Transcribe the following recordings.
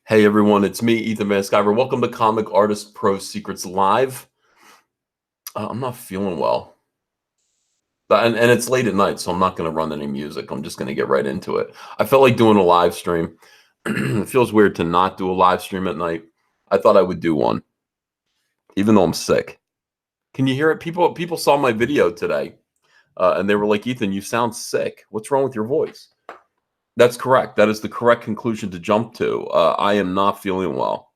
Hey everyone, it's me, Ethan Van Sciver. Welcome to Comic Artist Pro Secrets Live. I'm not feeling well. And it's late at night, so I'm not going to run any music. I'm just going to get right into it. I felt like doing a live stream. It feels weird to not do a live stream at night. I thought I would do one, even though I'm sick. Can you hear it? People saw my video today, and they were like, Ethan, you sound sick. What's wrong with your voice? That's correct. That is the correct conclusion to jump to. I am not feeling well.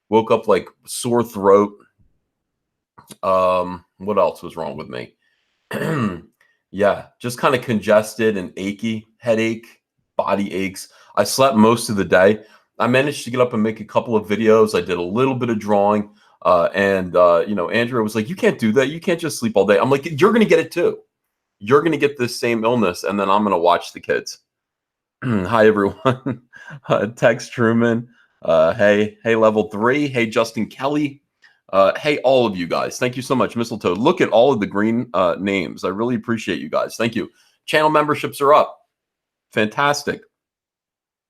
Woke up like sore throat. What else was wrong with me? Yeah, just kind of congested and achy, headache, body aches. I slept most of the day. I managed to get up and make a couple of videos. I did a little bit of drawing. Andrea was like, you can't do that. You can't just sleep all day. I'm like, you're going to get it too. You're going to get this same illness, and then I'm going to watch the kids. Hi, everyone. Tex Truman. Hey, level 3. Hey, Justin Kelly. Hey, all of you guys. Thank you so much. Mistletoe. Look at all of the green names. I really appreciate you guys. Thank you. Channel memberships are up. Fantastic.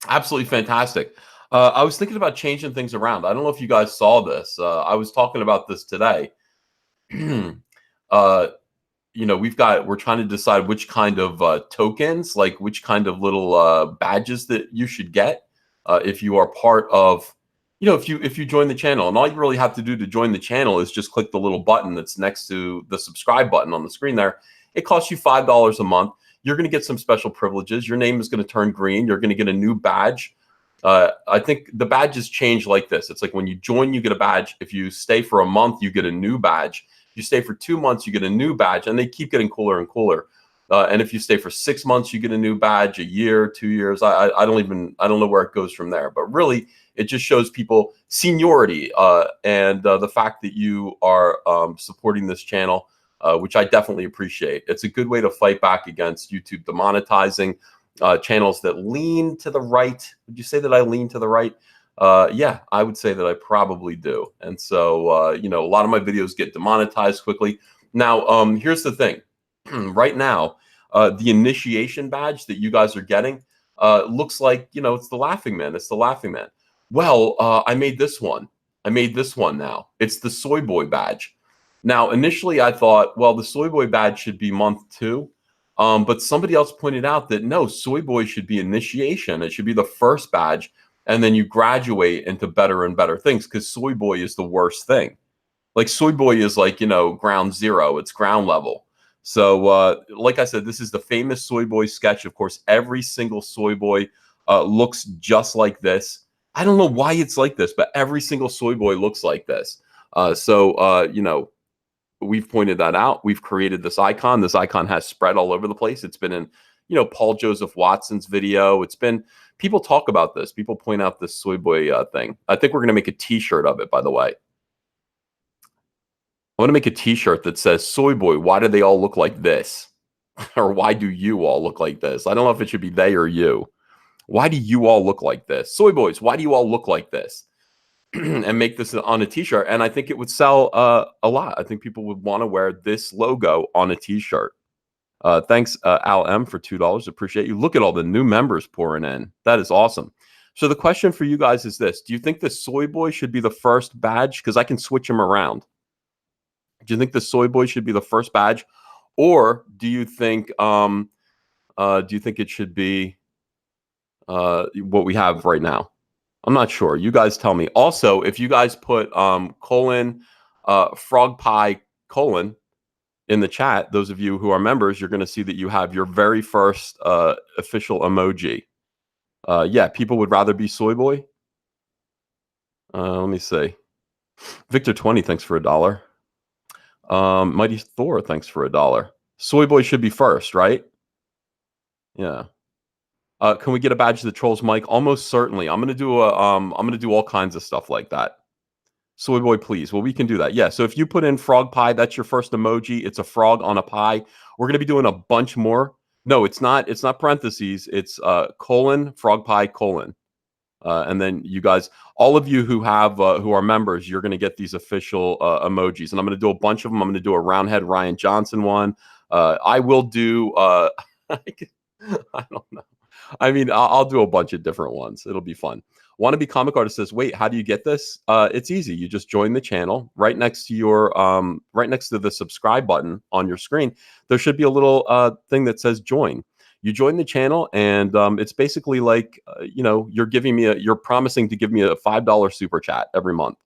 Absolutely fantastic. I was thinking about changing things around. I don't know if you guys saw this. I was talking about this today. We're trying to decide which kind of tokens, like which kind of little badges that you should get if you are part of, if you join the channel. And all you really have to do to join the channel is just click the little button that's next to the subscribe button on the screen there. It costs you $5 a month. You're going to get some special privileges. Your name is going to turn green. You're going to get a new badge. I think the badges change like this. It's like when you join, you get a badge. If you stay for a month, you get a new badge. You stay for 2 months, you get a new badge, and they keep getting cooler and cooler. And if you stay for 6 months, you get a new badge. A year, 2 years, I don't know where it goes from there. But really, it just shows people seniority and the fact that you are supporting this channel, which I definitely appreciate. It's a good way to fight back against YouTube demonetizing channels that lean to the right. Would you say that I lean to the right? Yeah, I would say that I probably do. And so, a lot of my videos get demonetized quickly. Now, here's the thing. Right now, the initiation badge that you guys are getting looks like, it's the Laughing Man. It's the Laughing Man. Well, I made this one. I made this one now. It's the Soy Boy badge. Now, initially, I thought, well, the Soy Boy badge should be month 2. But somebody else pointed out that no, Soy Boy should be initiation. It should be the first badge. And then you graduate into better and better things, because Soy Boy is the worst thing. Like Soy Boy is like, ground zero. It's ground level. So like I said, this is the famous Soy Boy sketch. Of course, every single Soy Boy looks just like this. I don't know why it's like this, but every single Soy Boy looks like this. We've pointed that out. We've created this icon. This icon has spread all over the place. It's been in, Paul Joseph Watson's video. It's been, people talk about this. People point out this Soy Boy thing. I think we're going to make a t-shirt of it, by the way. I want to make a t-shirt that says, Soy Boy, why do they all look like this? Or why do you all look like this? I don't know if it should be they or you. Why do you all look like this? Soy Boys, why do you all look like this? And make this on a t-shirt. And I think it would sell a lot. I think people would want to wear this logo on a t-shirt. Thanks, Al M, for $2. Appreciate you. Look at all the new members pouring in. That is awesome. So the question for you guys is this. Do you think the Soy Boy should be the first badge? Because I can switch them around. Do you think the Soy Boy should be the first badge? Or do you think it should be what we have right now? I'm not sure. You guys tell me. Also, if you guys put frog pie in the chat, those of you who are members, you're going to see that you have your very first official emoji. Yeah, people would rather be Soy Boy. Let me see. Victor 20, thanks for $1. Mighty Thor, thanks for $1. Soy Boy should be first, right? Yeah. Can we get a badge that trolls Mike? Almost certainly. I'm gonna do all kinds of stuff like that. Soy Boy, please. Well, we can do that. Yeah. So if you put in frog pie, that's your first emoji. It's a frog on a pie. We're gonna be doing a bunch more. No, it's not. It's not parentheses. It's frog pie . And then you guys, all of you who are members, you're gonna get these official emojis, and I'm gonna do a bunch of them. I'm gonna do a roundhead Ryan Johnson one. I will do. I don't know. I mean, I'll do a bunch of different ones. It'll be fun. Wannabe Comic Artist says, wait, how do you get this? It's easy. You just join the channel. Right next to your right next to the subscribe button on your screen, there should be a little thing that says join. You join the channel, and it's basically like you know, you're promising to give me a $5 super chat every month.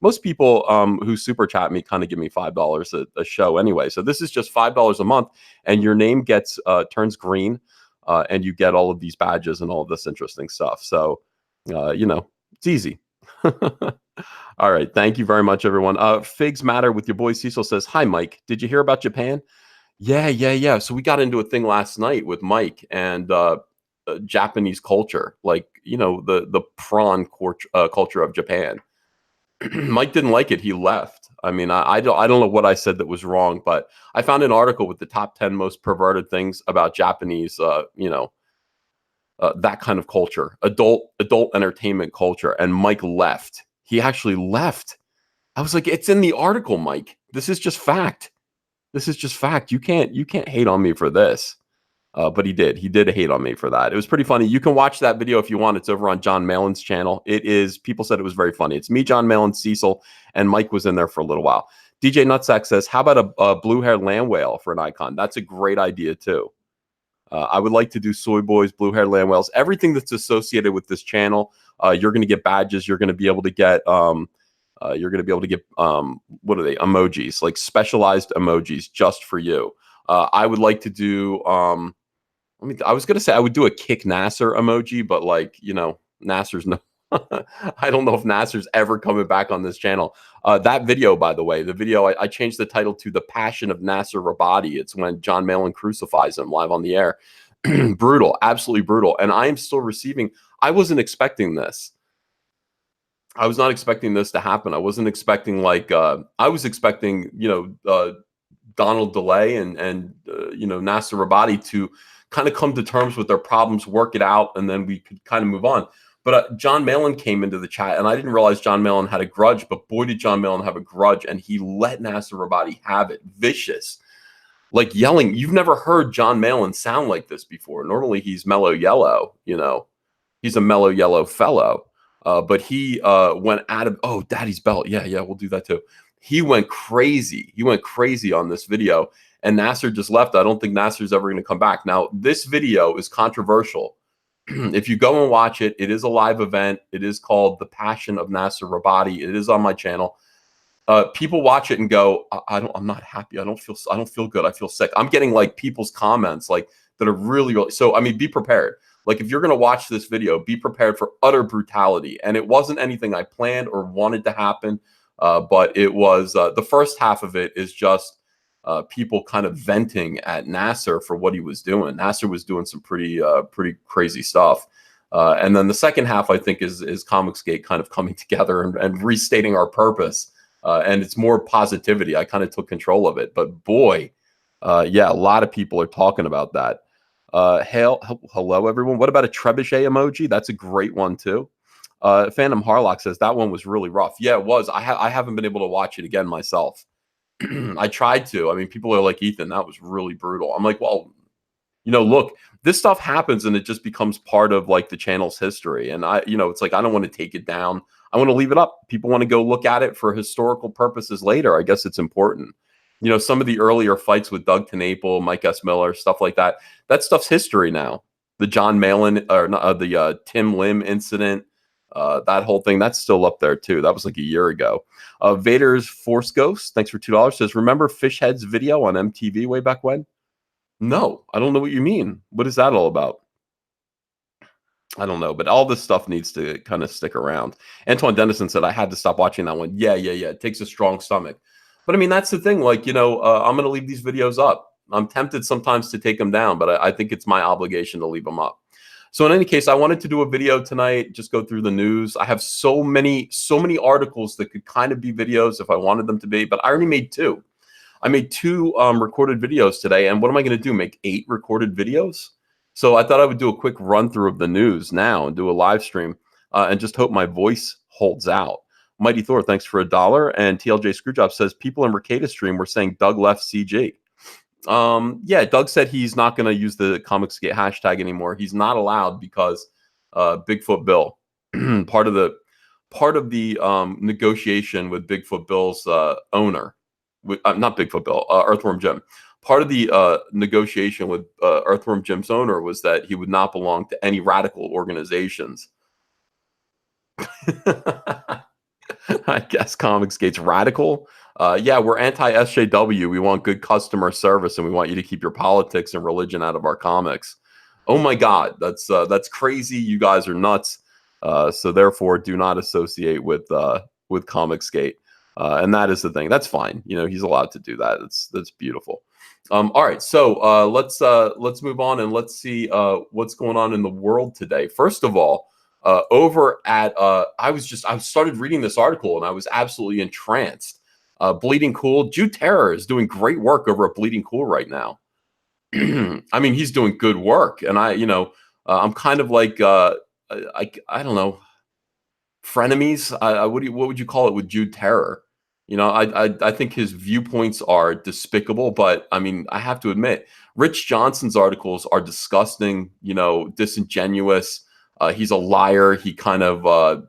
Most people who super chat me kind of give me $5 a show anyway. So this is just $5 a month, and your name gets turns green, and you get all of these badges and all of this interesting stuff. So you know, it's easy. All right, thank you very much, everyone. Figs Matter with your boy Cecil says, "Hi, Mike. Did you hear about Japan?" Yeah. So we got into a thing last night with Mike and Japanese culture, like you know the prawn culture of Japan. Mike didn't like it. He left. I mean, I don't know what I said that was wrong, but I found an article with the top 10 most perverted things about Japanese, that kind of culture, adult entertainment culture. And Mike left. He actually left. I was like, it's in the article, Mike. This is just fact. This is just fact. You can't hate on me for this. But he did. He did hate on me for that. It was pretty funny. You can watch that video if you want. It's over on John Malin's channel. It is. People said it was very funny. It's me, John Malin, Cecil, and Mike was in there for a little while. DJ Nutsack says, "How about a blue-haired land whale for an icon?" That's a great idea too. I would like to do soy boys, blue-haired land whales, everything that's associated with this channel. You're going to get badges. You're going to be able to get. What are they? Emojis, like specialized emojis just for you. I would like to do. I was gonna say I would do a kick Nasser emoji, but like, you know, Nasser's no. I don't know if Nasser's ever coming back on this channel. That video, by the way, the video I changed the title to "The Passion of Nasser Rabadi." It's when John Malin crucifies him live on the air. Brutal, absolutely brutal. And I am still receiving. I wasn't expecting this. I was not expecting this to happen. I wasn't expecting I was expecting, you know, Donald DeLay and you know, Nasser Rabadi to kind of come to terms with their problems, work it out, and then we could kind of move on. But John Malin came into the chat, and I didn't realize John Malin had a grudge, but boy, did John Malin have a grudge, and he let Nasser Rabadi have it. Vicious. Like yelling. You've never heard John Malin sound like this before. Normally he's mellow yellow, you know. He's a mellow yellow fellow. But he went out of, oh, Daddy's belt. Yeah, we'll do that too. He went crazy. He went crazy on this video, and Nasser just left. I don't think Nasser's ever going to come back. Now, this video is controversial. If you go and watch it, it is a live event. It is called "The Passion of Nasser Rabadi." It is on my channel. People watch it and go, I'm not happy. I don't feel good. I feel sick. I'm getting like people's comments like that are really, really. So, I mean, be prepared. Like if you're going to watch this video, be prepared for utter brutality. And it wasn't anything I planned or wanted to happen. But it was the first half of it is just people kind of venting at Nasser for what he was doing. Nasser was doing some pretty crazy stuff. And then the second half, I think, is Comicsgate kind of coming together and restating our purpose. And it's more positivity. I kind of took control of it. But boy, yeah, a lot of people are talking about that. Hello, everyone. What about a trebuchet emoji? That's a great one, too. Phantom Harlock says that one was really rough. Yeah, it was. I haven't been able to watch it again myself. I tried to. I mean, people are like, Ethan, that was really brutal. I'm like, well, you know, look, this stuff happens and it just becomes part of like the channel's history. And it's like, I don't want to take it down. I want to leave it up. People want to go look at it for historical purposes later. I guess it's important. You know, some of the earlier fights with Doug TenNapel, Mike S. Miller, stuff like that, that stuff's history now. The John Malin or the Tim Lim incident, that whole thing, that's still up there too. That was like a year ago. Vader's Force Ghost, thanks for $2, says, remember Fishhead's video on MTV way back when? No, I don't know what you mean. What is that all about? I don't know, but all this stuff needs to kind of stick around. Antoine Dennison said, I had to stop watching that one. Yeah. It takes a strong stomach. But I mean, that's the thing. Like, you know, I'm going to leave these videos up. I'm tempted sometimes to take them down, but I think it's my obligation to leave them up. So in any case, I wanted to do a video tonight, just go through the news. I have so many articles that could kind of be videos if I wanted them to be, but I already made 2. I made 2 recorded videos today. And what am I going to do? Make 8 recorded videos? So I thought I would do a quick run through of the news now and do a live stream and just hope my voice holds out. Mighty Thor, thanks for $1. And TLJ Screwjob says, people in Mercatus stream were saying Doug left CG. Yeah, Doug said he's not going to use the Comicsgate hashtag anymore. He's not allowed because Bigfoot Bill. part of the negotiation with Bigfoot Bill's owner, not Bigfoot Bill, Earthworm Jim. Part of the negotiation with Earthworm Jim's owner was that he would not belong to any radical organizations. I guess Comicsgate's radical. Yeah, we're anti-SJW. We want good customer service, and we want you to keep your politics and religion out of our comics. Oh my God, that's crazy. You guys are nuts. So therefore, do not associate with Comicsgate. And that is the thing. That's fine. You know, he's allowed to do that. That's beautiful. All right, so let's move on and let's see what's going on in the world today. First of all, over at I started reading this article and I was absolutely entranced. Bleeding Cool, Jude Terror is doing great work over at Bleeding Cool right now. I mean, he's doing good work, and I'm kind of like I don't know, frenemies. What would you call it with Jude Terror? You know, I think his viewpoints are despicable, but I mean, I have to admit, Rich Johnson's articles are disgusting. You know, disingenuous. He's a liar. He kind of I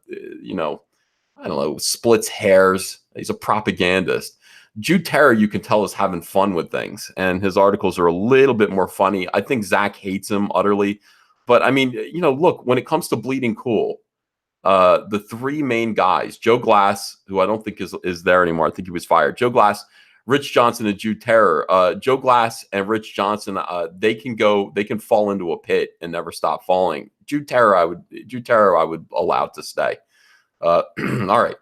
don't know, splits hairs. He's a propagandist. Jude Terror, you can tell, is having fun with things, and his articles are a little bit more funny. I think Zack hates him utterly, but I mean, you know, look, when it comes to Bleeding Cool, the three main guys, Joe Glass, who I don't think is there anymore. I think he was fired. Joe Glass, Rich Johnson, and Jude Terror. Joe Glass and Rich Johnson, they can fall into a pit and never stop falling. Jude Terror, I would allow to stay. All right.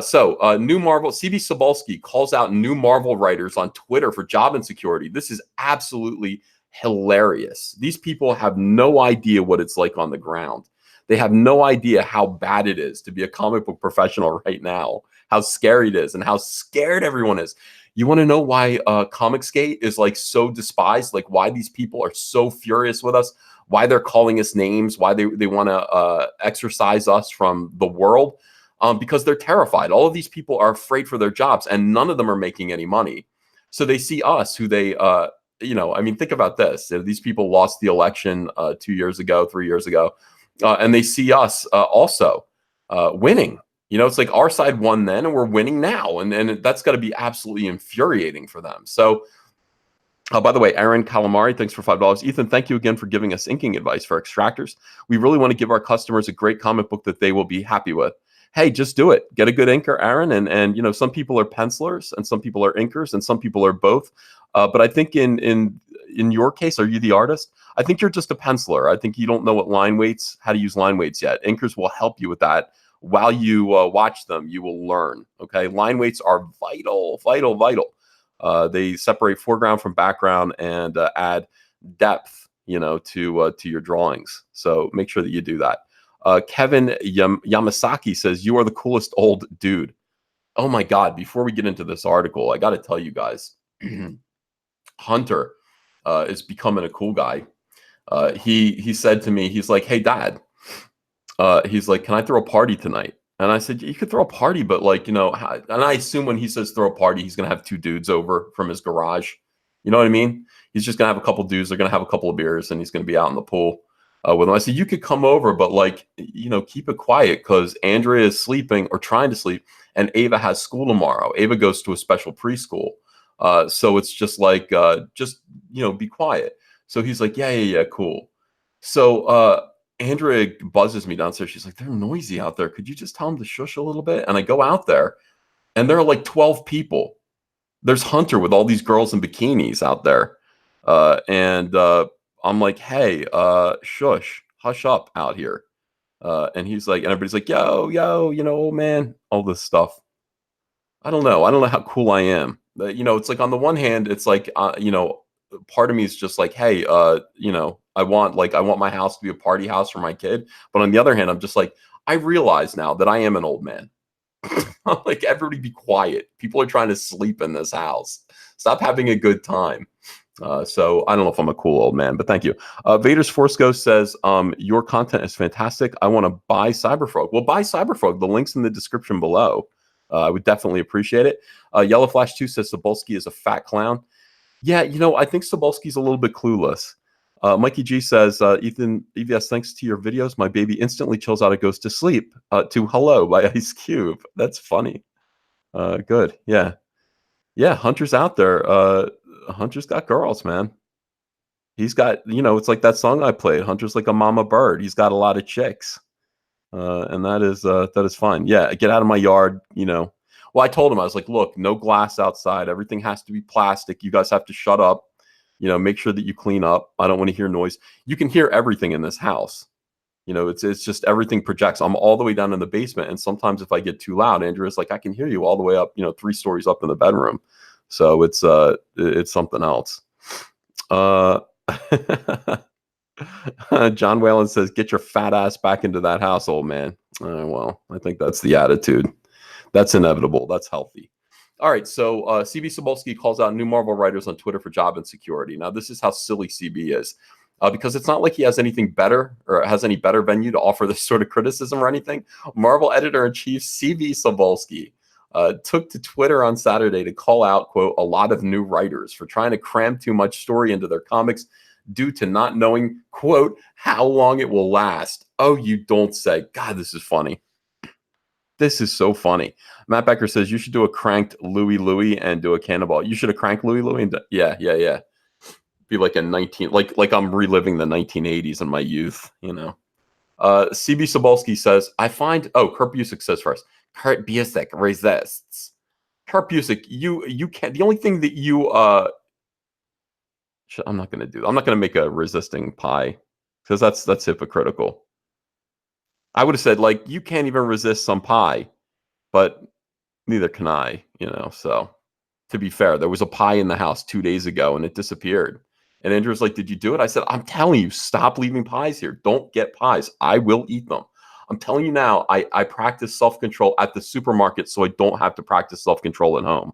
So new Marvel, CB Sobolski calls out new Marvel writers on Twitter for job insecurity. This is absolutely hilarious. These people have no idea what it's like on the ground. They have no idea how bad it is to be a comic book professional right now, how scary it is, and how scared everyone is. You want to know why Comicsgate is like so despised, like why these people are so furious with us, why they're calling us names, why they want to exorcise us from the world? Because they're terrified. All of these people are afraid for their jobs, and none of them are making any money. So they see us, who they, I mean, think about this. These people lost the election 2 years ago, 3 years ago, and they see us also winning. You know, it's like our side won then, and we're winning now, and that's got to be absolutely infuriating for them. So, by the way, Aaron Calamari, thanks for $5. Ethan, thank you again for giving us inking advice for extractors. We really want to give our customers a great comic book that they will be happy with. Hey, just do it. Get a good inker, Aaron. And you know, some people are pencilers and some people are inkers and some people are both. But I think in your case, are you the artist? I think you're just a penciler. I think you don't know how to use line weights yet. Inkers will help you with that. While you watch them, you will learn. Okay, line weights are vital. They separate foreground from background and add depth, you know, to your drawings. So make sure that you do that. Kevin Yamasaki says, "You are the coolest old dude." Oh my God. Before we get into this article, I got to tell you guys, Hunter is becoming a cool guy. He said to me, he's like, "Hey, Dad," he's like, "Can I throw a party tonight?" And I said, "You could throw a party, but like, you know," and I assume when he says throw a party, he's going to have two dudes over from his garage. You know what I mean? He's just going to have a couple dudes. They're going to have a couple of beers and he's going to be out in the pool. With him. I said, "You could come over, but like, you know, keep it quiet because Andrea is sleeping or trying to sleep, and Ava has school tomorrow. Ava goes to a special preschool, so it's just like, just you know, be quiet." So he's like, "Yeah, cool." So Andrea buzzes me downstairs. She's like, "They're noisy out there. Could you just tell them to shush a little bit?" And I go out there, and there are like 12 people. There's Hunter with all these girls in bikinis out there, and I'm like, "Hey, shush, hush up out here." And he's like, and everybody's like, yo, you know, old man, all this stuff. I don't know how cool I am. You know, it's like on the one hand, it's like, you know, part of me is just like, hey, you know, I want my house to be a party house for my kid. But on the other hand, I'm just like, I realize now that I am an old man. I'm like, everybody be quiet. People are trying to sleep in this house. Stop having a good time. So I don't know if I'm a cool old man, but thank you. Vader's Force Ghost says, your content is fantastic. I want to buy Cyberfrog. Well, buy Cyberfrog. The link's in the description below. I would definitely appreciate it. Yellow Flash 2 says Sobolski is a fat clown. Yeah, you know, I think Sobolski's a little bit clueless. Mikey G says, Ethan, EVS, thanks to your videos, my baby instantly chills out and goes to sleep. To Hello by Ice Cube. That's funny. Good. Yeah. Yeah. Hunter's out there. Hunter's got girls, man. He's got, it's like that song I played. Hunter's like a mama bird. He's got a lot of chicks. And that is fine. Yeah. Get out of my yard. Well, I told him, I was like, look, no glass outside. Everything has to be plastic. You guys have to shut up. Make sure that you clean up. I don't want to hear noise. You can hear everything in this house. It's just everything projects. I'm all the way down in the basement, and sometimes if I get too loud, Andrew is like, I can hear you all the way up, 3 stories up in the bedroom. So it's something else. John Whalen says, "Get your fat ass back into that house, old man." Well, I think that's the attitude. That's inevitable. That's healthy. All right, so CB Sobolski calls out new Marvel writers on Twitter for job insecurity. Now, this is how silly CB is, because it's not like he has anything better or has any better venue to offer this sort of criticism or anything. Marvel editor-in-chief CB Sobolski took to Twitter on Saturday to call out, quote, a lot of new writers for trying to cram too much story into their comics due to not knowing, quote, how long it will last. Oh, you don't say. God, this is funny. This is so funny. Matt Becker says you should do a cranked Louie and do a cannonball. You should have cranked Louie and yeah. Be like a 19, like I'm reliving the 1980s in my youth, CB Sobolski says, I find, Kurt Busiek says first, Kurt Busiek resists. Kurt Busiek, you can't, the only thing that you, I'm not going to make a resisting pie because that's hypocritical. I would have said, like, you can't even resist some pie, but neither can I, so to be fair, there was a pie in the house 2 days ago and it disappeared. And Andrew's like, did you do it? I said, I'm telling you, stop leaving pies here. Don't get pies. I will eat them. I'm telling you now, I practice self-control at the supermarket so I don't have to practice self-control at home.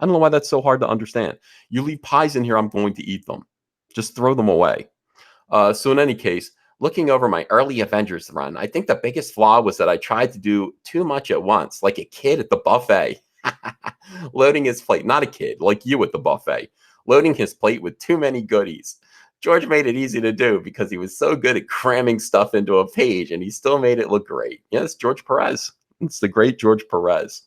I don't know why that's so hard to understand. You leave pies in here, I'm going to eat them. Just throw them away. So in any case, looking over my early Avengers run, I think the biggest flaw was that I tried to do too much at once, like a kid at the buffet. Loading his plate, not a kid, like you at the buffet, loading his plate with too many goodies. George made it easy to do because he was so good at cramming stuff into a page, and he still made it look great. Yes, George Perez. It's the great George Perez.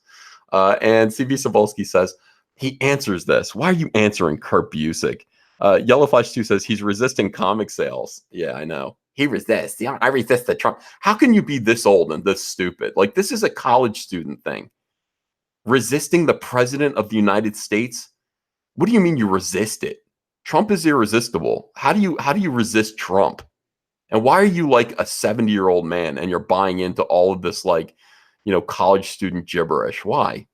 And CB Sobolski says, he answers this. Why are you answering Kurt Busiek? Yellowflash 2 says he's resisting comic sales. Yeah, I know. He resists. Yeah, I resist the Trump. How can you be this old and this stupid? Like, this is a college student thing. Resisting the president of the United States? What do you mean you resist it? Trump is irresistible. How do you resist Trump? And why are you like a 70-year-old man and you're buying into all of this, like, college student gibberish? Why?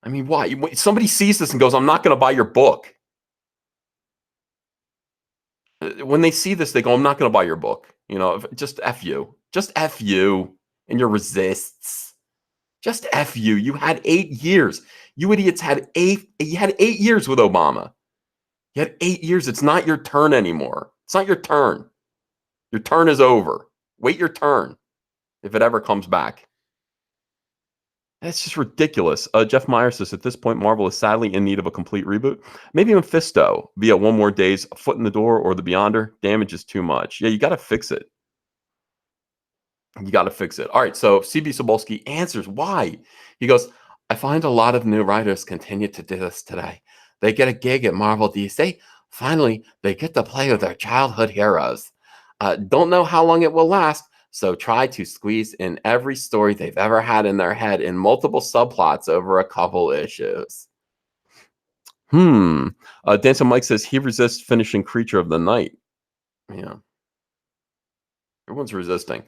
I mean, why? Somebody sees this and goes, I'm not going to buy your book. When they see this, they go, I'm not going to buy your book. Just F you. Just F you and your resists. Just F you. You had 8 years. You idiots had 8 years with Obama. You had 8 years. It's not your turn anymore. It's not your turn. Your turn is over. Wait your turn if it ever comes back. That's just ridiculous. Jeff Meyer says, at this point, Marvel is sadly in need of a complete reboot. Maybe Mephisto via One More Day's Foot in the Door or The Beyonder. Damage is too much. Yeah, you got to fix it. You got to fix it. All right, so CB Sobolski answers why. He goes, I find a lot of new writers continue to do this today. They get a gig at Marvel DC. Finally, they get to play with their childhood heroes. Don't know how long it will last, so try to squeeze in every story they've ever had in their head in multiple subplots over a couple issues. Dancing Mike says he resists finishing Creature of the Night. Yeah. Everyone's resisting.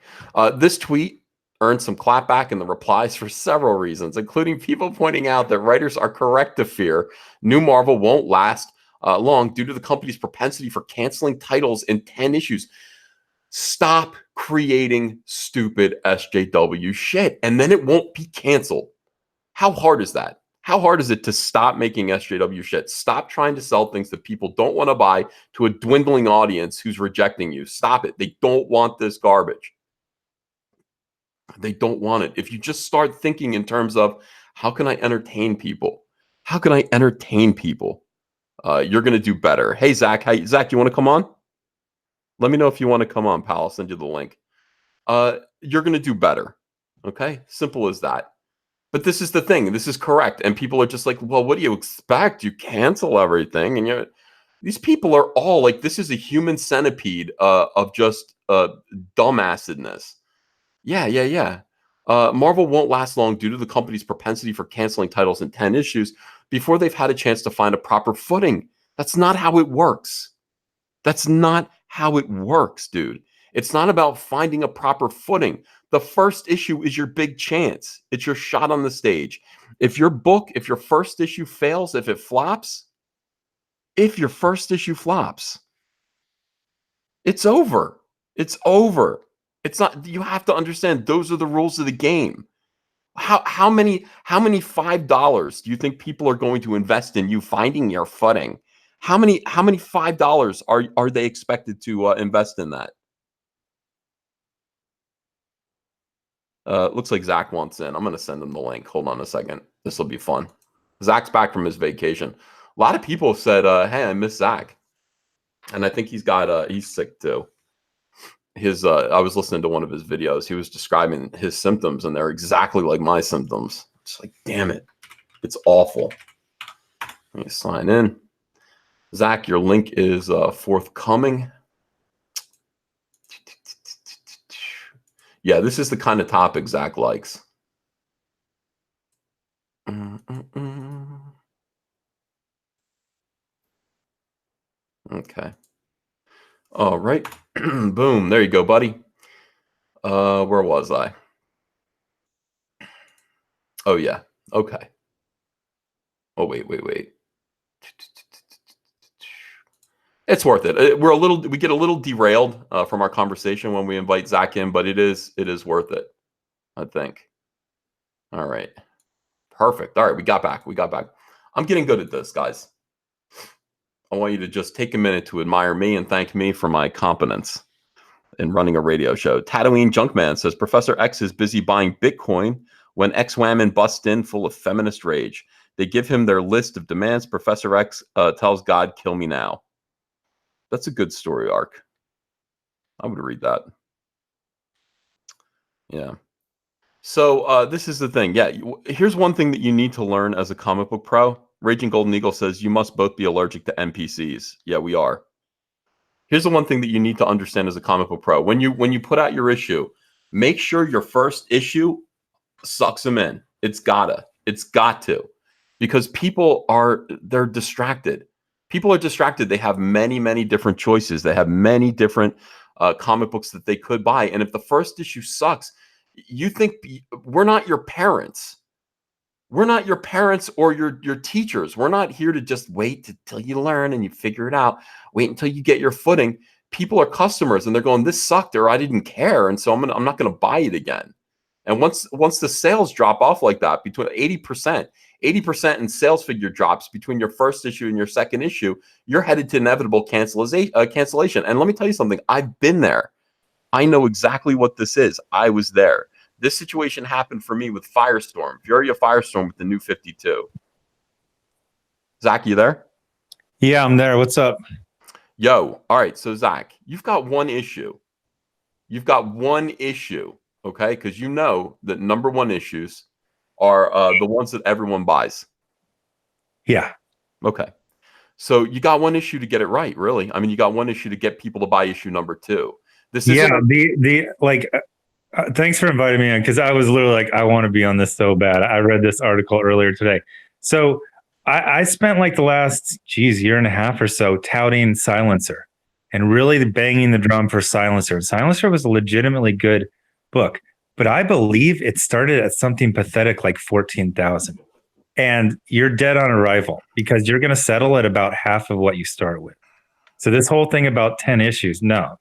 This tweet earned some clapback in the replies for several reasons, including people pointing out that writers are correct to fear new Marvel won't last long due to the company's propensity for canceling titles in 10 issues. Stop creating stupid SJW shit, and then it won't be canceled. How hard is that? How hard is it to stop making SJW shit? Stop trying to sell things that people don't want to buy to a dwindling audience who's rejecting you. Stop it. They don't want this garbage. They don't want it. If you just start thinking in terms of, how can I entertain people? How can I entertain people? You're going to do better. Hey, Zach. Zach, you want to come on? Let me know if you want to come on, pal. I'll send you the link. You're going to do better. Okay? Simple as that. But this is the thing. This is correct. And people are just like, well, what do you expect? You cancel everything. And these people are all like, this is a human centipede of just dumbassedness. Yeah. Marvel won't last long due to the company's propensity for canceling titles in 10 issues before they've had a chance to find a proper footing. That's not how it works. That's not how it works, dude. It's not about finding a proper footing. The first issue is your big chance. It's your shot on the stage. If your first issue fails, if your first issue flops, it's over. It's over. It's not, you have to understand those are the rules of the game. How many $5 do you think people are going to invest in you finding your footing? How many $5 are they expected to invest in that? Looks like Zach wants in. I'm going to send him the link. Hold on a second. This will be fun. Zach's back from his vacation. A lot of people said, hey, I miss Zach. And I think he's sick too. I was listening to one of his videos. He was describing his symptoms, and they're exactly like my symptoms. It's like, damn it. It's awful. Let me sign in. Zach, your link is forthcoming. Yeah, this is the kind of topic Zach likes. Okay. All right. Boom. There you go, buddy. Where was I? Oh, yeah. Okay. Oh, wait. It's worth it. We get a little derailed from our conversation when we invite Zach in, but it is worth it, I think. All right. Perfect. All right, we got back. I'm getting good at this, guys. I want you to just take a minute to admire me and thank me for my competence in running a radio show. Tatooine Junkman says Professor X is busy buying Bitcoin when X-Woman busts in full of feminist rage. They give him their list of demands. Professor X tells God, kill me now. That's a good story arc. I would read that. Yeah. So this is the thing. Yeah. Here's one thing that you need to learn as a comic book pro. Raging Golden Eagle says you must both be allergic to NPCs. Yeah, we are. Here's the one thing that you need to understand as a comic book pro. When you put out your issue, make sure your first issue sucks them in. It's got to. Because they're distracted. People are distracted. They have many different choices. They have many different comic books that they could buy. And if the first issue sucks, you think we're not your parents. We're not your parents or your teachers. We're not here to just wait till you learn and you figure it out. Wait until you get your footing. People are customers and they're going, this sucked or I didn't care. And so I'm not going to buy it again. And once the sales drop off like that, between 80% in sales figure drops between your first issue and your second issue, you're headed to inevitable cancellation. And let me tell you something. I've been there. I know exactly what this is. I was there. This situation happened for me with Firestorm, Fury of Firestorm with the New 52. Zach, you there? Yeah, I'm there. What's up? Yo, all right. So Zach, you've got one issue. Okay? Because you know that number one issues are the ones that everyone buys. Yeah. Okay. So you got one issue to get it right, really. I mean, you got one issue to get people to buy issue number 2. This is thanks for inviting me in because I was literally like, I want to be on this so bad. I read this article earlier today. So I spent like the last year and a half or so touting Silencer and really banging the drum for Silencer. Silencer was a legitimately good book, but I believe it started at something pathetic like 14,000. And you're dead on arrival because you're going to settle at about half of what you start with. So this whole thing about 10 issues, no.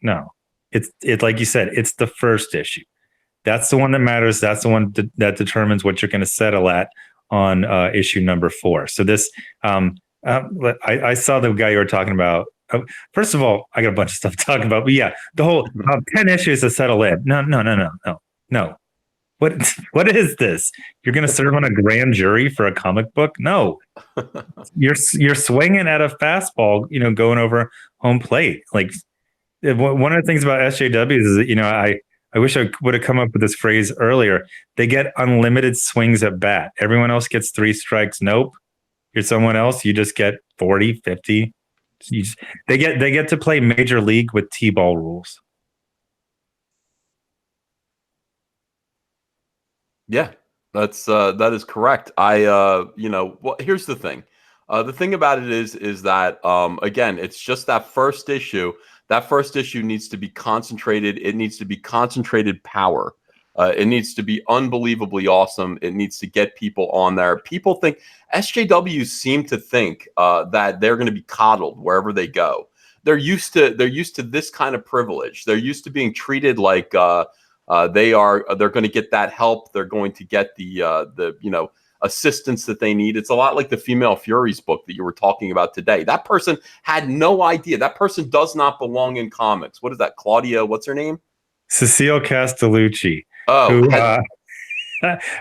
It's like you said, it's the first issue. That's the one that matters. That's the one that determines what you're going to settle at on issue number 4. So this, I saw the guy you were talking about. First of all, I got a bunch of stuff to talk about, but yeah, the whole 10 issues to settle in. No. What what is this? You're going to serve on a grand jury for a comic book? No, you're swinging at a fastball, going over home plate. Like one of the things about SJWs is that I wish I would have come up with this phrase earlier. They get unlimited swings at bat. Everyone else gets 3 strikes. Nope. You're someone else. You just get 40, 50. They get to play major league with T-ball rules. Yeah, that is correct. Well, here's the thing. The thing about it is that again, it's just that first issue. That first issue needs to be concentrated. It needs to be concentrated power. It needs to be unbelievably awesome. It needs to get people on there. People think SJWs seem to think that they're going to be coddled wherever they go. They're used to this kind of privilege. They're used to being treated like they're going to get that help. They're going to get the assistance that they need. It's a lot like the Female Furies book that you were talking about today. That person had no idea. That person does not belong in comics. What is that? Claudia, what's her name? Cecile Castellucci. Oh,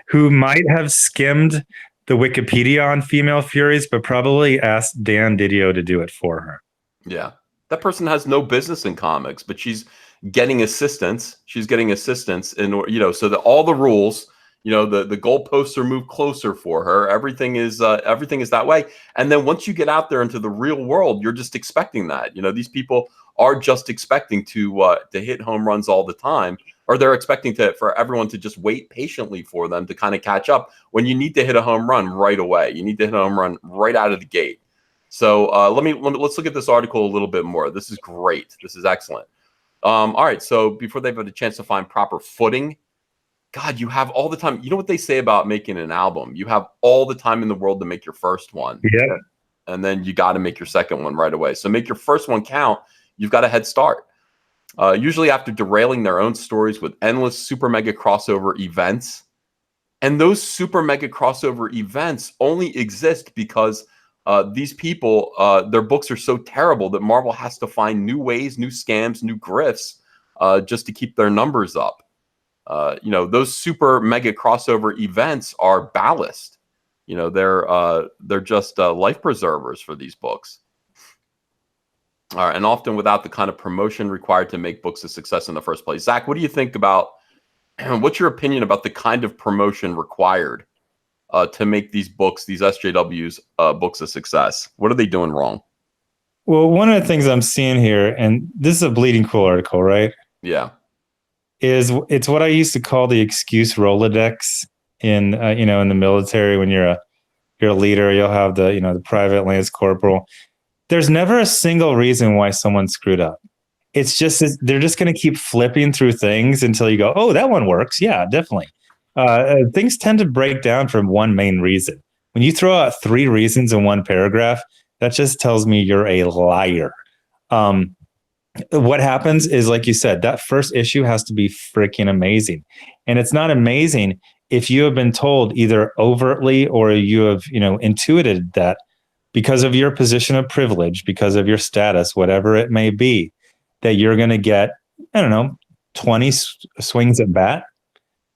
who might have skimmed the Wikipedia on Female Furies, but probably asked Dan Didio to do it for her. Yeah. That person has no business in comics, but she's getting assistance. She's getting assistance so that all the rules, the goalposts are moved closer for her. Everything is that way. And then once you get out there into the real world, you're just expecting that. These people are just expecting to hit home runs all the time, or they're expecting for everyone to just wait patiently for them to kind of catch up when you need to hit a home run right away. You need to hit a home run right out of the gate. So let's look at this article a little bit more. This is great. This is excellent. All right. So before they've had a chance to find proper footing, God, you have all the time. You know what they say about making an album? You have all the time in the world to make your first one. Yeah. And then you got to make your second one right away. So make your first one count. You've got a head start. Usually after derailing their own stories with endless super mega crossover events. And those super mega crossover events only exist because these people, their books are so terrible that Marvel has to find new ways, new scams, new grifts just to keep their numbers up. Those super mega crossover events are ballast. They're just life preservers for these books. All right, and often without the kind of promotion required to make books a success in the first place. Zach, what do you think about? What's your opinion about the kind of promotion required to make these books, these SJWs books, a success? What are they doing wrong? Well, one of the things I'm seeing here, and this is a Bleeding Cool article, right? Yeah. It's what I used to call the excuse Rolodex in in the military. When you're a leader, you'll have the private lance corporal. There's never a single reason why someone screwed up. It's just they're just going to keep flipping through things until you go, oh, that one works. Yeah, definitely. Things tend to break down from one main reason. When you throw out 3 reasons in one paragraph, that just tells me you're a liar. What happens is, like you said, that first issue has to be freaking amazing. And it's not amazing if you have been told either overtly or you have, intuited that because of your position of privilege, because of your status, whatever it may be, that you're going to get, 20 swings at bat.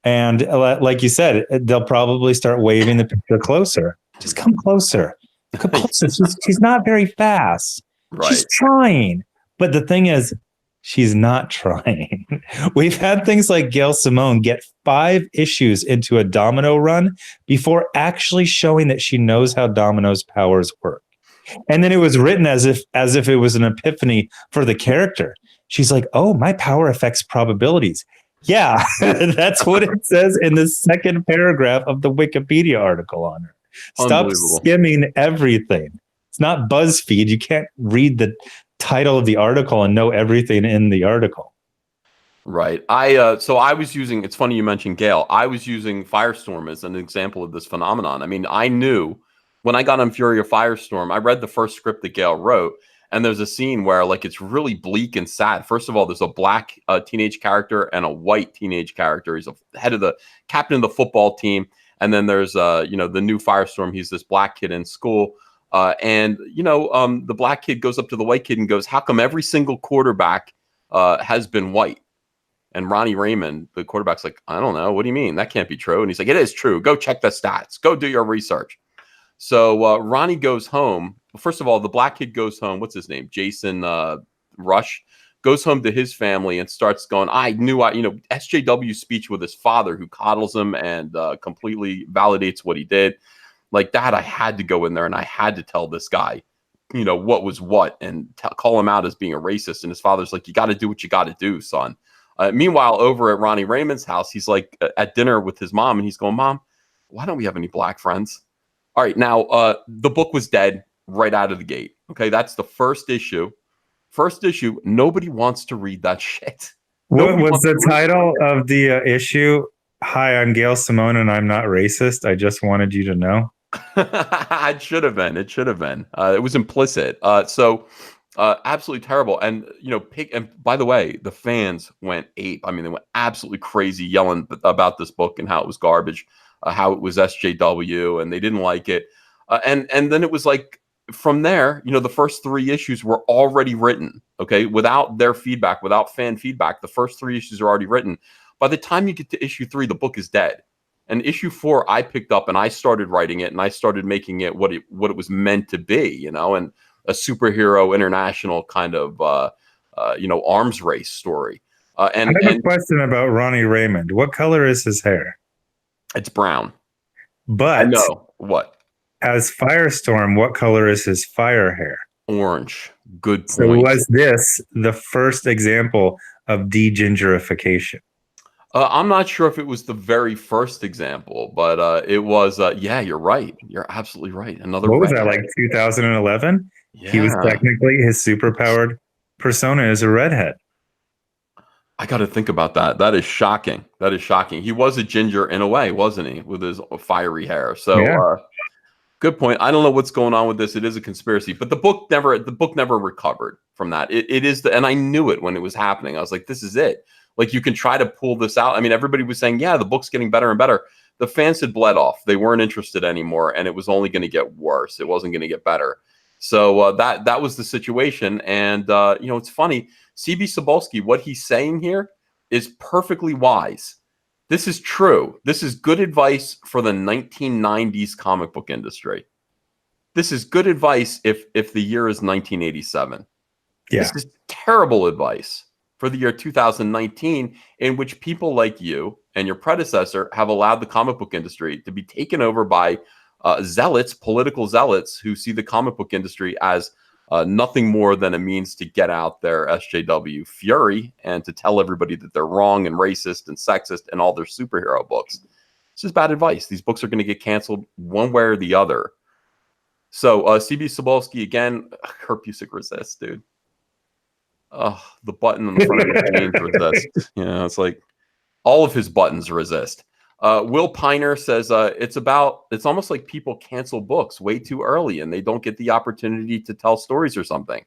And like you said, they'll probably start waving the picture closer. Just come closer. Come closer. She's not very fast. Right. She's trying. But the thing is, she's not trying. We've had things like Gail Simone get 5 issues into a domino run before actually showing that she knows how dominoes' powers work. And then it was written as if it was an epiphany for the character. She's like, oh, my power affects probabilities. Yeah, that's what it says in the second paragraph of the Wikipedia article on her. Stop skimming everything. It's not BuzzFeed. You can't read the title of the article and know everything in the article. Right. So I was using, it's funny you mentioned Gale. I was using Firestorm as an example of this phenomenon. I mean, I knew when I got on Fury of Firestorm, I read the first script that Gale wrote, and there's a scene where it's really bleak and sad. First of all, there's a black teenage character and a white teenage character. He's the captain of the football team. And then there's, the new Firestorm. He's this black kid in school. The black kid goes up to the white kid and goes, how come every single quarterback has been white? And Ronnie Raymond, the quarterback's like, I don't know. What do you mean? That can't be true. And he's like, it is true. Go check the stats. Go do your research. So Ronnie goes home. First of all, the black kid goes home. What's his name? Jason Rush goes home to his family and starts going, SJW's speech with his father, who coddles him and completely validates what he did. Like, Dad, I had to go in there and I had to tell this guy, what was what, and call him out as being a racist. And his father's like, you got to do what you got to do, son. Meanwhile, over at Ronnie Raymond's house, he's like at dinner with his mom, and he's going, Mom, why don't we have any black friends? All right, now the book was dead right out of the gate. Okay, that's the first issue. First issue, nobody wants to read that shit. What was the title of the issue? Hi, I'm Gail Simone, and I'm not racist. I just wanted you to know. It should have been. It should have been. It was implicit. So absolutely terrible. And and by the way, the fans went ape. I mean, they went absolutely crazy, yelling about this book and how it was garbage, how it was SJW, and they didn't like it. And then it was like, from there, the first 3 issues were already written. Okay, without their feedback, without fan feedback, the first 3 issues are already written. By the time you get to issue 3, the book is dead. And issue 4, I picked up and I started writing it, and I started making it what it was meant to be, and a superhero international kind of arms race story. And I have a question about Ronnie Raymond. What color is his hair? It's brown. But I know what. As Firestorm, what color is his fire hair? Orange. Good point. So was this the first example of de-gingerification? I'm not sure if it was the very first example, but it was. Yeah, you're right. You're absolutely right. Another. What was that, like 2011? Yeah. He was technically, his superpowered persona is a redhead. I got to think about that. That is shocking. That is shocking. He was a ginger in a way, wasn't he, with his fiery hair? So. Yeah. Good point. I don't know what's going on with this. It is a conspiracy, but the book never recovered from that. It is and I knew it when it was happening. I was like, this is it. Like, you can try to pull this out. I mean, everybody was saying, yeah, the book's getting better and better. The fans had bled off. They weren't interested anymore, and it was only going to get worse. It wasn't going to get better. So that was the situation. And it's funny. CB Cebulski, what he's saying here is perfectly wise. This is true. This is good advice for the 1990s comic book industry. This is good advice if the year is 1987. Yeah. This is terrible advice for the year 2019, in which people like you and your predecessor have allowed the comic book industry to be taken over by zealots, political zealots, who see the comic book industry as nothing more than a means to get out their SJW fury and to tell everybody that they're wrong and racist and sexist and all their superhero books. This is bad advice. These books are going to get canceled one way or the other. So CB Cebulski, again, Herb Busick resists, dude. The button on the front of his jeans resist. It's like all of his buttons resist. Will Piner says it's almost like people cancel books way too early and they don't get the opportunity to tell stories or something.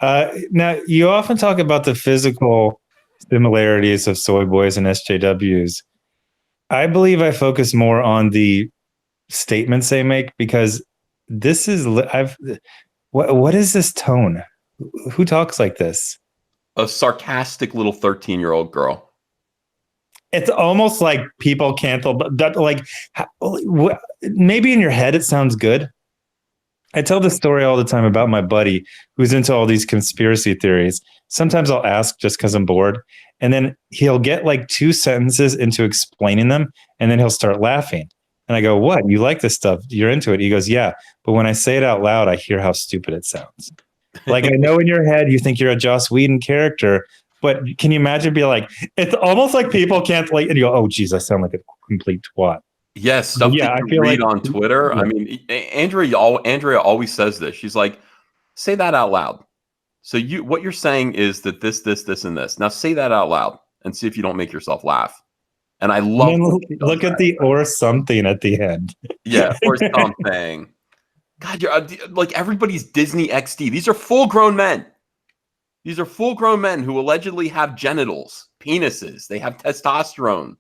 Now, you often talk about the physical similarities of Soy Boys and SJWs. I believe I focus more on the statements they make, because this is what is this tone? Who talks like this? A sarcastic little 13-year-old girl. It's almost like people cancel, but like maybe in your head it sounds good. I tell this story all the time about my buddy who's into all these conspiracy theories. Sometimes I'll ask just because I'm bored, and then he'll get like 2 sentences into explaining them, and then he'll start laughing. And I go, "What? You like this stuff? You're into it?" He goes, "Yeah, but when I say it out loud, I hear how stupid it sounds." Like, I know in your head you think you're a Joss Whedon character, but can you imagine being like, it's almost like people can't, like, and you go, "Oh, geez, I sound like a complete twat." Yes, stuff that you read on Twitter. Yeah. I mean, Andrea always says this. She's like, say that out loud. So what you're saying is that this, and this. Now say that out loud and see if you don't make yourself laugh. And I love look at the or something at the end. Yeah, or something. God, you're like everybody's Disney XD. These are full-grown men. These are full-grown men who allegedly have genitals, penises. They have testosterone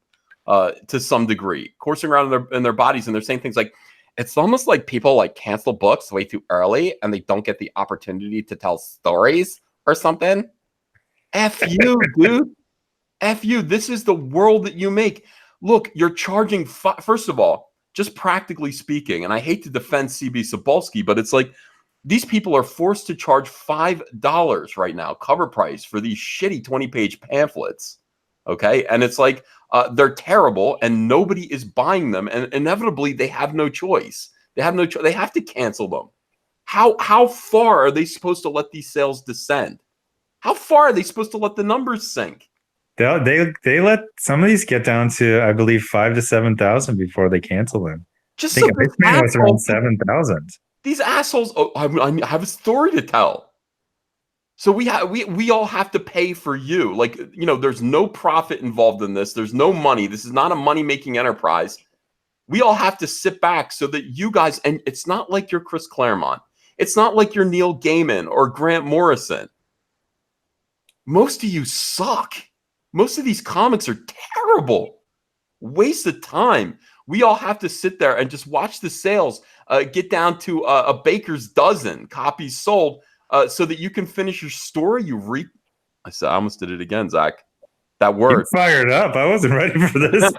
to some degree, coursing around in their bodies, and they're saying things like, "It's almost like people like cancel books way too early, and they don't get the opportunity to tell stories or something." F you, dude. F you. This is the world that you make. Look, you're charging, first of all, just practically speaking, and I hate to defend CB Cebulski, but it's like these people are forced to charge $5 right now, cover price, for these shitty 20-page pamphlets. Okay. And it's like they're terrible and nobody is buying them. And inevitably, they have no choice. They have no choice. They have to cancel them. How far are they supposed to let these sales descend? How far are they supposed to let the numbers sink? They let some of these get down to, I believe, 5,000 to 7,000 before they cancel them. Just I think this man was around 7,000. These assholes. Oh, I have a story to tell. So we all have to pay for you. Like, you know, there's no profit involved in this. There's no money. This is not a money-making enterprise. We all have to sit back so that you guys, and it's not like you're Chris Claremont. It's not like you're Neil Gaiman or Grant Morrison. Most of you suck. Most of these comics are terrible. Waste of time. We all have to sit there and just watch the sales get down to a baker's dozen copies sold. So that you can finish your story. I almost did it again, Zach. That word. You're fired up. I wasn't ready for this.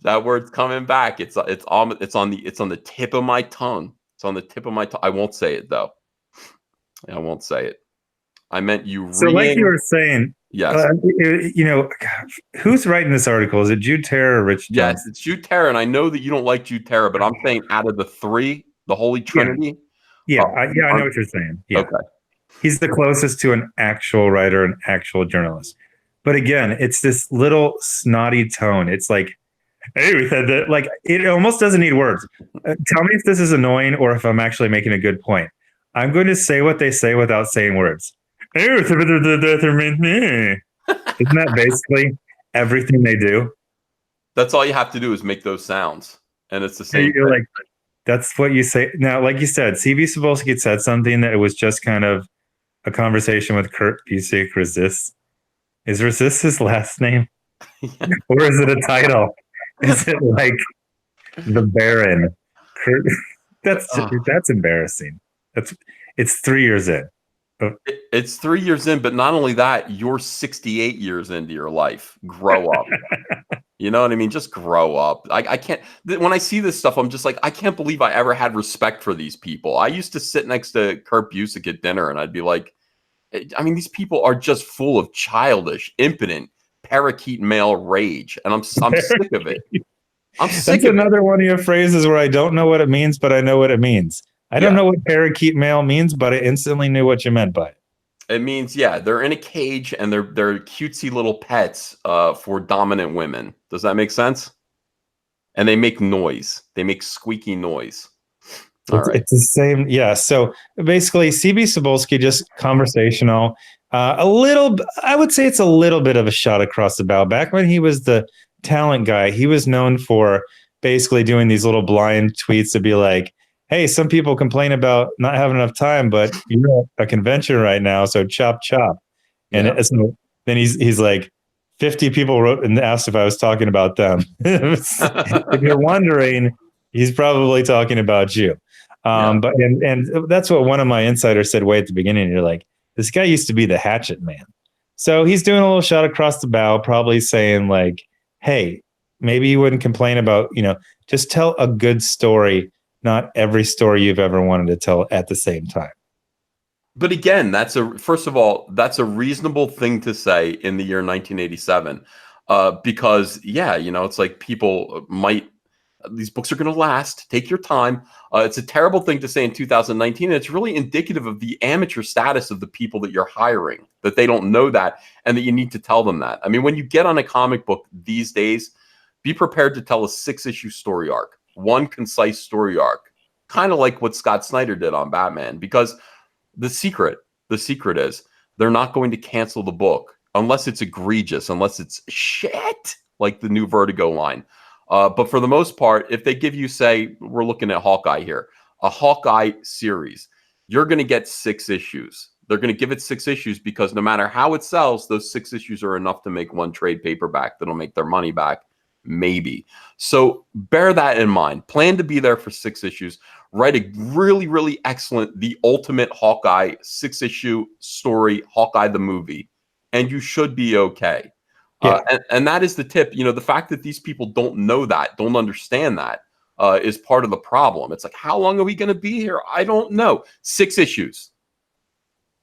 That word's coming back. It's on the tip of my tongue. It's on the tip of my tongue. I won't say it though. I won't say it. I meant you. So, like you were saying, yes. You know, who's writing this article? Is it Jude Terra or Rich Jones? Yes, it's Jude Terra, and I know that you don't like Jude Terra, but I'm saying out of the three, the Holy Trinity. Yeah, I know what you're saying. Yeah. Okay. He's the closest to an actual writer, an actual journalist. But again, it's this little snotty tone. It's like, hey, we said that. Like, it almost doesn't need words. Tell me if this is annoying or if I'm actually making a good point. I'm going to say what they say without saying words. Isn't that basically everything they do? That's all you have to do is make those sounds. And it's the same. You're like, that's what you say. Now, like you said, CB Cebulski said something that it was just kind of a conversation with Kurt Busiek. Resist. Is Resist his last name? Or is it a title? Is it like the Baron? Kurt? That's embarrassing. It's 3 years in. It's 3 years in, but not only that, you're 68 years into your life. Grow up. You know what I mean? Just grow up. I can't. When I see this stuff, I'm just like, I can't believe I ever had respect for these people. I used to sit next to Kurt Busiek at dinner, and I'd be like, I mean, these people are just full of childish, impotent, parakeet male rage, and I'm sick of it. I'm sick. That's another one of your phrases where I don't know what it means, but I know what it means. I don't know what parakeet male means, but I instantly knew what you meant by it. It means, yeah, they're in a cage and they're cutesy little pets for dominant women. Does that make sense? And they make noise. They make squeaky noise. It's the same. Yeah. So basically, CB Cebulski, just conversational. I would say it's a little bit of a shot across the bow. Back when he was the talent guy, he was known for basically doing these little blind tweets to be like, hey, some people complain about not having enough time, but you're at a convention right now, so chop chop. And then he's like, 50 people wrote and asked if I was talking about them. If you're wondering, he's probably talking about you. But that's what one of my insiders said way at the beginning. You're like, this guy used to be the hatchet man. So he's doing a little shot across the bow, probably saying like, hey, maybe you wouldn't complain about, just tell a good story. Not every story you've ever wanted to tell at the same time. But again, first of all, that's a reasonable thing to say in the year 1987, because it's like these books are going to last. Take your time. It's a terrible thing to say in 2019, and it's really indicative of the amateur status of the people that you're hiring, that they don't know that, and that you need to tell them that. I mean, when you get on a comic book these days, be prepared to tell a 6-issue story arc. One concise story arc, kind of like what Scott Snyder did on Batman, because the secret is they're not going to cancel the book unless it's egregious, unless it's shit, like the new Vertigo line. But for the most part, if they give you, say, we're looking at Hawkeye here, a Hawkeye series, you're going to get 6 issues. They're going to give it 6 issues because no matter how it sells, those 6 issues are enough to make one trade paperback that'll make their money back. Maybe. So bear that in mind. Plan to be there for 6 issues. Write a really, really excellent, the ultimate Hawkeye 6-issue story, Hawkeye the movie. and you should be okay. Yeah. And that is the tip. You know, the fact that these people don't know that, don't understand that, is part of the problem. It's like, how long are we going to be here? I don't know. 6 issues.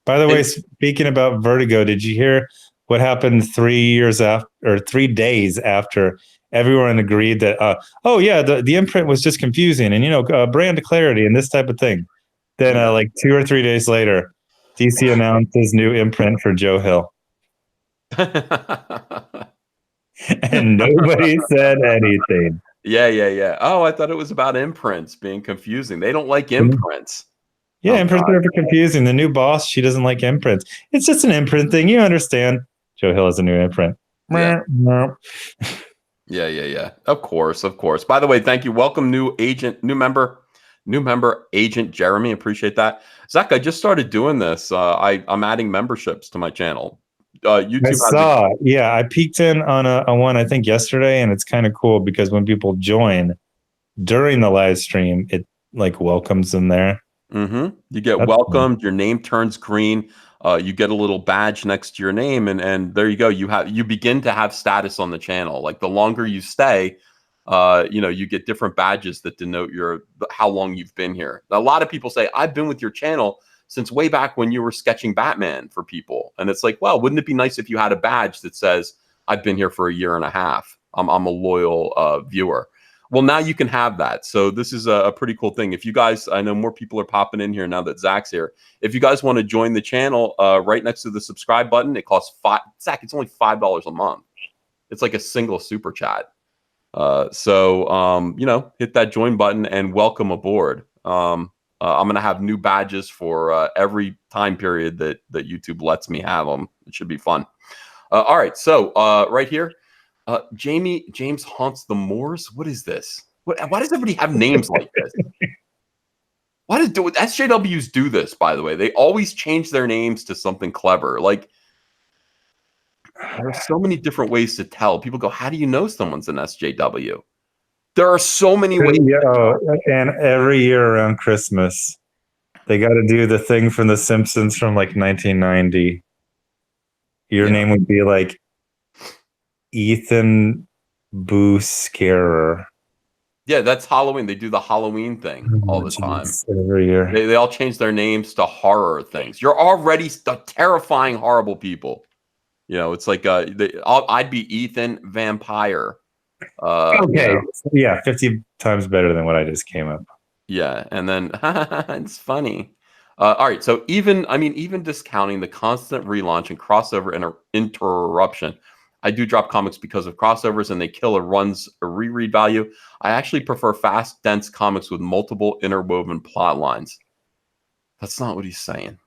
By the way, speaking about Vertigo, did you hear what happened 3 years after, or 3 days after everyone agreed that, oh yeah, the imprint was just confusing and, you know, brand clarity and this type of thing. Then like 2 or 3 days later, DC announced his new imprint for Joe Hill. And nobody said anything. Yeah. Oh, I thought it was about imprints being confusing. They don't like imprints. Yeah, imprints are confusing. The new boss, she doesn't like imprints. It's just an imprint thing. You understand. Joe Hill has a new imprint. Yeah. Yeah. Of course. By the way, thank you. Welcome, new member, Agent Jeremy. Appreciate that. Zach, I just started doing this. I'm adding memberships to my channel. YouTube I peeked in on one I think yesterday, and it's kind of cool because when people join during the live stream, it like welcomes them there. You get welcomed. Your name turns green. You get a little badge next to your name, and there you go. You begin to have status on the channel. Like the longer you stay, you get different badges that denote how long you've been here. A lot of people say, I've been with your channel since way back when you were sketching Batman for people. And it's like, well, wouldn't it be nice if you had a badge that says, I've been here for a year and a half. I'm a loyal viewer. Well, now you can have that. So this is a pretty cool thing. If you guys, I know more people are popping in here now that Zach's here. If you guys want to join the channel, right next to the subscribe button, it costs Zach, it's only $5 a month. It's like a single super chat. So hit that join button and welcome aboard. I'm going to have new badges for every time period that YouTube lets me have them. It should be fun. All right. So right here, James haunts the moors. What is this? Why does everybody have names like this? Why does SJWs do this, by the way? They always change their names to something clever. Like, there are so many different ways to tell. People go, how do you know someone's an SJW? There are so many ways. And every year around Christmas, they got to do the thing from The Simpsons from like 1990. Your name would be like Ethan Boo-Scarer. Yeah, that's Halloween. They do the Halloween thing all the time. Every year. They all change their names to horror things. You're already terrifying, horrible people. You know, it's like I'd be Ethan Vampire. Okay. Yeah, 50 times better than what I just came up. Yeah, and then it's funny. All right, so even discounting the constant relaunch and crossover interruption, I do drop comics because of crossovers and they kill a run's reread value. I actually prefer fast, dense comics with multiple interwoven plot lines. That's not what he's saying.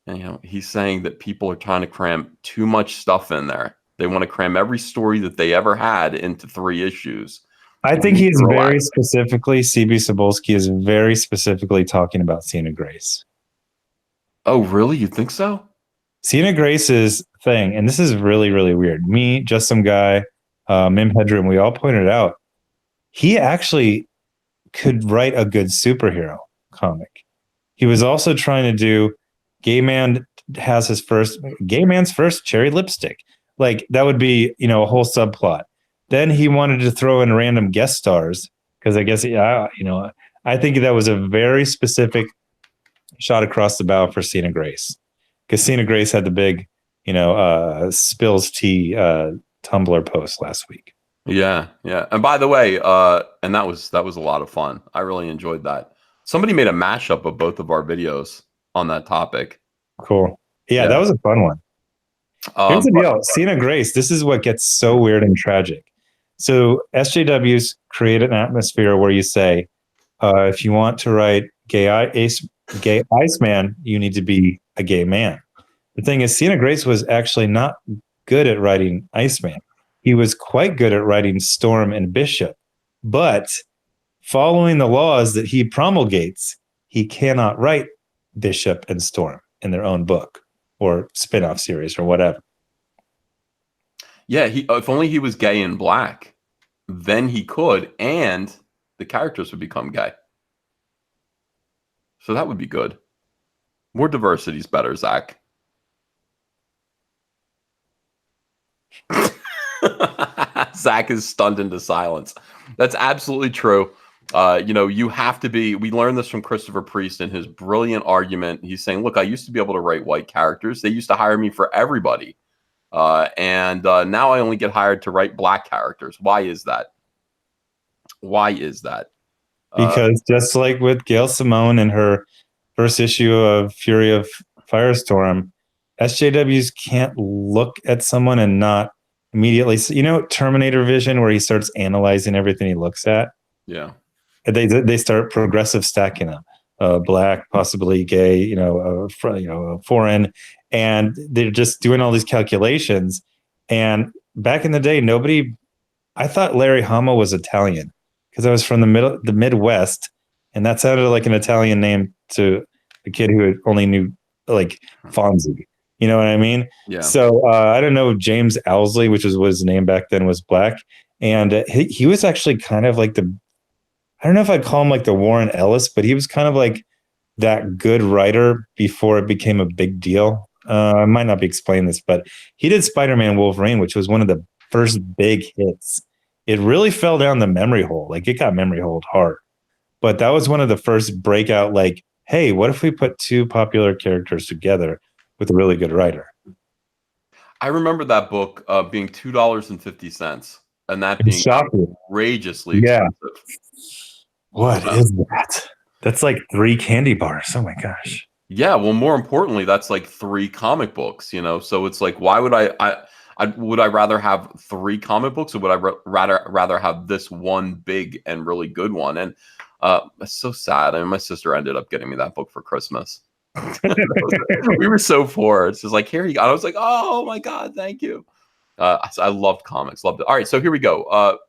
And, he's saying that people are trying to cram too much stuff in there. They want to cram every story that they ever had into 3 issues. I think he's very specifically, CB Cebulski is very specifically talking about Cena Grace. Oh, really? You think so? Cena Grace's thing, and this is really, really weird. Me, just some guy, Mim Hedrum, we all pointed out, he actually could write a good superhero comic. He was also trying to do Gay Man's first cherry lipstick. Like that would be, a whole subplot. Then he wanted to throw in random guest stars because I guess, I think that was a very specific shot across the bow for Cena Grace because Cena Grace had the big, spills tea Tumblr post last week. Yeah. And by the way, and that was a lot of fun. I really enjoyed that. Somebody made a mashup of both of our videos on that topic. Cool. Yeah. That was a fun one. Here's the deal. Cena Grace, this is what gets so weird and tragic. So SJWs create an atmosphere where you say, if you want to write gay Iceman, you need to be a gay man. The thing is, Cena Grace was actually not good at writing Iceman. He was quite good at writing Storm and Bishop. But following the laws that he promulgates, he cannot write Bishop and Storm in their own book or spin-off series or whatever. Yeah, if only he was gay and black, then he could, and the characters would become gay. So that would be good. More diversity is better, Zach. Zack is stunned into silence. That's absolutely true. You have to be. We learned this from Christopher Priest in his brilliant argument. He's saying, "Look, I used to be able to write white characters. They used to hire me for everybody, and now I only get hired to write black characters. Why is that? Why is that?" Because just like with Gail Simone in her first issue of Fury of Firestorm, SJWs can't look at someone and not immediately, Terminator Vision, where he starts analyzing everything he looks at. Yeah. They start progressive stacking them, black, possibly gay, foreign, and they're just doing all these calculations. And back in the day, I thought Larry Hama was Italian because I was from the Midwest, and that sounded like an Italian name to a kid who only knew like Fonzie. You know what I mean? Yeah. So I don't know. James Owsley, which was what his name back then, was black, and he was actually kind of like I don't know if I'd call him like the Warren Ellis, but he was kind of like that good writer before it became a big deal. I might not be explaining this, but he did Spider-Man Wolverine, which was one of the first big hits. It really fell down the memory hole. Like, it got memory holed hard. But that was one of the first breakout, like, hey, what if we put two popular characters together with a really good writer? I remember that book being $2.50, and that being outrageously expensive. What is that? That's like 3 candy bars. Oh my gosh. Yeah, well, more importantly, that's like 3 comic books, So it's like, why would would I rather have 3 comic books, or would I rather have this one big and really good one? And it's so sad. I mean, my sister ended up getting me that book for Christmas. We were so poor. It's just like, here you go. I was like, oh my God, thank you. I loved comics, loved it. All right, so here we go.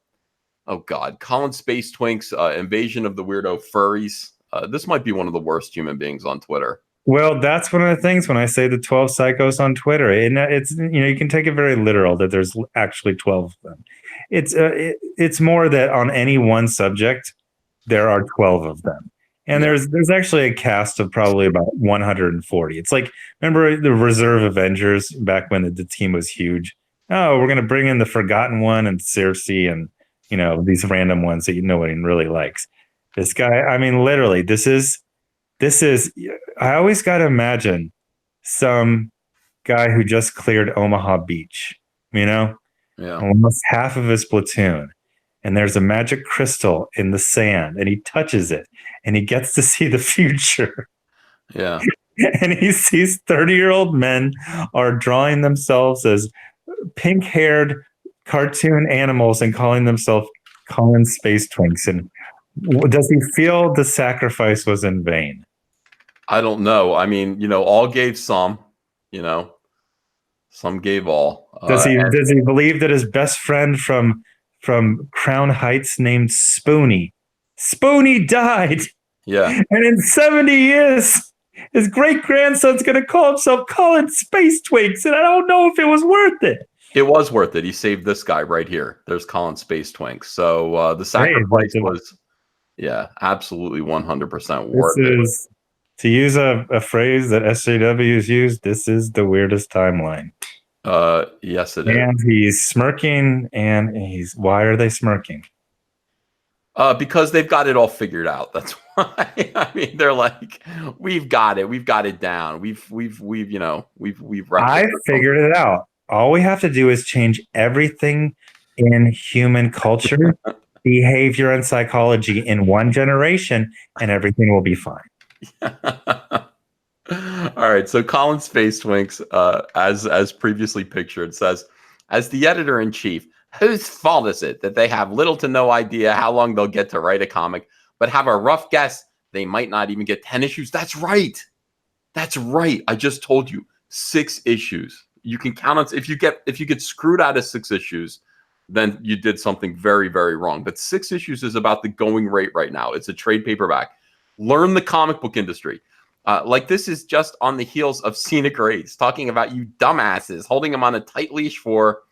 Oh God, Colin Space Twinks, Invasion of the Weirdo Furries. This might be one of the worst human beings on Twitter. Well, that's one of the things when I say the 12 psychos on Twitter. And it's, you can take it very literal that there's actually 12 of them. It's more that on any one subject, there are 12 of them. And there's actually a cast of probably about 140. It's like, remember the Reserve Avengers back when the team was huge? Oh, we're going to bring in the Forgotten One and Circe and, these random ones that nobody really likes. This guy, I mean, literally, this is, I always got to imagine some guy who just cleared Omaha Beach, almost half of his platoon. And there's a magic crystal in the sand, and he touches it, and he gets to see the future. Yeah. And he sees 30-year-old men are drawing themselves as pink-haired cartoon animals and calling themselves Colin Space Twinks. And does he feel the sacrifice was in vain? I don't know. I mean, all gave some, some gave all. Does he believe that his best friend from Crown Heights named Spoonie died? Yeah. And in 70 years, his great-grandson's going to call himself Colin Space Twinks, and I don't know if it was worth it. It was worth it. He saved this guy right here. There's Colin Space Twinks. So the sacrifice was, absolutely 100% worth it. To use a phrase that SJWs use, this is the weirdest timeline. Yes, it is. And he's smirking, and why are they smirking? Because they've got it all figured out. That's why. I mean, they're like, we've got it. We've got it down. We've I figured it out. All we have to do is change everything in human culture, behavior, and psychology in one generation, and everything will be fine. All right. So Colin Space Twinks, as previously pictured, says, as the editor-in-chief, whose fault is it that they have little to no idea how long they'll get to write a comic, but have a rough guess they might not even get 10 issues? That's right. That's right. I just told you 6 issues. You can count on, if you get screwed out of 6 issues, then you did something very, very wrong. But 6 issues is about the going rate right now. It's a trade paperback. Learn the comic book industry. Like, this is just on the heels of Scenic Rays talking about you dumbasses, holding him on a tight leash for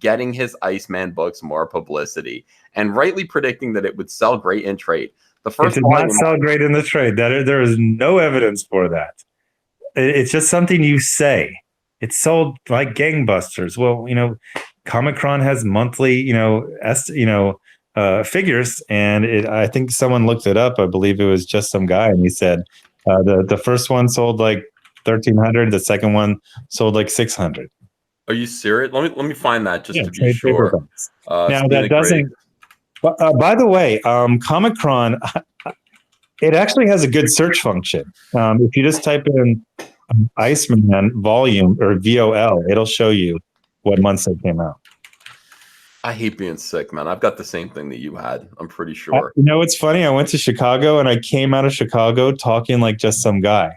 getting his Iceman books more publicity, and rightly predicting that it would sell great in trade. The first it did not sell great in the trade. There is no evidence for that. It's just something you say. It sold like gangbusters. Well, Comic-Con has monthly, figures, and I think someone looked it up. I believe it was just some guy, and he said the first one sold like 1,300, the second one sold like 600. Are you serious? Let me find that just Yeah, to be trade sure. paperbacks. Now Spina that doesn't. By the way, Comic-Con, it actually has a good search function. If you just type in Iceman volume or VOL, it'll show you what months they came out. I hate being sick, man. I've got the same thing that you had. I'm pretty sure. It's funny. I went to Chicago and I came out of Chicago talking like just some guy.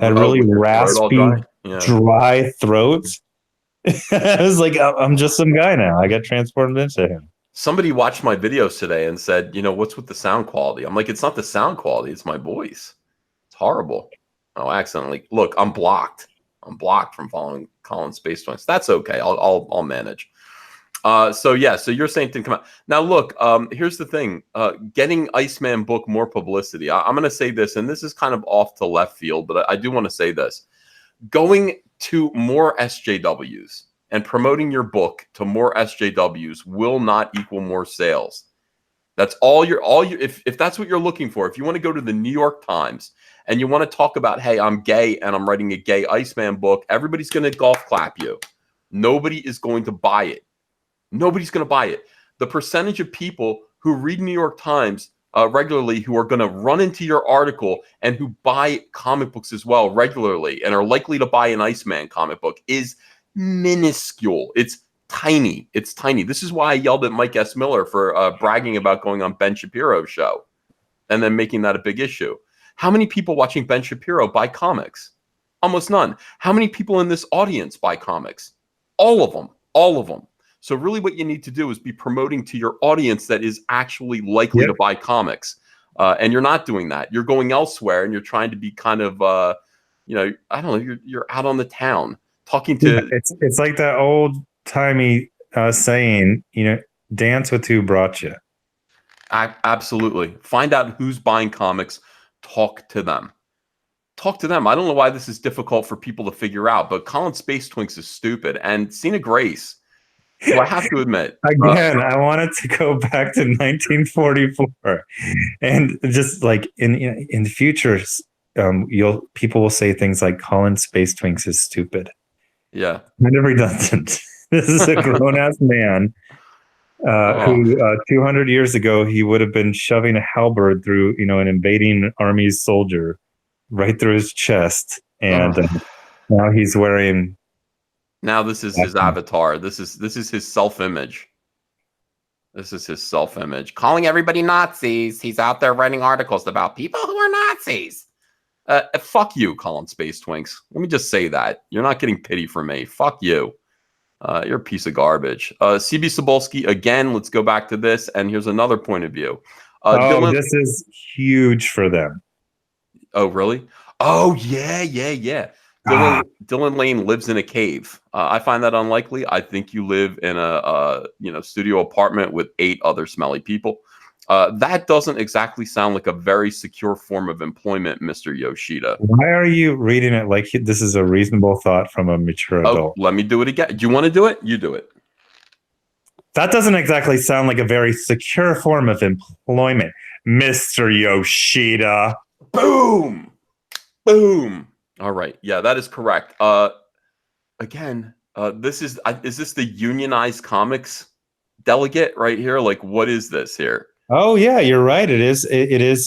Had really raspy, dry throat. I was like, I'm just some guy now. I got transported into him. Somebody watched my videos today and said, what's with the sound quality? I'm like, it's not the sound quality. It's my voice. It's horrible. Oh, accidentally. Look, I'm blocked. I'm blocked from following Colin Space Twinks. That's okay. I'll manage. So you're saying to come out. Now, look, here's the thing. Getting Iceman book more publicity. I'm going to say this, and this is kind of off to left field, but I do want to say this. Going to more SJWs and promoting your book to more SJWs will not equal more sales. That's if that's what you're looking for. If you want to go to the New York Times and you want to talk about, hey, I'm gay and I'm writing a gay Iceman book, everybody's going to golf clap you. Nobody is going to buy it. Nobody's going to buy it. The percentage of people who read New York Times regularly, who are going to run into your article and who buy comic books as well regularly and are likely to buy an Iceman comic book is minuscule. It's tiny. It's tiny. This is why I yelled at Mike S. Miller for bragging about going on Ben Shapiro's show and then making that a big issue. How many people watching Ben Shapiro buy comics? Almost none. How many people in this audience buy comics? All of them. All of them. So really what you need to do is be promoting to your audience that is actually likely to buy comics. And you're not doing that. You're going elsewhere and you're trying to be kind of, I don't know, you're out on the town talking to. It's like that old timey saying, dance with who brought you. Absolutely. Find out who's buying comics. Talk to them. Talk to them. I don't know why this is difficult for people to figure out, but Colin Space Twinks is stupid. And Cena Grace, who I have to admit. Again, I wanted to go back to 1944. And just like in the future, people will say things like Colin Space Twinks is stupid. Yeah. Kind of redundant. This is a grown-ass man who 200 years ago, he would have been shoving a halberd through, an invading army's soldier right through his chest. And now he's wearing... Now this is his avatar. This is his self-image. This is his self-image. Calling everybody Nazis. He's out there writing articles about people who are Nazis. Fuck you, Colin Space Twinks. Let me just say that. You're not getting pity from me. Fuck you. You're a piece of garbage. CB Cebulski, again, let's go back to this. And here's another point of view. Dylan, this is huge for them. Oh, really? Oh, yeah. Dylan Lane lives in a cave. I find that unlikely. I think you live in a studio apartment with 8 other smelly people. That doesn't exactly sound like a very secure form of employment, Mr. Yoshida. Why are you reading it like this is a reasonable thought from a mature adult? Let me do it again. Do you want to do it? You do it. That doesn't exactly sound like a very secure form of employment, Mr. Yoshida. Boom. All right. Yeah, that is correct. Again, this is this the unionized comics delegate right here? Like, what is this here? Oh yeah, you're right. It is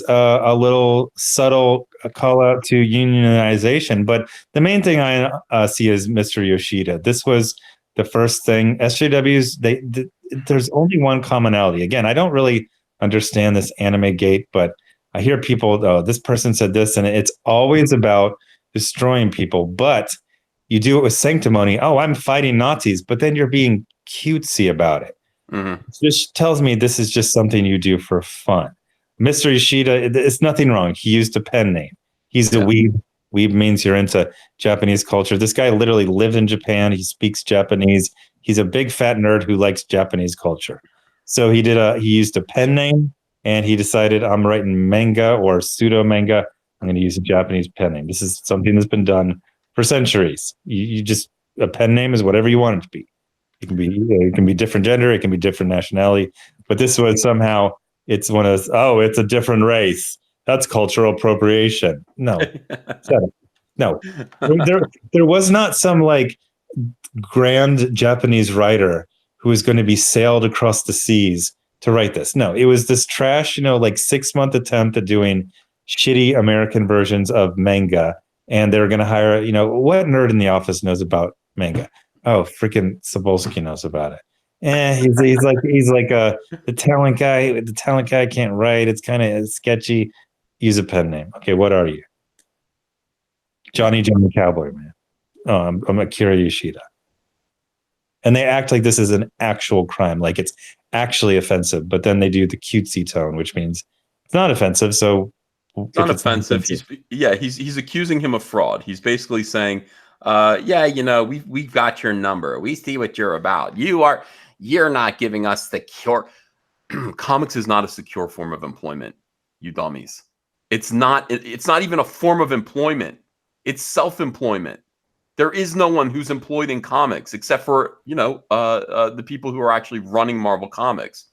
a little subtle call out to unionization, but the main thing I see is Mr. Yoshida. This was the first thing. SJWs. There's only one commonality. Again, I don't really understand this anime gate, but I hear people. Oh, this person said this, and it's always about destroying people. But you do it with sanctimony. Oh, I'm fighting Nazis, but then you're being cutesy about it. Mm-hmm. Which tells me this is just something you do for fun. Mr. Yoshida, it's nothing wrong. He used a pen name. He's a weeb. Weeb means you're into Japanese culture. This guy literally lived in Japan. He speaks Japanese. He's a big fat nerd who likes Japanese culture. So he used a pen name, and he decided, I'm writing manga or pseudo manga. I'm going to use a Japanese pen name. This is something that's been done for centuries. You just, a pen name is whatever you want it to be. It can be different gender, it can be different nationality, but this was somehow it's one of those, oh, it's a different race. That's cultural appropriation. No, shut up. No, there was not some like grand Japanese writer who was going to be sailed across the seas to write this. No, it was this trash, like 6-month attempt at doing shitty American versions of manga. And they were going to hire, what nerd in the office knows about manga? Oh, freaking Sobolski knows about it. He's like the talent guy. The talent guy can't write. It's kind of sketchy. Use a pen name. Okay, what are you? Johnny Cowboy, man. Oh, I'm Akira Yoshida. And they act like this is an actual crime, like it's actually offensive. But then they do the cutesy tone, which means it's not offensive. So it's not offensive. He's accusing him of fraud. He's basically saying, we've got your number. We see what you're about. You're not giving us secure. Comics is not a secure form of employment, you dummies. It's not even a form of employment. It's self-employment. There is no one who's employed in comics except for, the people who are actually running Marvel Comics.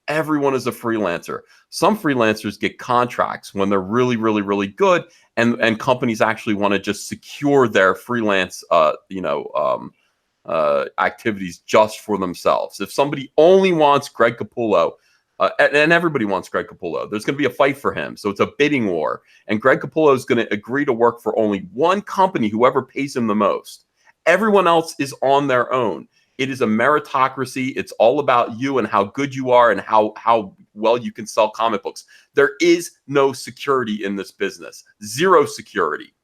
Everyone is a freelancer. Some freelancers get contracts when they're really, really, really good, and companies actually want to just secure their freelance, activities just for themselves. If somebody only wants Greg Capullo, and everybody wants Greg Capullo, there's going to be a fight for him. So it's a bidding war. And Greg Capullo is going to agree to work for only one company, whoever pays him the most. Everyone else is on their own. It is a meritocracy. It's all about you and how good you are and how well you can sell comic books. There is no security in this business. Zero security.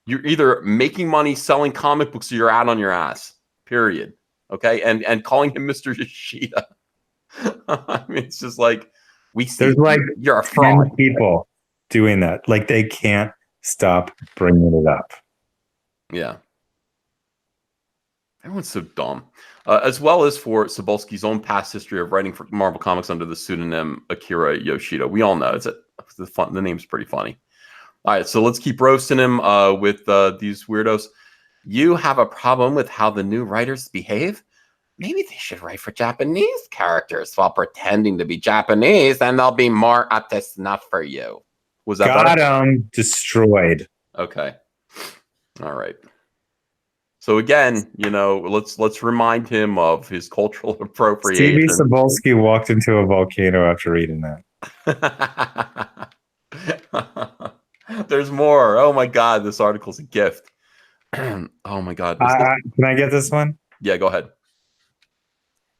You're either making money selling comic books or you're out on your ass. Period. Okay? And calling him Mr. Yoshida. I mean, it's just like there's like you're a fraud. People doing that, like they can't stop bringing it up. Yeah, everyone's so dumb. As well as for Sobolski's own past history of writing for Marvel Comics under the pseudonym Akira Yoshida. We all know the name's pretty funny. All right, so let's keep roasting him with these weirdos. You have a problem with how the new writers behave? Maybe they should write for Japanese characters while pretending to be Japanese, and they'll be more up to snuff for you. Was that got him destroyed? Okay, all right. So again, let's remind him of his cultural appropriation. Stevie Sobolski walked into a volcano after reading that. There's more. Oh my God, this article's a gift. Oh my God. Can I get this one? Yeah, go ahead.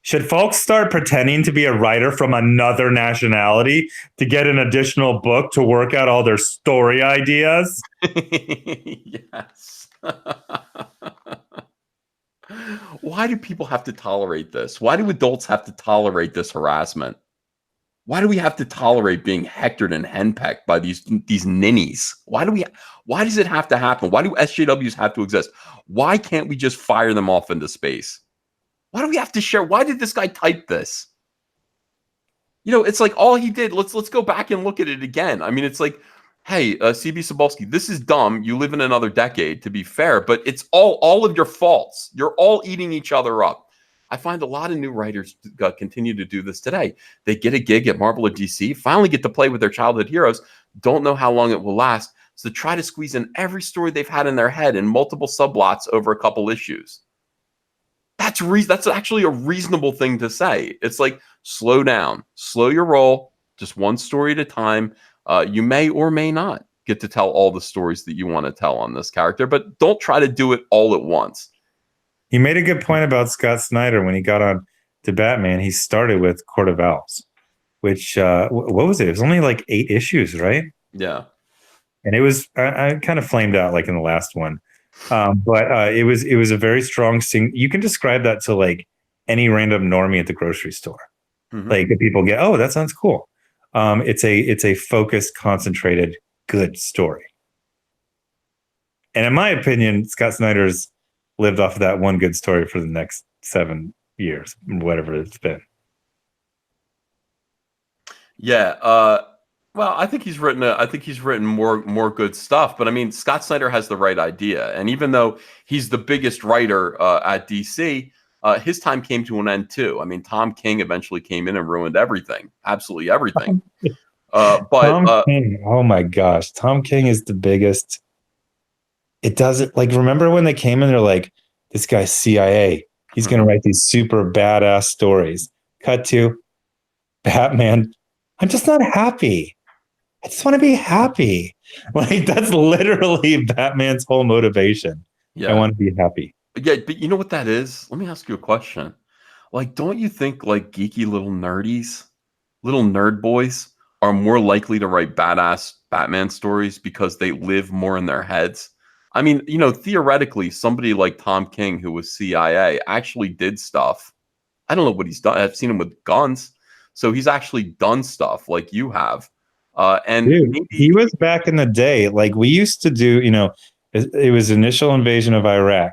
Should folks start pretending to be a writer from another nationality to get an additional book to work out all their story ideas? Yes. Why do people have to tolerate this? Why do adults have to tolerate this harassment? Why do we have to tolerate being hectored and henpecked by these ninnies? Why does it have to happen? Why do SJWs have to exist? Why can't we just fire them off into space? Why do we have to share? Why did this guy type this? It's like all he did. Let's go back and look at it again. I mean, it's like, hey, CB Sobolski, this is dumb. You live in another decade, to be fair, but it's all of your faults. You're all eating each other up. I find a lot of new writers continue to do this today. They get a gig at Marvel or DC, finally get to play with their childhood heroes, don't know how long it will last, so try to squeeze in every story they've had in their head in multiple subplots over a couple issues. That's actually a reasonable thing to say. It's like, slow down, slow your roll, just one story at a time. You may or may not get to tell all the stories that you want to tell on this character, but don't try to do it all at once. He made a good point about Scott Snyder when he got on to Batman. He started with Court of Owls, which, what was it? It was only like 8 issues, right? Yeah. And it was, I kind of flamed out like in the last one. But it was a very strong you can describe that to like any random normie at the grocery store. Mm-hmm. Like people get, oh, that sounds cool. It's a focused, concentrated, good story. And in my opinion, Scott Snyder's lived off of that one good story for the next 7 years, whatever it's been. Yeah. Well, I think he's written more good stuff, but I mean, Scott Snyder has the right idea. And even though he's the biggest writer at DC, his time came to an end too. I mean, Tom King eventually came in and ruined everything, absolutely everything. Tom King, oh my gosh, Tom King is the biggest. It doesn't, like, remember when they came in, they're like, this guy's CIA. He's going to write these super badass stories. Cut to Batman. I'm just not happy. I just want to be happy. Like, that's literally Batman's whole motivation. Yeah. I want to be happy. Yeah, but you know what that is? Let me ask you a question. Like, don't you think like geeky little nerdies, little nerd boys are more likely to write badass Batman stories because they live more in their heads? I mean, you know, theoretically, somebody like Tom King, who was CIA, actually did stuff. I don't know what he's done. I've seen him with guns. So he's actually done stuff like you have. And Dude, maybe, he was back in the day. Like, we used to do, you know, it was initial invasion of Iraq.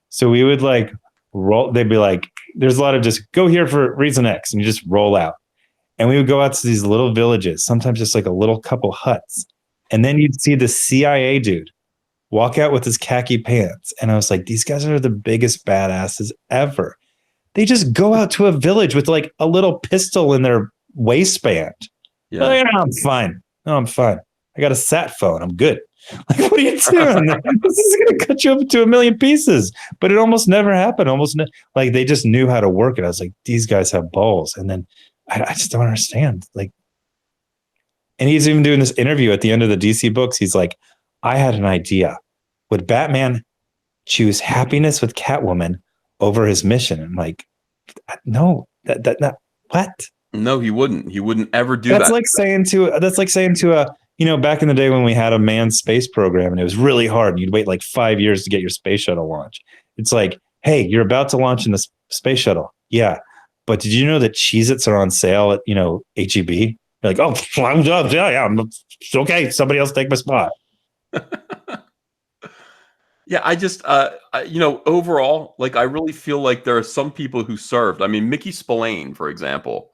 So we would like roll, they'd be like, there's a lot of just go here for reason X, and you just roll out. And we would go out to these little villages, sometimes just like a little couple huts. And then you'd see the CIA dude walk out with his khaki pants. And I was like, these guys are the biggest badasses ever. They just go out to a village with like a little pistol in their waistband. yeah. Like, no, I'm fine. No, I'm fine. I got a sat phone. I'm good. Like, what are you doing? This is going to cut you up into a million pieces. But it almost never happened. Like, they just knew how to work it. I was like, these guys have balls. And then I just don't understand. Like, and he's even doing this interview at the end of the DC books. He's like, I had an idea. Would Batman choose happiness with Catwoman over his mission? I'm like, no, what? No, he wouldn't. He wouldn't ever do That's that. like saying to a, you know, back in the day when we had a manned space program and it was really hard and you'd wait like 5 years to get your space shuttle launch. It's like, hey, you're about to launch in the space shuttle. Yeah. But did you know that Cheez-Its are on sale at, you know, HEB? You're like, oh, yeah, okay. Somebody else take my spot. Yeah, I just, you know, overall, like, I really feel like there are some people who served. I mean, Mickey Spillane, for example.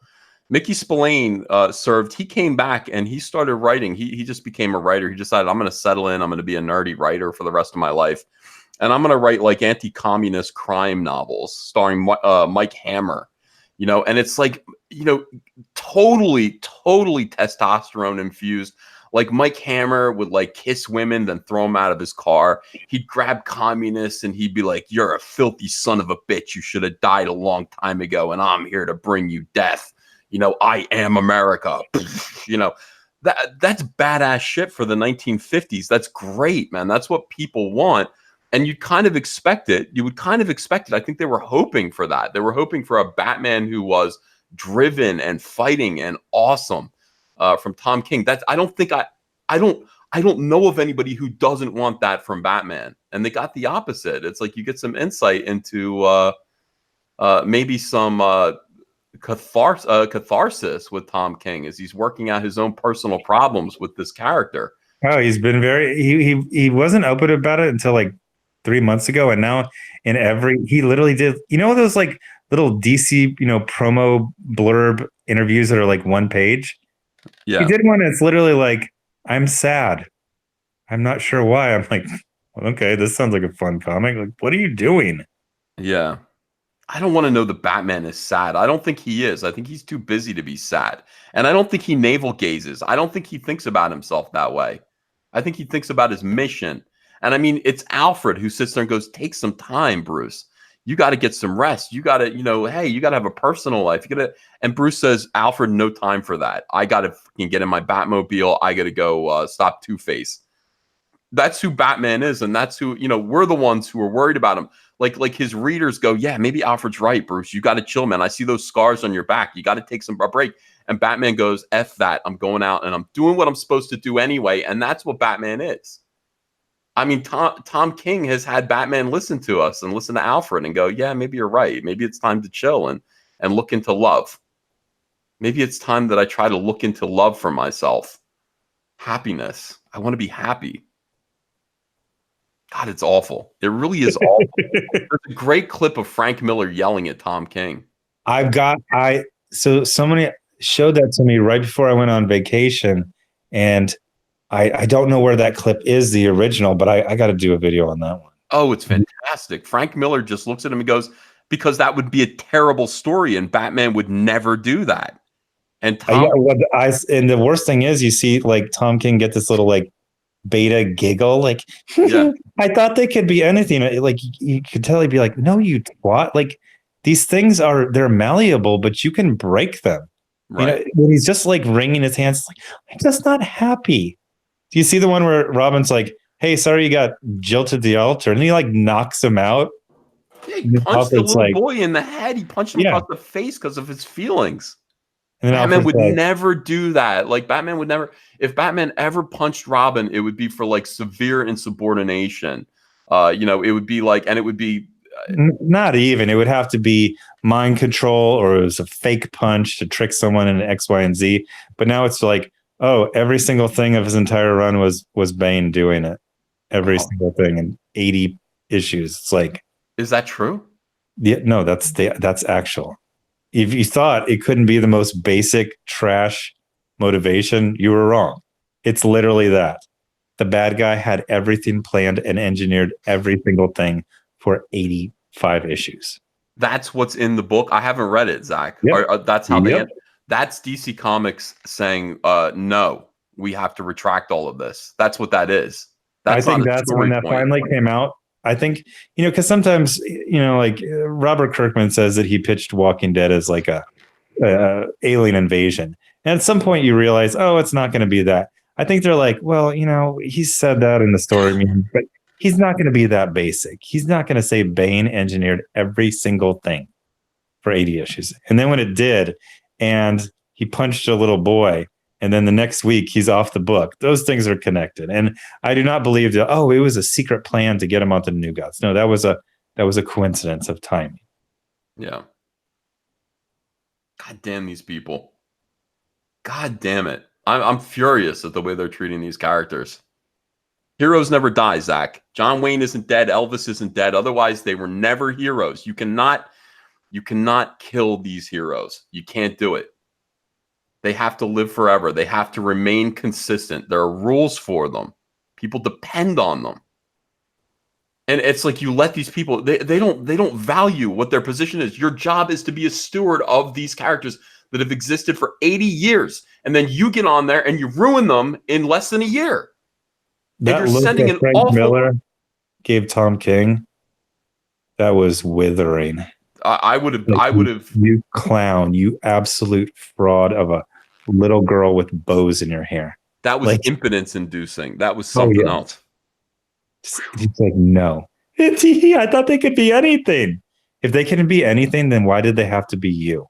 Mickey Spillane served. He came back and he started writing. He just became a writer. He decided, I'm going to settle in. I'm going to be a nerdy writer for the rest of my life. And I'm going to write like anti-communist crime novels starring Mike Hammer, you know, and it's like, you know, totally testosterone infused. Like, Mike Hammer would like kiss women, then throw them out of his car. He'd grab communists and he'd be like, you're a filthy son of a bitch. You should have died a long time ago. And I'm here to bring you death. You know, I am America. You know, that's badass shit for the 1950s. That's great, man. That's what people want. And you'd kind of expect it. You would kind of expect it. I think they were hoping for that. They were hoping for a Batman who was driven and fighting and awesome. From Tom King. That's I don't know of anybody who doesn't want that from Batman. And they got the opposite. It's like you get some insight into maybe some catharsis with Tom King as he's working out his own personal problems with this character. Oh, he's been he wasn't open about it until like 3 months ago. And now he literally did, you know, those like little DC, you know, promo blurb interviews that are like one page. Yeah. He did one that's literally like, I'm sad. I'm not sure why. I'm like, okay, this sounds like a fun comic. Like, what are you doing? Yeah. I don't want to know the Batman is sad. I don't think he is. I think he's too busy to be sad. And I don't think he navel gazes. I don't think he thinks about himself that way. I think he thinks about his mission. And I mean, it's Alfred who sits there and goes, take some time, Bruce. You got to get some rest. You got to, you know, hey, you got to have a personal life. You got to, and Bruce says, Alfred, no time for that. I got to fucking get in my Batmobile. I got to go stop Two-Face. That's who Batman is. And that's who, you know, we're the ones who are worried about him. Like his readers go, yeah, maybe Alfred's right, Bruce. You got to chill, man. I see those scars on your back. You got to take a break. And Batman goes, F that. I'm going out and I'm doing what I'm supposed to do anyway. And that's what Batman is. I mean, Tom King has had Batman listen to us and listen to Alfred and go, yeah, maybe you're right. Maybe it's time to chill and look into love. Maybe it's time that I try to look into love for myself. Happiness. I want to be happy. God, it's awful. It really is awful. There's a great clip of Frank Miller yelling at Tom King. So somebody showed that to me right before I went on vacation, and I don't know where that clip is, the original, but I got to do a video on that one. Oh, it's fantastic. Frank Miller just looks at him and goes, because that would be a terrible story, and Batman would never do that. And Yeah, Tom, and the worst thing is, you see like Tom King get this little like beta giggle, like, yeah, I thought they could be anything. Like you could tell he'd be like, no, you twat. Like these things they're malleable, but you can break them. You know, right. when he's just like wringing his hands, like, I'm just not happy. Do you see the one where Robin's like, hey, sorry you got jilted the altar, and he like knocks him out? Yeah, he And then punched the Alfred's little like, boy in the head. He punched him yeah. across the face because of his feelings. And then Batman Alfred's would like, never do that. Like Batman would never. If Batman ever punched Robin, it would be for like severe insubordination. It would be like, and it would be not even. It would have to be mind control, or it was a fake punch to trick someone in X, Y, and Z. But now it's like, oh, every single thing of his entire run was Bane doing it. Every single thing in 80 issues. It's like, is that true? Yeah, no, that's actual. If you thought it couldn't be the most basic trash motivation, you were wrong. It's literally that. The bad guy had everything planned and engineered every single thing for 85 issues. That's what's in the book. I haven't read it, Zach. Yep. That's how Yep. that's DC Comics saying, no, we have to retract all of this. That's what that is. That's I think not a that's story when that point. finally came out. I think, because sometimes, like Robert Kirkman says that he pitched Walking Dead as like a alien invasion. And at some point you realize, oh, it's not going to be that. I think they're like, well, he said that in the story, but he's not going to be that basic. He's not going to say Bane engineered every single thing for 80 issues. And then when it did, and he punched a little boy, and then the next week he's off the book, those things are connected. And I do not believe that, oh, it was a secret plan to get him onto the New Gods. No, that was a coincidence of timing. Yeah. God damn these people. God damn it. I'm furious at the way they're treating these characters. Heroes never die, Zach. John Wayne isn't dead. Elvis isn't dead. Otherwise, they were never heroes. You cannot kill these heroes. You can't do it. They have to live forever. They have to remain consistent. There are rules for them. People depend on them. And it's like you let these people, they don't value what their position is. Your job is to be a steward of these characters that have existed for 80 years. And then you get on there and you ruin them in less than a year. That and you're sending an Frank awful Miller gave Tom King, that was withering. I would have you clown, you absolute fraud of a little girl with bows in your hair. That was like, impotence inducing. That was something else. It's like, no. I thought they could be anything. If they couldn't be anything, then why did they have to be you,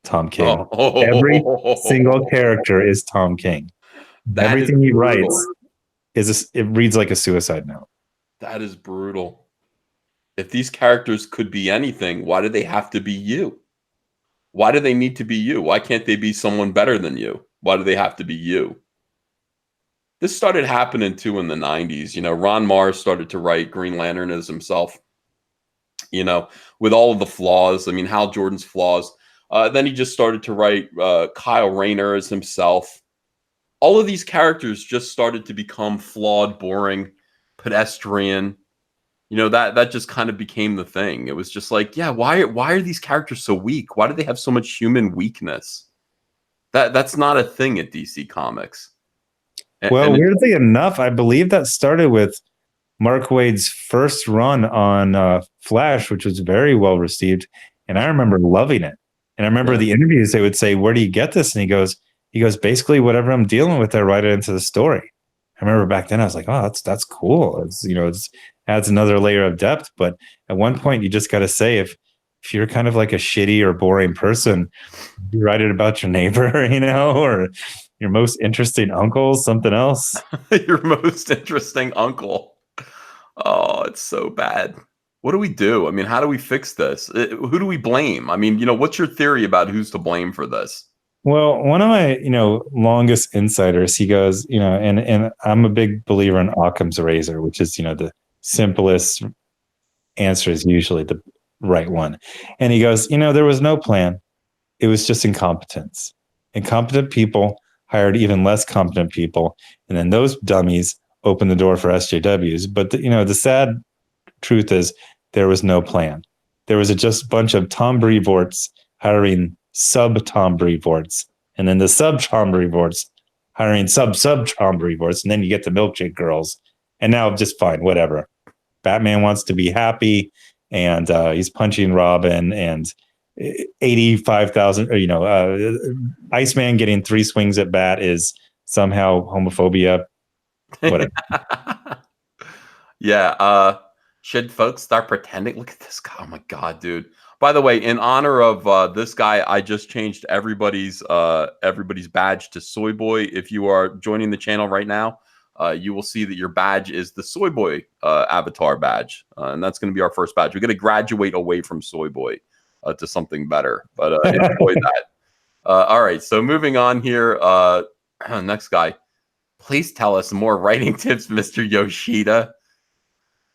Tom King? Every single character is Tom King. Everything he writes it reads like a suicide note. That is brutal. If these characters could be anything, why do they have to be you? Why do they need to be you? Why can't they be someone better than you? Why do they have to be you? This started happening too in the 90s. Ron Mars started to write Green Lantern as himself, with all of the flaws. I mean, Hal Jordan's flaws. Then he just started to write Kyle Rayner as himself. All of these characters just started to become flawed, boring, pedestrian. That just kind of became the thing. It was just like, yeah, why are these characters so weak? Why do they have so much human weakness? That's not a thing at DC Comics. Weirdly enough, I believe that started with Mark Waid's first run on Flash, which was very well received. And I remember loving it. And I remember the interviews, they would say, where do you get this? And he goes, basically whatever I'm dealing with, I write it into the story. I remember back then I was like, oh, that's cool. It's adds another layer of depth. But at one point you just got to say, if you're kind of like a shitty or boring person, you write it about your neighbor, or your most interesting uncle, something else. Your most interesting uncle. Oh, it's so bad. What do we do? I mean, how do we fix this? Who do we blame? I mean, what's your theory about who's to blame for this? Well, one of my, longest insiders, he goes, and I'm a big believer in Occam's razor, which is, the simplest answer is usually the right one. And he goes, there was no plan. It was just incompetence. Incompetent people hired even less competent people. And then those dummies opened the door for SJWs. But, the sad truth is there was no plan. there was just a bunch of Tom Brevoorts hiring sub Tom Brevoorts, and then the sub Tom Brevoorts hiring sub Tom Brevoorts, and then you get the milkshake girls, and now just fine, whatever. Batman wants to be happy, and he's punching Robin, and 85,000, Iceman getting 3 swings at bat is somehow homophobia. Whatever. Yeah. Should folks start pretending? Look at this guy. Oh my God, dude. By the way, in honor of this guy, I just changed everybody's badge to Soy Boy. If you are joining the channel right now, you will see that your badge is the Soy Boy avatar badge, and that's going to be our first badge. We're going to graduate away from Soy Boy to something better, but enjoy that. All right, so moving on here. Next guy. Please tell us more writing tips, Mr. Yoshida.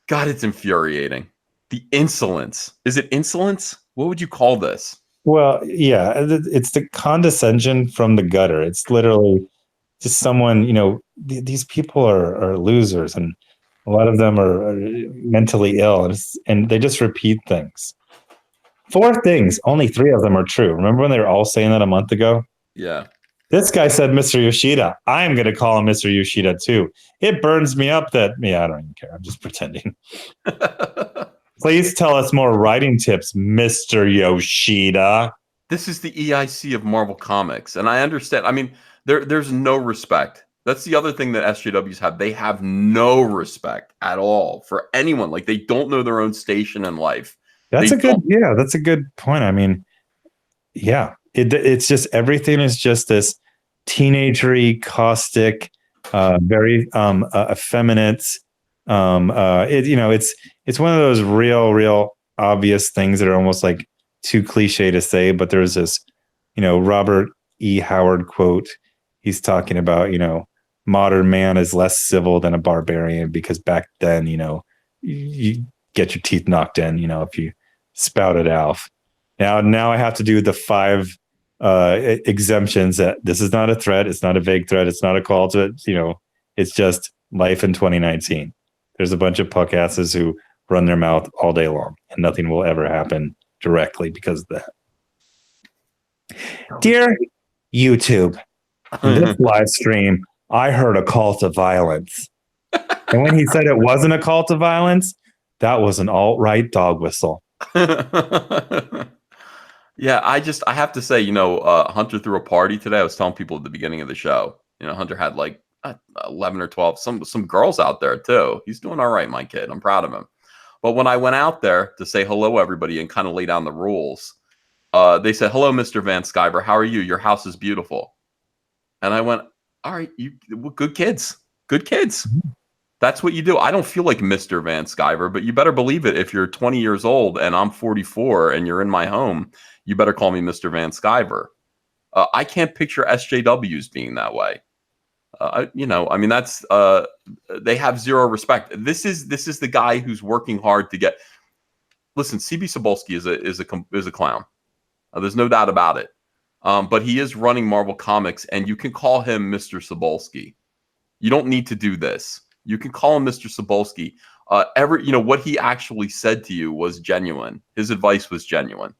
God, it's infuriating. The insolence. Is it insolence? What would you call this? Well, yeah, it's the condescension from the gutter. It's literally just someone, these people are losers, and a lot of them are mentally ill, and they just repeat things. 4 things, only 3 of them are true. Remember when they were all saying that a month ago? Yeah. This guy said Mr. Yoshida. I'm going to call him Mr. Yoshida too. It burns me up that, I don't even care. I'm just pretending. Please tell us more writing tips, Mr. Yoshida. This is the EIC of Marvel Comics, and I understand. I mean, there's no respect. That's the other thing that SJWs have. They have no respect at all for anyone. Like, they don't know their own station in life. That's a good point. I mean, yeah, it's just everything is just this teenagery, caustic, very effeminate. It's one of those real obvious things that are almost like too cliche to say. But there's this, Robert E. Howard quote. He's talking about, modern man is less civil than a barbarian because back then, you get your teeth knocked in, if you spouted out. Now I have to do the 5 exemptions that this is not a threat. It's not a vague threat. It's not a call to, it's just life in 2019. There's a bunch of punk asses who run their mouth all day long, and nothing will ever happen directly because of that. Dear YouTube, this live stream, I heard a call to violence. And when he said it wasn't a call to violence, that was an alt-right dog whistle. Yeah, I have to say, Hunter threw a party today. I was telling people at the beginning of the show, Hunter had like 11 or 12, some girls out there too. He's doing all right, my kid. I'm proud of him. But when I went out there to say hello, everybody, and kind of lay down the rules, they said, "Hello, Mr. Van Skyver. How are you? Your house is beautiful." And I went, "All right, good kids, good kids. That's what you do." I don't feel like Mr. Van Skyver, but you better believe it. If you're 20 years old and I'm 44 and you're in my home, you better call me Mr. Van Skyver. I can't picture SJWs being that way. That's they have zero respect. This is the guy who's working hard to get. Listen, CB Cebulski is a clown. There's no doubt about it. But he is running Marvel Comics, and you can call him Mr. Cebulski. You don't need to do this. You can call him Mr. Cebulski. What he actually said to you was genuine. His advice was genuine.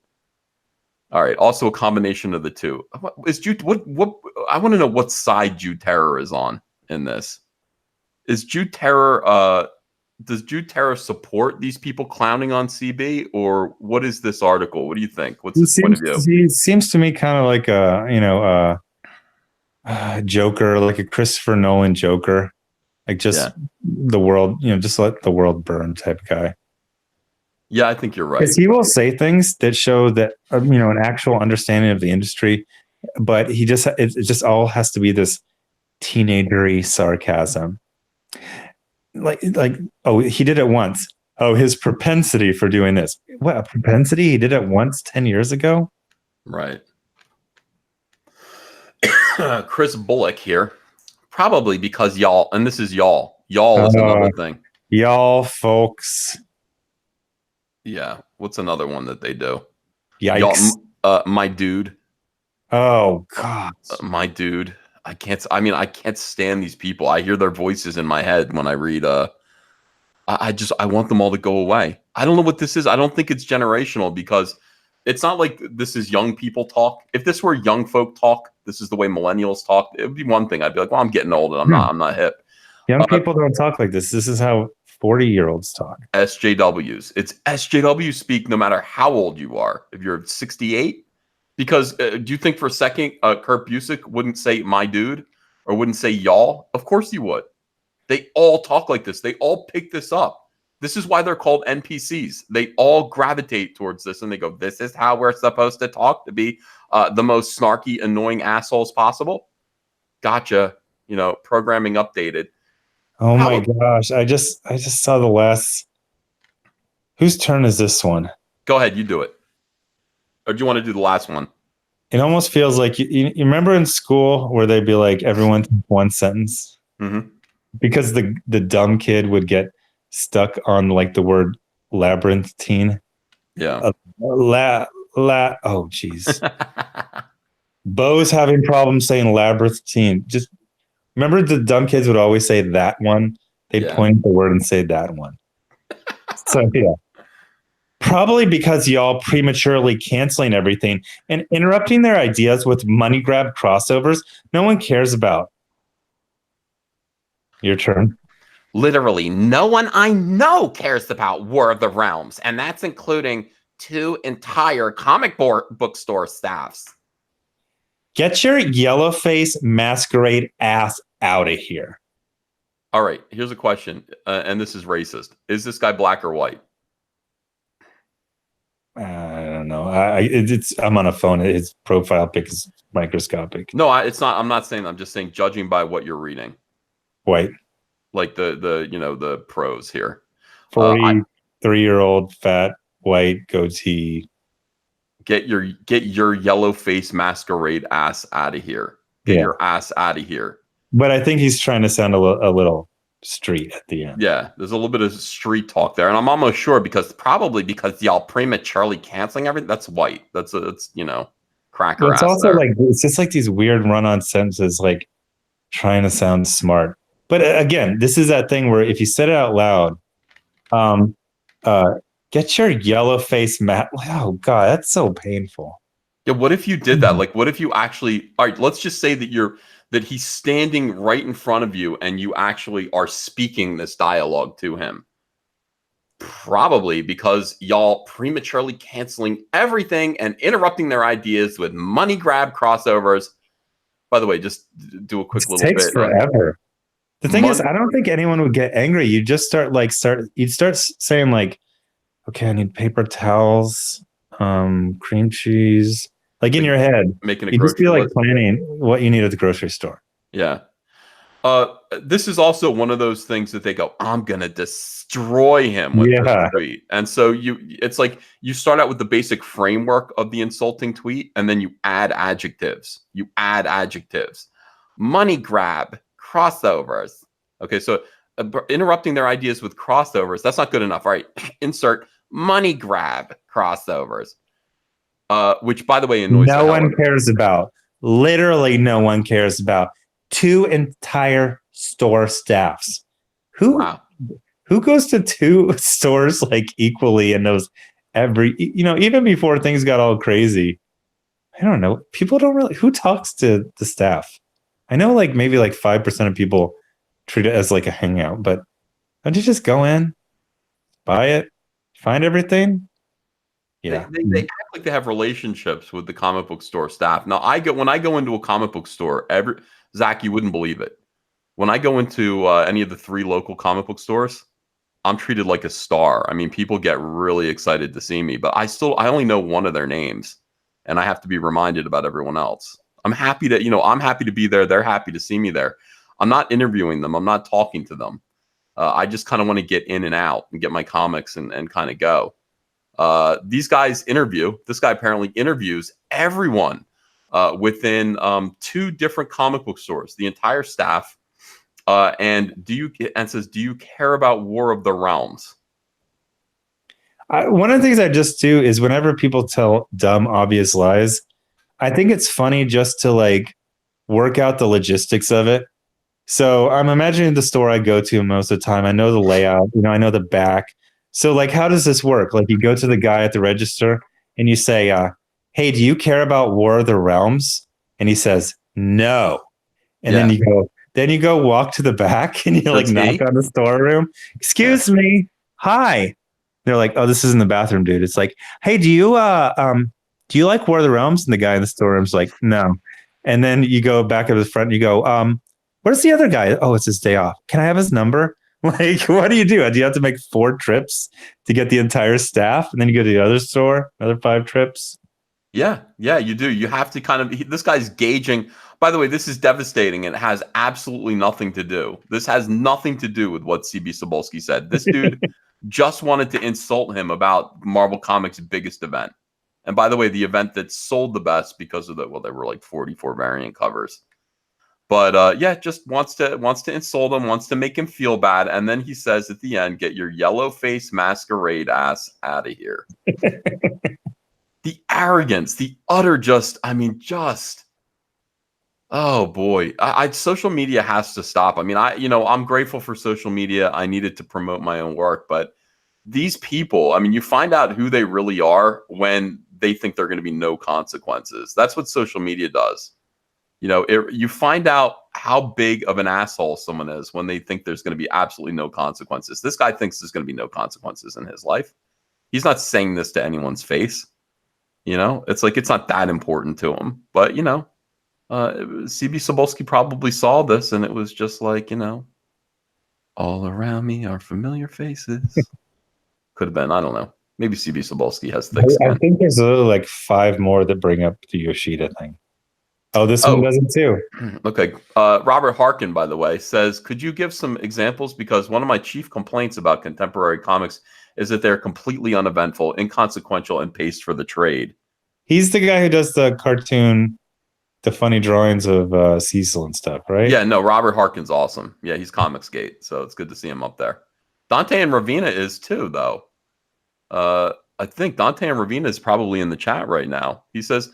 All right. Also, a combination of the two. What I want to know what side Jude Terror is on in this. Is Jude Terror? Does Jude Terror support these people clowning on CB, or what is this article? What do you think? What's his point of view? He seems to me kind of like a Joker, like a Christopher Nolan Joker, like just the world, just let the world burn type guy. Yeah, I think you're right. Because he will say things that show that an actual understanding of the industry, but it just all has to be this teenagery sarcasm. Like oh, he did it once. Oh, his propensity for doing this. What, a propensity? He did it once 10 years ago? Right. Chris Bullock here. Probably because y'all, and this is y'all. Y'all is another thing. Y'all, folks. Yeah. What's another one that they do? Yikes. Y'all, my dude. Oh, God. My dude. I can't stand these people. I hear their voices in my head when I read. I want them all to go away. I don't know what this is. I don't think it's generational because it's not like this is young people talk. If this were young folk talk, this is the way millennials talk. It would be one thing. I'd be like, well, I'm getting old and I'm not hip. Young people don't talk like this. This is how 40-year-olds talk. SJWs. It's SJW speak no matter how old you are. If you're 68, because do you think for a second Kurt Busiek wouldn't say my dude or wouldn't say y'all? Of course he would. They all talk like this. They all pick this up. This is why they're called NPCs. They all gravitate towards this and they go, this is how we're supposed to talk to be the most snarky, annoying assholes possible. Gotcha. You know, programming updated. Oh my gosh. I just saw the last. Whose turn is this one? Go ahead, you do it. Or do you want to do the last one? It almost feels like you remember in school where they'd be like, everyone one sentence? Mm-hmm. Because the dumb kid would get stuck on like the word labyrinthine. Yeah. Oh geez. Bo's having problems saying labyrinthine. Just remember the dumb kids would always say that one. They'd point at the word and say that one. So yeah. Probably because y'all prematurely canceling everything and interrupting their ideas with money grab crossovers no one cares about. Your turn. Literally, no one I know cares about War of the Realms, and that's including 2 entire comic book store staffs. Get your yellow face masquerade ass out of here. All right, here's a question, and this is racist. Is this guy black or white? I don't know. I'm on a phone. His profile pic is microscopic. No, it's not. I'm not saying. I'm just saying, judging by what you're reading. White. Like the pros here. 43-year-old fat white goatee. Get your yellow face masquerade ass out of here. Get your ass out of here. But I think he's trying to sound a little street at the end. Yeah, there's a little bit of street talk there, and I'm almost sure because y'all prematurely canceling everything. That's white. That's cracker. Well, it's also there. Like it's just like these weird run-on sentences, like trying to sound smart. But again, this is that thing where if you said it out loud, get your yellow face mat. Oh God, that's so painful. Yeah, what if you did that? Like, what if you actually? All right, let's just say that he's standing right in front of you, and you actually are speaking this dialogue to him. Probably because y'all prematurely canceling everything and interrupting their ideas with money grab crossovers. By the way, just do a quick little bit. It takes forever. The thing is, I don't think anyone would get angry. You just you'd start saying like, okay, I need paper towels, cream cheese, like in your head. Making a you just be like list. Planning what you need at the grocery store. Yeah. This is also one of those things that they go, I'm gonna destroy him with this tweet. And so it's like you start out with the basic framework of the insulting tweet, and then you add adjectives. Money grab, crossovers. Okay, so interrupting their ideas with crossovers, that's not good enough. All right, insert money grab crossovers. Which, by the way, annoys no one cares about. Literally no one cares about. 2 entire store staffs. Who goes to 2 stores like equally and knows even before things got all crazy? I don't know. People don't really. Who talks to the staff? I know like maybe like 5% of people treat it as like a hangout, but don't you just go in, buy it, find everything? Yeah, they act like they have relationships with the comic book store staff. Now, when I go into a comic book store, Zach, you wouldn't believe it. When I go into any of the 3 local comic book stores, I'm treated like a star. I mean, people get really excited to see me, but I only know one of their names, and I have to be reminded about everyone else. I'm happy to be there. They're happy to see me there. I'm not interviewing them. I'm not talking to them. I just kind of want to get in and out and get my comics and kind of go. These guys this guy apparently interviews everyone within 2 different comic book stores, the entire staff, and says, do you care about War of the Realms? One of the things I just do is whenever people tell dumb, obvious lies, I think it's funny just to like work out the logistics of it. So I'm imagining the store I go to most of the time. I know the layout, I know the back. So like, how does this work? Like you go to the guy at the register and you say, hey, do you care about War of the Realms? And he says, no. And Yeah. then you go walk to the back and you like Does knock he? on the storeroom. Excuse me. Hi. They're like, oh, this is in the bathroom, dude. It's like, hey, do you like War of the Realms? And the guy in the storeroom's like, no. And then you go back up to the front and you go, where's the other guy? Oh, it's his day off. Can I have his number? Like, what do you do? Do you have to make 4 trips to get the entire staff? And then you go to the other store, another 5 trips? Yeah, you do. You have to kind of. This guy's gauging. By the way, this is devastating, and it has absolutely nothing to do. This has nothing to do with what CB Cebulski said. This dude just wanted to insult him about Marvel Comics' biggest event. And by the way, the event that sold the best because of there were like 44 variant covers. But yeah, just wants to insult him, wants to make him feel bad, and then he says at the end, "Get your yellow face masquerade ass out of here." The arrogance, the utter oh boy. Social media has to stop. I mean, I'm grateful for social media. I need it to promote my own work, but these people, I mean, you find out who they really are when they think there are going to be no consequences. That's what social media does. You find out how big of an asshole someone is when they think there's going to be absolutely no consequences. This guy thinks there's going to be no consequences in his life. He's not saying this to anyone's face. It's like it's not that important to him. But, CB Cebulski probably saw this and it was just like, all around me are familiar faces. Could have been. I don't know. Maybe CB Cebulski has thick skin. I think there's like 5 more that bring up the Yoshida thing. Oh, this one doesn't too. Okay. Robert Harkin, by the way, says, could you give some examples? Because one of my chief complaints about contemporary comics is that they're completely uneventful, inconsequential, and paced for the trade. He's the guy who does the cartoon, the funny drawings of Cecil and stuff, right? Yeah, no, Robert Harkin's awesome. Yeah, he's Comicsgate, so it's good to see him up there. Dante and Ravina is too, though. I think Dante and Ravina is probably in the chat right now. He says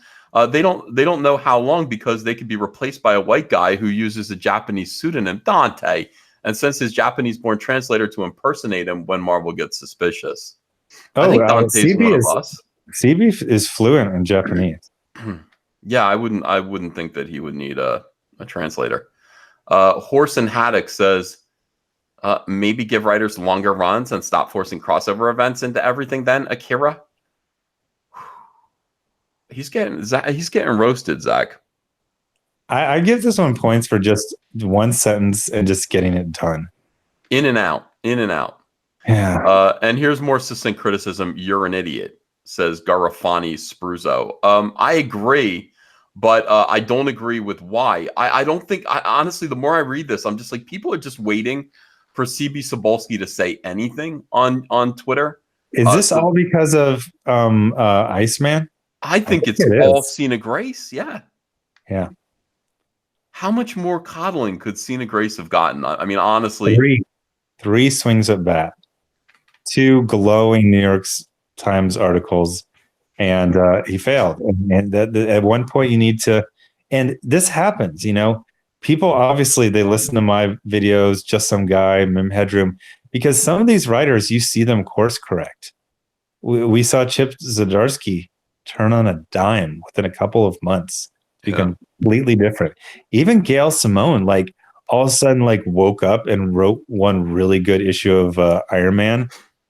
they don't know how long because they could be replaced by a white guy who uses a Japanese pseudonym, Dante, and sends his Japanese-born translator to impersonate him when Marvel gets suspicious. I think Dante's one of us. CB is fluent in Japanese. Yeah, I wouldn't think that he would need a translator. Horse and Haddock says maybe give writers longer runs and stop forcing crossover events into everything. Then Akira, he's getting roasted. Zach, I give this one points for just one sentence and just getting it done. In and out. Yeah. And here's more succinct criticism. You're an idiot, says Garafani Spruzzo. I agree, but I don't agree with why. I don't think, honestly, the more I read this, I'm just like, people are just waiting for CB Cebulski to say anything on Twitter. Is this all because of Iceman? I think it's all Cena Grace. Yeah. Yeah. How much more coddling could Cena Grace have gotten? I mean, honestly. 3 swings at bat. 2 glowing New York Times articles, and he failed. And at one point you need to, and this happens, people obviously they listen to my videos, Just Some Guy, Mim Headroom, because some of these writers, you see them course correct. We saw Chip Zdarsky turn on a dime within a couple of months to be completely different. Even Gail Simone, like all of a sudden, like woke up and wrote one really good issue of Iron Man.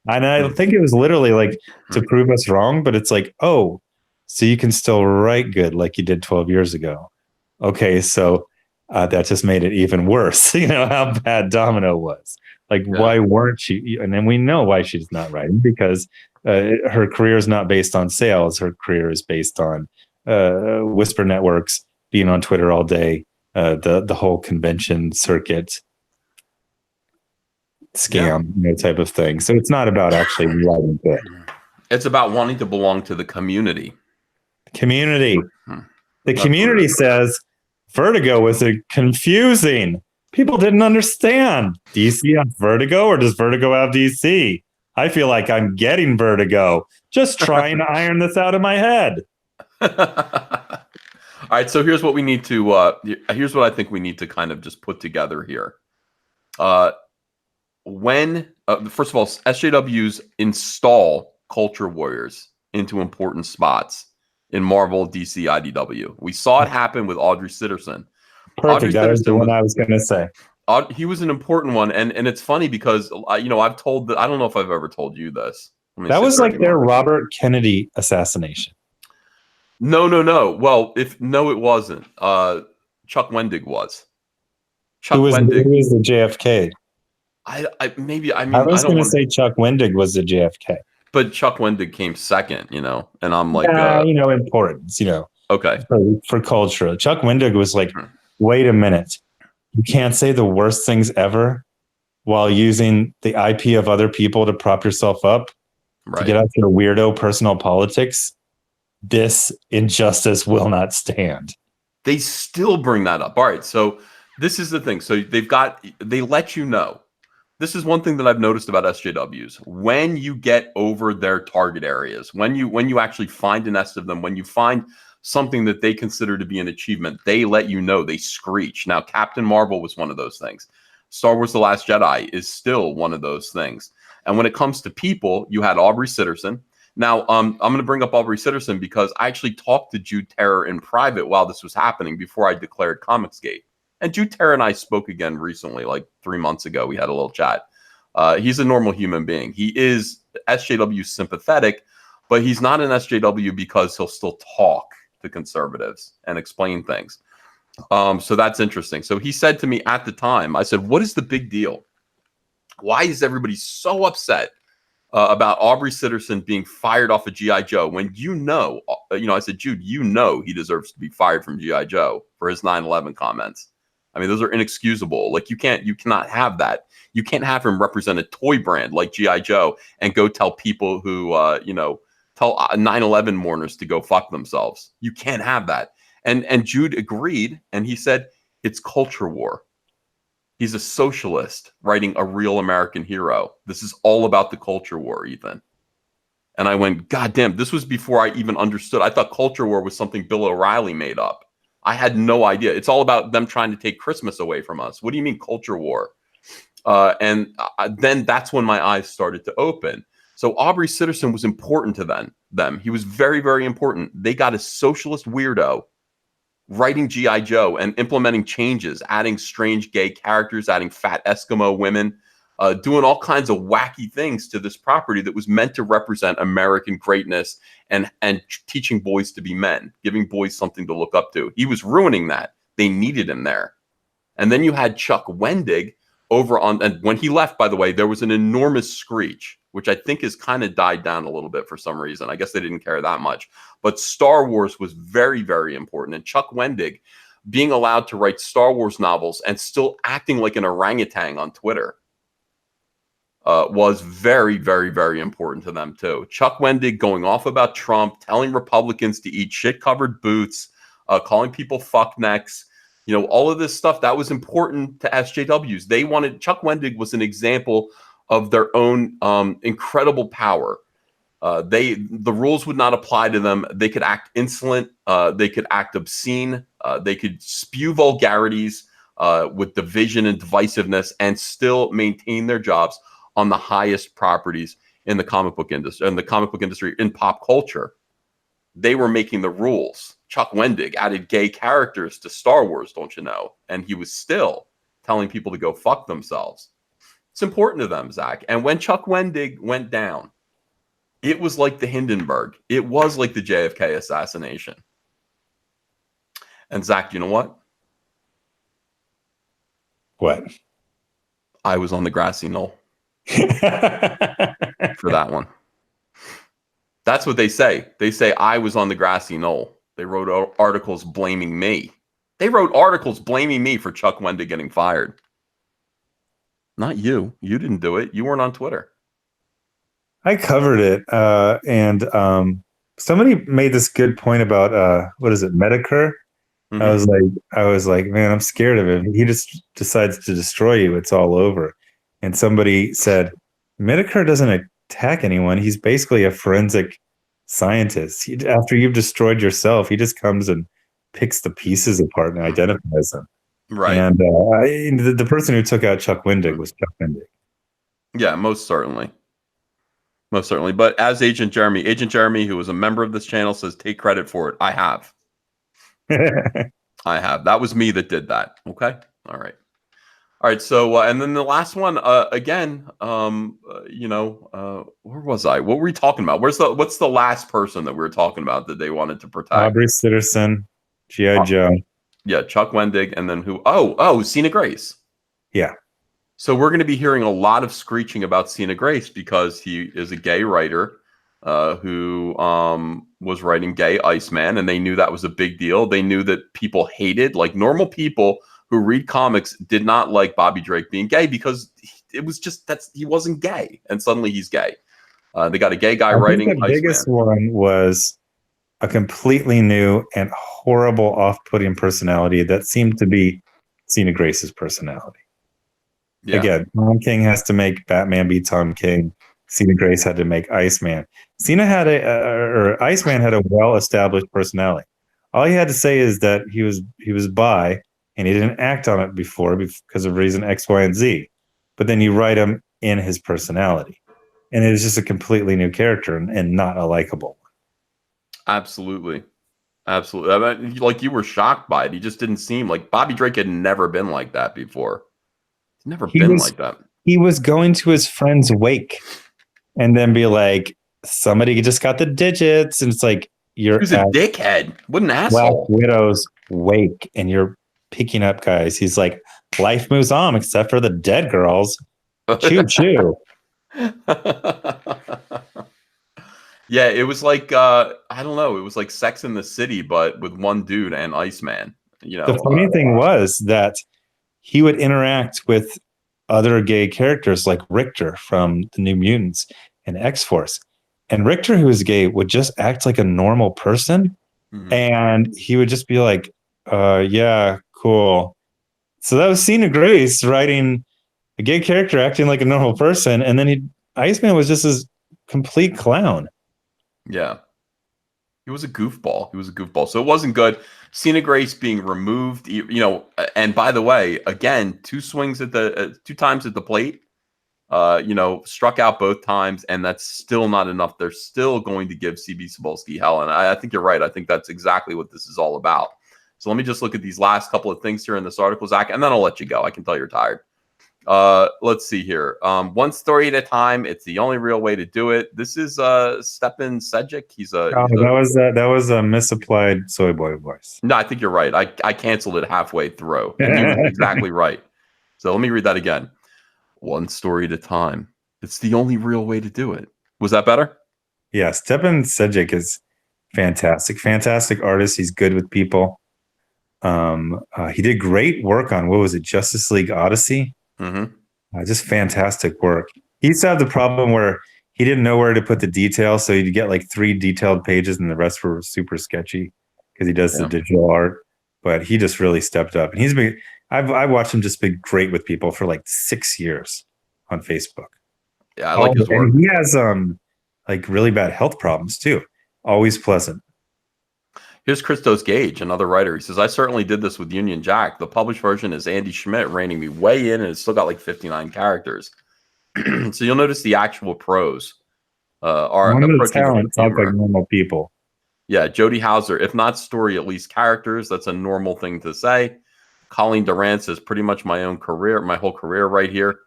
And I think it was literally like to prove us wrong, but it's like, oh, so you can still write good like you did 12 years ago. Okay, so that just made it even worse. How bad Domino was. Like, why weren't she? And then we know why she's not writing, because her career is not based on sales. Her career is based on Whisper Networks, being on Twitter all day, the whole convention circuit scam type of thing. So it's not about actually writing good. It's about wanting to belong to the community. The community says Vertigo was confusing. People didn't understand. DC have Vertigo, or does Vertigo have DC? I feel like I'm getting vertigo just trying to iron this out of my head. All right, so here's what we need to here's what I think we need to kind of just put together here. When First of all, SJWs install culture warriors into important spots in Marvel, DC, IDW. We saw it happen with Audrey Sitterson. Perfect. That was the one I was going to say. He was an important one, and it's funny because I've told that I don't know if I've ever told you this. That was like their Robert Kennedy assassination. No. Well, it wasn't. Chuck Wendig was. Who was the JFK? I was going to say Chuck Wendig was the JFK, but Chuck Wendig came second, and I'm like, importance, okay, for culture. Chuck Wendig was like, wait a minute, you can't say the worst things ever while using the IP of other people to prop yourself up, to get out your weirdo personal politics. This injustice will not stand. They still bring that up. All right, so this is the thing. So they let you know. This is one thing that I've noticed about SJWs. When you get over their target areas, when you actually find a nest of them, when you find something that they consider to be an achievement, they let you know. They screech. Now, Captain Marvel was one of those things. Star Wars: The Last Jedi is still one of those things. And when it comes to people, you had Aubrey Sitterson. Now, I'm going to bring up Aubrey Sitterson because I actually talked to Jude Terror in private while this was happening before I declared Comicsgate. And Jude Terror and I spoke again recently, like 3 months ago. We had a little chat. He's a normal human being. He is SJW sympathetic, but he's not an SJW because he'll still talk to conservatives and explain things. So that's interesting. So he said to me at the time, I said, what is the big deal? Why is everybody so upset about Aubrey Sitterson being fired off of G.I. Joe when I said, Jude, he deserves to be fired from G.I. Joe for his 9/11 comments. I mean, those are inexcusable. Like you cannot have that. You can't have him represent a toy brand like G.I. Joe and go tell people who, tell 9/11 mourners to go fuck themselves. You can't have that. And Jude agreed, and he said, it's culture war. He's a socialist writing a real American hero. This is all about the culture war, Ethan. And I went, God damn, this was before I even understood. I thought culture war was something Bill O'Reilly made up. I had no idea. It's all about them trying to take Christmas away from us. What do you mean culture war? And then that's when my eyes started to open. So Aubrey Sitterson was important to them. He was very, very important. They got a socialist weirdo writing G.I. Joe and implementing changes, adding strange gay characters, adding fat Eskimo women, doing all kinds of wacky things to this property that was meant to represent American greatness and teaching boys to be men, giving boys something to look up to. He was ruining that. They needed him there. And then you had Chuck Wendig over on, and when he left, by the way, there was an enormous screech, which I think has kind of died down a little bit for some reason. I guess they didn't care that much. But Star Wars was very, very important. And Chuck Wendig being allowed to write Star Wars novels and still acting like an orangutan on Twitter was very, very, very important to them too. Chuck Wendig going off about Trump, telling Republicans to eat shit-covered boots, calling people fucknecks, all of this stuff that was important to SJWs. They wanted, Chuck Wendig was an example of their own incredible power. The rules would not apply to them. They could act insolent. They could act obscene. They could spew vulgarities with division and divisiveness and still maintain their jobs on the highest properties in the comic book industry, in pop culture. They were making the rules. Chuck Wendig added gay characters to Star Wars, don't you know? And he was still telling people to go fuck themselves. It's important to them, Zach. And when Chuck Wendig went down, it was like the Hindenburg. It was like the JFK assassination. And Zach, you know what? What? I was on the grassy knoll for that one. That's what they say. They say I was on the grassy knoll. They wrote articles blaming me. They wrote articles blaming me for Chuck Wendig getting fired. Not you. You didn't do it. You weren't on Twitter. I covered it. And somebody made this good point about, what is it, Medicare? Mm-hmm. I was like, man, I'm scared of him. He just decides to destroy you. It's all over. And somebody said, Medicare doesn't attack anyone. He's basically a forensic scientist. After you've destroyed yourself, he just comes and picks the pieces apart and identifies them. Right. And the person who took out Chuck Wendig was Chuck Wendig. Yeah, most certainly. Most certainly. But as Agent Jeremy, who was a member of this channel, says, take credit for it. I have. I have. That was me that did that. Okay. All right. All right. So, and then the last one, again, where was I? What were we talking about? What's the last person that we were talking about that they wanted to protect? Aubrey Sitterson, G.I. Uh, Joe. yeah. Chuck Wendig. And then who? Oh, Cena Grace. Yeah. So we're going to be hearing a lot of screeching about Cena Grace because he is a gay writer who was writing Gay Iceman, and they knew that was a big deal. They knew that people hated, like normal people who read comics did not like Bobby Drake being gay because it was just he wasn't gay, and suddenly he's gay. They got a gay guy writing The biggest one was a completely new and horrible, off-putting personality that seemed to be Cena Grace's personality. Yeah. Again, Tom King has to make Batman be Tom King. Cena Grace had to make Iceman. Cena had Iceman had a well-established personality. All he had to say is that he was bi, and he didn't act on it before because of reason X, Y, and Z. But then you write him in his personality, and it was just a completely new character and not a likable one. Absolutely. Absolutely. I mean, like you were shocked by it. He just didn't seem like Bobby Drake had never been like that before. He's never been like that. He was going to his friend's wake and then be like, somebody just got the digits. And it's like, He's a dickhead. What an asshole. Black Widow's wake and you're picking up guys. He's like, life moves on except for the dead girls. Choo choo. Yeah, it was like I don't know. It was like Sex in the City, but with one dude and Iceman. You know, the funny thing was that he would interact with other gay characters like Richter from the New Mutants and X-Force. And Richter, who is gay, would just act like a normal person. Mm-hmm. And he would just be like, yeah, cool. So that was Cena Grace writing a gay character acting like a normal person. And then Iceman was just this complete clown. Yeah. He was a goofball. So it wasn't good. Cena Grace being removed, and by the way, again, two times at the plate, struck out both times, and that's still not enough. They're still going to give CB Cebulski hell, and I think you're right. I think that's exactly what this is all about. So let me just look at these last couple of things here in this article, Zach, and then I'll let you go. I can tell you're tired. Let's see here. One story at a time. It's the only real way to do it. This is Stepan Sejic. That was a misapplied soy boy voice. No, I think you're right. I canceled it halfway through. And you were exactly right. So let me read that again. One story at a time. It's the only real way to do it. Was that better? Yeah, Stepan Sejic is fantastic. Fantastic artist. He's good with people. He did great work on, what was it, Justice League Odyssey? Mm-hmm. Just fantastic work. He used to have the problem where he didn't know where to put the details, so he'd get like 3 detailed pages and the rest were super sketchy because he does the digital art. But he just really stepped up, and I've watched him just be great with people for like 6 years on Facebook. Yeah, I like his work. And he has like really bad health problems too. Always pleasant. Here's Christos Gage, another writer. He says, I certainly did this with Union Jack. The published version is Andy Schmidt reining me way in, and it's still got like 59 characters. So you'll notice the actual prose are talent talk like normal people. Yeah, Jody Hauser, if not story, at least characters. That's a normal thing to say. Colleen Durant says, pretty much my whole career right here.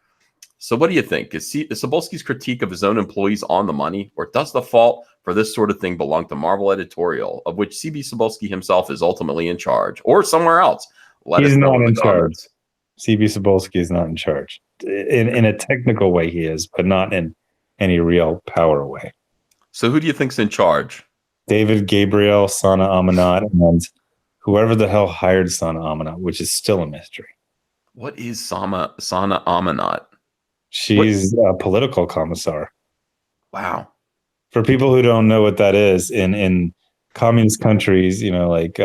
So what do you think? Is Cebulski's critique of his own employees on the money, or does the fault for this sort of thing belong to Marvel editorial, of which CB Cebulski himself is ultimately in charge, or somewhere else? He's not in charge. CB Cebulski is not in charge. In a technical way he is, but not in any real power way. So who do you think's in charge? David Gabriel, Sana Amanat, and whoever the hell hired Sana Amanat, which is still a mystery. What is Sana Amanat? She's a political commissar. Wow. For people who don't know what that is, in communist countries, like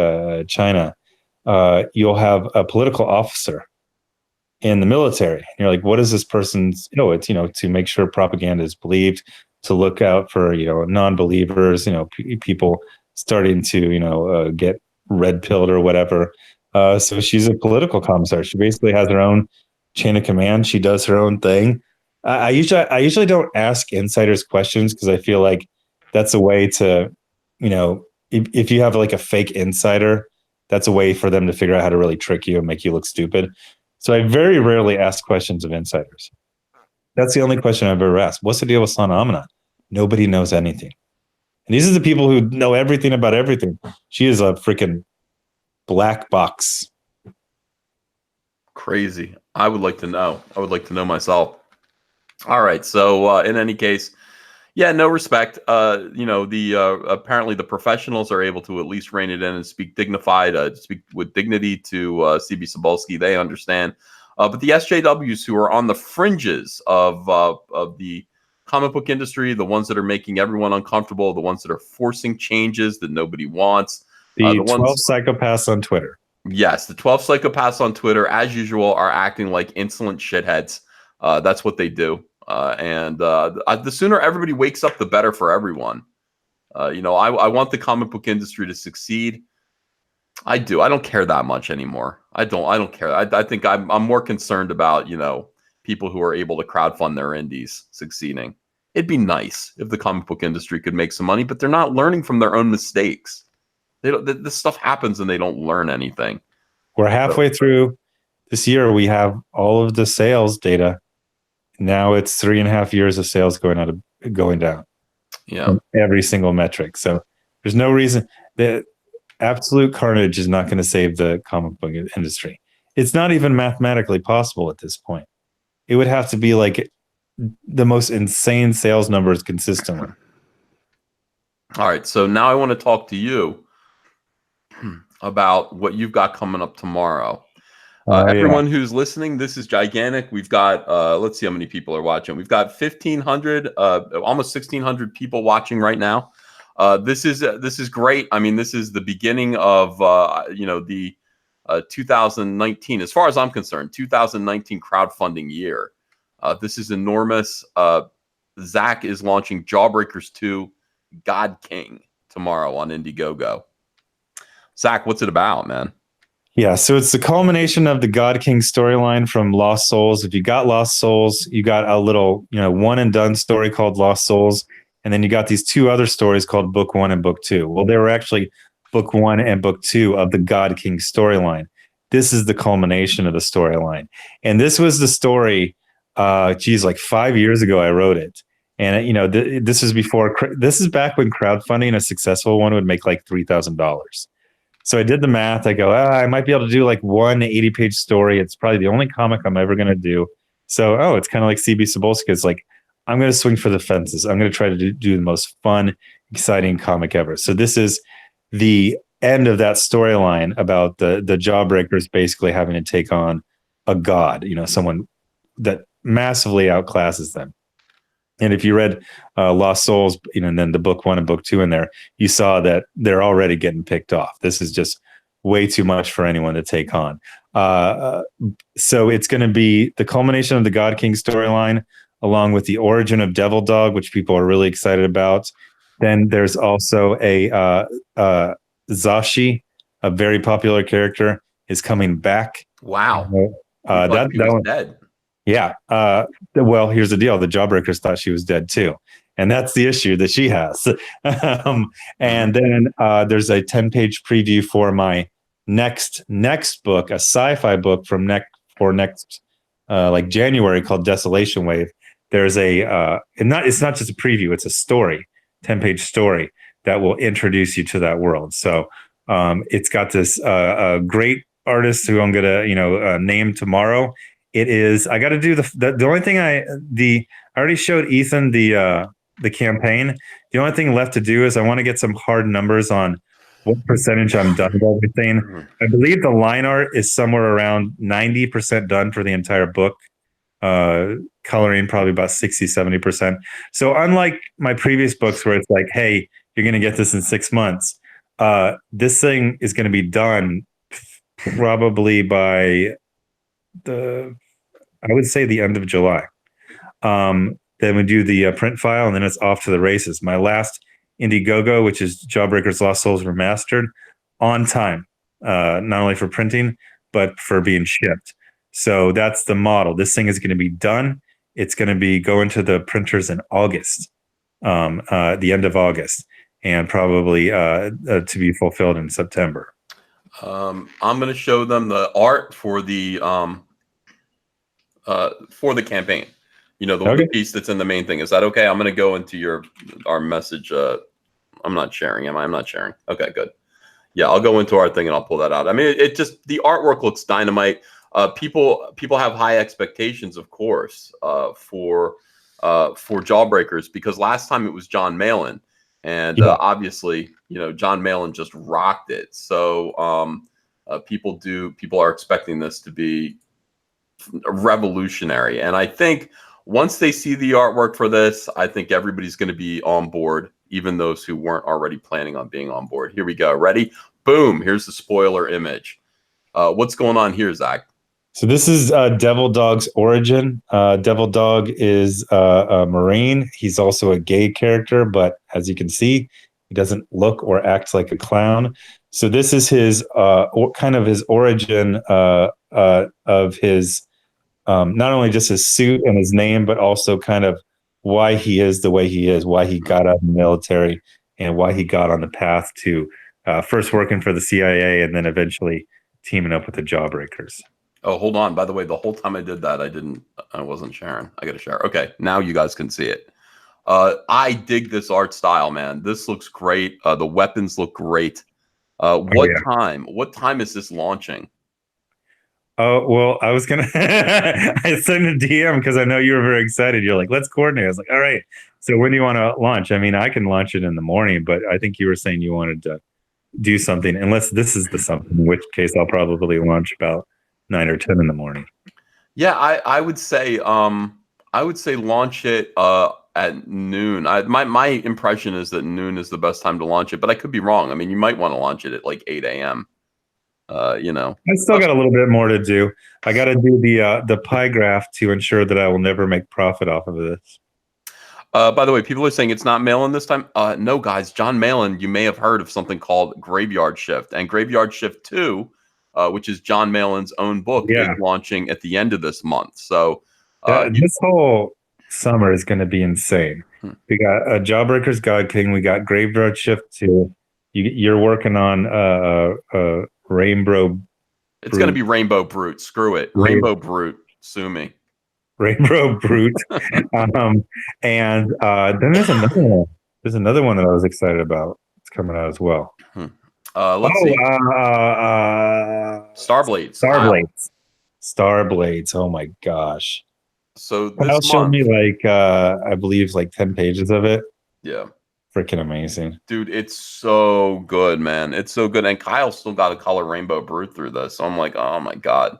China, you'll have a political officer in the military. And you're like, what is this person's? It's to make sure propaganda is believed, to look out for non-believers, people starting to get red pilled or whatever. So she's a political commissar. She basically has her own chain of command. She does her own thing. I usually don't ask insiders questions because I feel like that's a way to, if you have like a fake insider, that's a way for them to figure out how to really trick you and make you look stupid. So I very rarely ask questions of insiders. That's the only question I've ever asked. What's the deal with Sana Amina? Nobody knows anything. And these are the people who know everything about everything. She is a freaking black box. Crazy. I would like to know. I would like to know myself. All right. So in any case, yeah, no respect. The apparently the professionals are able to at least rein it in and speak dignified, speak with dignity to CB Cebulski. They understand. But the SJWs who are on the fringes of the comic book industry, the ones that are making everyone uncomfortable, the ones that are forcing changes that nobody wants, The the 12 ones, psychopaths on Twitter. yes, the 12 psychopaths on Twitter, as usual, are acting like insolent shitheads. That's what they do. And the sooner everybody wakes up, the better for everyone. I want the comic book industry to succeed. I do. I don't care that much anymore. I don't care. I think I'm more concerned about, people who are able to crowdfund their indies succeeding. It'd be nice if the comic book industry could make some money, but they're not learning from their own mistakes. They don't, this stuff happens and they don't learn anything. We're halfway through this year. We have all of the sales data. Now it's 3.5 years of sales going down. Yeah. Every single metric. So there's no reason that absolute carnage is not going to save the comic book industry. It's not even mathematically possible at this point. It would have to be like the most insane sales numbers consistently. All right. So now I want to talk to you about what you've got coming up tomorrow. Everyone who's listening, this is gigantic. We've got, let's see how many people are watching. We've got 1,500, almost 1,600 people watching right now. This is great. I mean, this is the beginning of, the 2019, as far as I'm concerned, 2019 crowdfunding year. This is enormous. Zack is launching Jawbreakers 2 God King tomorrow on Indiegogo. Zack, what's it about, man? Yeah, so it's the culmination of the God King storyline from Lost Souls. If you got Lost Souls, you got a little, one and done story called Lost Souls. And then you got these two other stories called Book 1 and Book 2. Well, they were actually Book 1 and Book 2 of the God King storyline. This is the culmination of the storyline. And this was the story, like 5 years ago, I wrote it. And, this is back when crowdfunding, a successful one, would make like $3,000. So I did the math. I go, I might be able to do like one 80-page story. It's probably the only comic I'm ever going to do. So, it's kind of like CB Cebulski. It's like, I'm going to swing for the fences. I'm going to try to do the most fun, exciting comic ever. So this is the end of that storyline about the Jawbreakers basically having to take on a god, someone that massively outclasses them. And if you read Lost Souls, and then the Book 1 and Book 2 in there, you saw that they're already getting picked off. This is just way too much for anyone to take on. So it's going to be the culmination of the God King storyline, along with the origin of Devil Dog, which people are really excited about. Then there's also a Zashi, a very popular character, is coming back. Wow. That was dead. Yeah. Well, here's the deal. The Jawbreakers thought she was dead too. And that's the issue that she has. And then there's a 10-page preview for my next book, a sci-fi book from next January, called Desolation Wave. There's it's not just a preview, it's a story, 10-page story that will introduce you to that world. So it's got this great artist who I'm going to name tomorrow. It is, I got to do the only thing I already showed Ethan the campaign. The only thing left to do is I want to get some hard numbers on what percentage I'm done with everything. I believe the line art is somewhere around 90% done for the entire book. Coloring probably about 60-70%. So unlike my previous books where it's like, hey, you're going to get this in 6 months, this thing is going to be done probably by I would say the end of July. Then we do the print file, and then it's off to the races. My last Indiegogo, which is Jawbreakers Lost Souls Remastered, on time, not only for printing, but for being shipped. So that's the model. This thing is going to be done. It's going to be going to the printers in August, the end of August, and probably to be fulfilled in September. I'm going to show them the art for the campaign. You know, the piece that's in the main thing. Is that okay? I'm going to go into our message. I'm not sharing. Am I? I'm not sharing. Okay, good. Yeah, I'll go into our thing and I'll pull that out. I mean, it just, the artwork looks dynamite. People have high expectations, of course, for Jawbreakers, because last time it was John Malin, and obviously, you know, John Malin just rocked it. So people are expecting this to be revolutionary, and I think once they see the artwork for this, I think everybody's going to be on board, even those who weren't already planning on being on board. Here we go. Ready? Boom. Here's the spoiler image. What's going on here, Zach? So this is Devil Dog's origin. Devil Dog is a Marine. He's also a gay character, but as you can see, he doesn't look or act like a clown. So this is his kind of his origin of his not only just his suit and his name, but also kind of why he is the way he is, why he got out of the military, and why he got on the path to first working for the CIA and then eventually teaming up with the Jawbreakers. Oh, hold on. By the way, the whole time I did that, I wasn't sharing. I got to share. Okay, now you guys can see it. I dig this art style, man. This looks great. The weapons look great. What time is this launching? Oh, well, I was going to, I sent a DM because I know you were very excited. You're like, let's coordinate. I was like, all right. So when do you want to launch? I mean, I can launch it in the morning, but I think you were saying you wanted to do something, unless this is the something, in which case I'll probably launch about 9 or 10 in the morning. Yeah, I would say launch it at noon. My impression is that noon is the best time to launch it, but I could be wrong. I mean, you might want to launch it at like 8 a.m. You know, I still got a little bit more to do. I got to do the pie graph to ensure that I will never make profit off of this. By the way, people are saying it's not Malin this time. No, guys, John Malin, you may have heard of something called Graveyard Shift, and Graveyard Shift 2, which is John Malin's own book, is launching at the end of this month. So this whole summer is going to be insane. We got Jawbreakers God King. We got Graveyard Shift 2. You're working on Rainbow. It's going to be Rainbow Brute. Screw it. Rainbow Brute. Sue me. Rainbow Brute. And then there's another one. There's another one that I was excited about. It's coming out as well. Let's see. Starblades. Starblades. Oh my gosh. So this month showed me like I believe like 10 pages of it. Yeah. Freaking amazing. Dude, it's so good, man. It's so good. And Kyle still got to color Rainbow Brute through this. So I'm like, oh my God.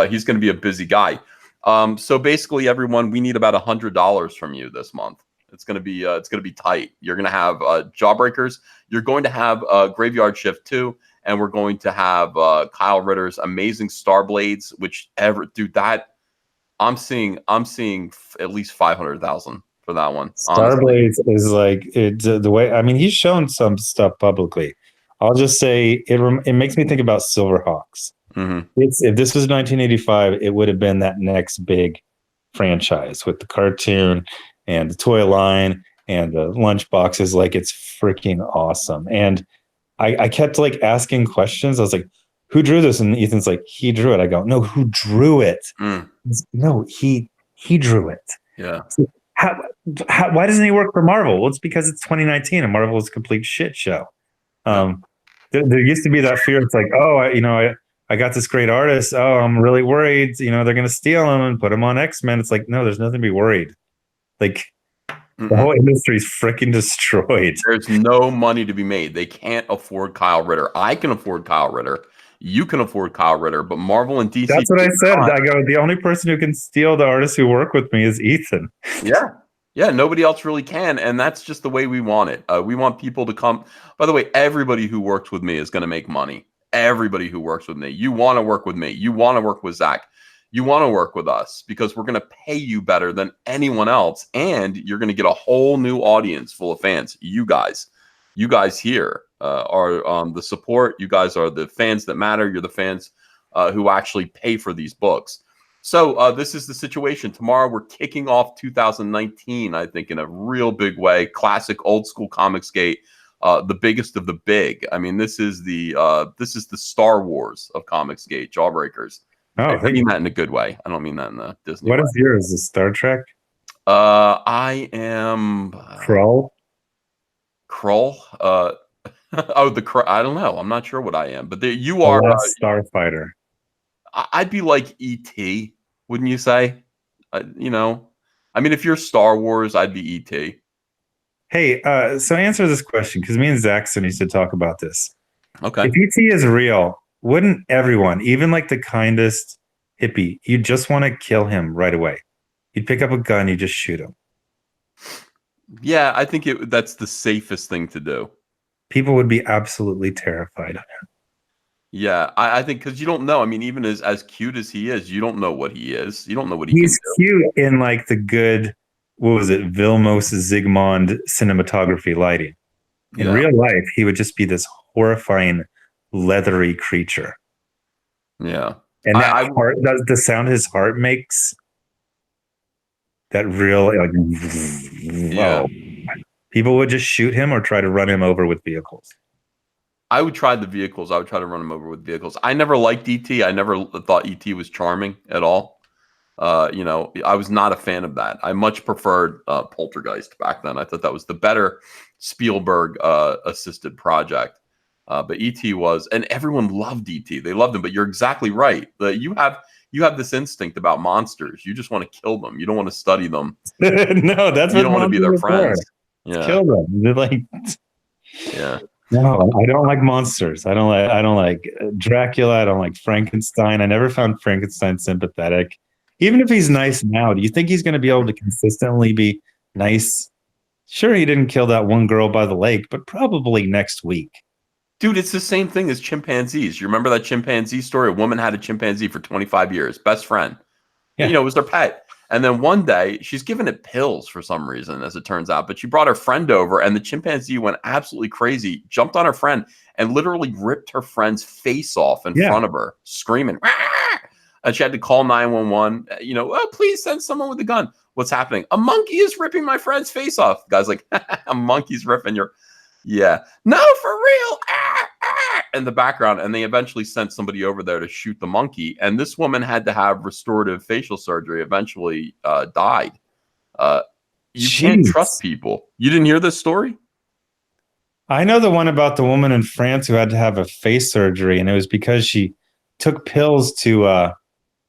He's going to be a busy guy. So basically, everyone, we need about $100 from you this month. It's going to be tight. You're going to have Jawbreakers. You're going to have Graveyard Shift 2, and we're going to have Kyle Ritter's Amazing Starblades, dude, that I'm seeing at least 500,000 for that one. Starblades is like the way. I mean, he's shown some stuff publicly. I'll just say it makes me think about Silverhawks. If this was 1985, it would have been that next big franchise with the cartoon and the toy line and the lunch boxes. Like, it's freaking awesome. And I kept like asking questions. I was like, who drew this? And Ethan's like, he drew it. I go, no, who drew it? No, he drew it. Yeah. So why doesn't he work for Marvel? Well, it's because it's 2019 and Marvel is a complete shit show. There used to be that fear. It's like, oh, I got this great artist. Oh, I'm really worried. They're going to steal him and put him on X-Men. It's like, no, there's nothing to be worried. Like, the whole industry is freaking destroyed. There's no money to be made. They can't afford Kyle Ritter. I can afford Kyle Ritter. You can afford Kyle Ritter, but Marvel and DC. That's what I said. I go, the only person who can steal the artists who work with me is Ethan. Yeah, nobody else really can, and that's just the way we want it. We want people to come. By the way, everybody who works with me is going to make money. Everybody who works with me. You want to work with me. You want to work with Zack. You want to work with us because we're going to pay you better than anyone else, and you're going to get a whole new audience full of fans. You guys here are the support. You guys are the fans that matter. You're the fans who actually pay for these books. So this is the situation. Tomorrow we're kicking off 2019, I think, in a real big way. Classic old school Comicsgate, the biggest of the big. I mean, this is the Star Wars of Comicsgate, Jawbreakers. Oh, I mean that in a good way. I don't mean that in the Disney what way. is yours? Is Star Trek? I am Krull? Krull. I don't know. I'm not sure what I am, but you The are. Last Starfighter. I'd be like ET, wouldn't you say? You know, I mean, if you're Star Wars, I'd be ET. Hey, so answer this question, because me and Zaxxon used to talk about this. Okay. If ET is real, wouldn't everyone, even like the kindest hippie, you just want to kill him right away? You'd pick up a gun, you just shoot him. Yeah, I think that's the safest thing to do. People would be absolutely terrified of him. Yeah, I think because you don't know. I mean, even as cute as he is, you don't know what he is. You don't know what he He's can do. cute in like the good, what was it, Vilmos Zsigmond cinematography lighting. In real life, he would just be this horrifying, leathery creature. Yeah. And that heart, the sound his heart makes, that real, like, yeah. whoa. People would just shoot him or try to run him over with vehicles. I would try the vehicles. I would try to run him over with vehicles. I never liked ET. I never thought ET was charming at all. You know, I was not a fan of that. I much preferred Poltergeist back then. I thought that was the better Spielberg assisted project. But ET was, and everyone loved ET. They loved him. But you're exactly right. You have this instinct about monsters. You just want to kill them. You don't want to study them. No, that's you don't want to be their friends. Yeah. Kill them. They're like, yeah. No, I don't like monsters. I don't like Dracula. I don't like Frankenstein. I never found Frankenstein sympathetic. Even if he's nice now, do you think he's going to be able to consistently be nice? Sure, he didn't kill that one girl by the lake, but probably next week. Dude, it's the same thing as chimpanzees. You remember that chimpanzee story? A woman had a chimpanzee for 25 years, best friend. Yeah. You know, it was their pet. And then one day, she's giving it pills for some reason, as it turns out. But she brought her friend over, and the chimpanzee went absolutely crazy, jumped on her friend, and literally ripped her friend's face off in front of her, screaming. Rah! And she had to call 911. You know, oh, please send someone with a gun. What's happening? A monkey is ripping my friend's face off. The guy's like, a monkey's ripping your... Yeah. No, for real. In the background. And they eventually sent somebody over there to shoot the monkey. And this woman had to have restorative facial surgery, eventually died. You can't trust people. You didn't hear this story? I know the one about the woman in France who had to have a face surgery. And it was because she took pills to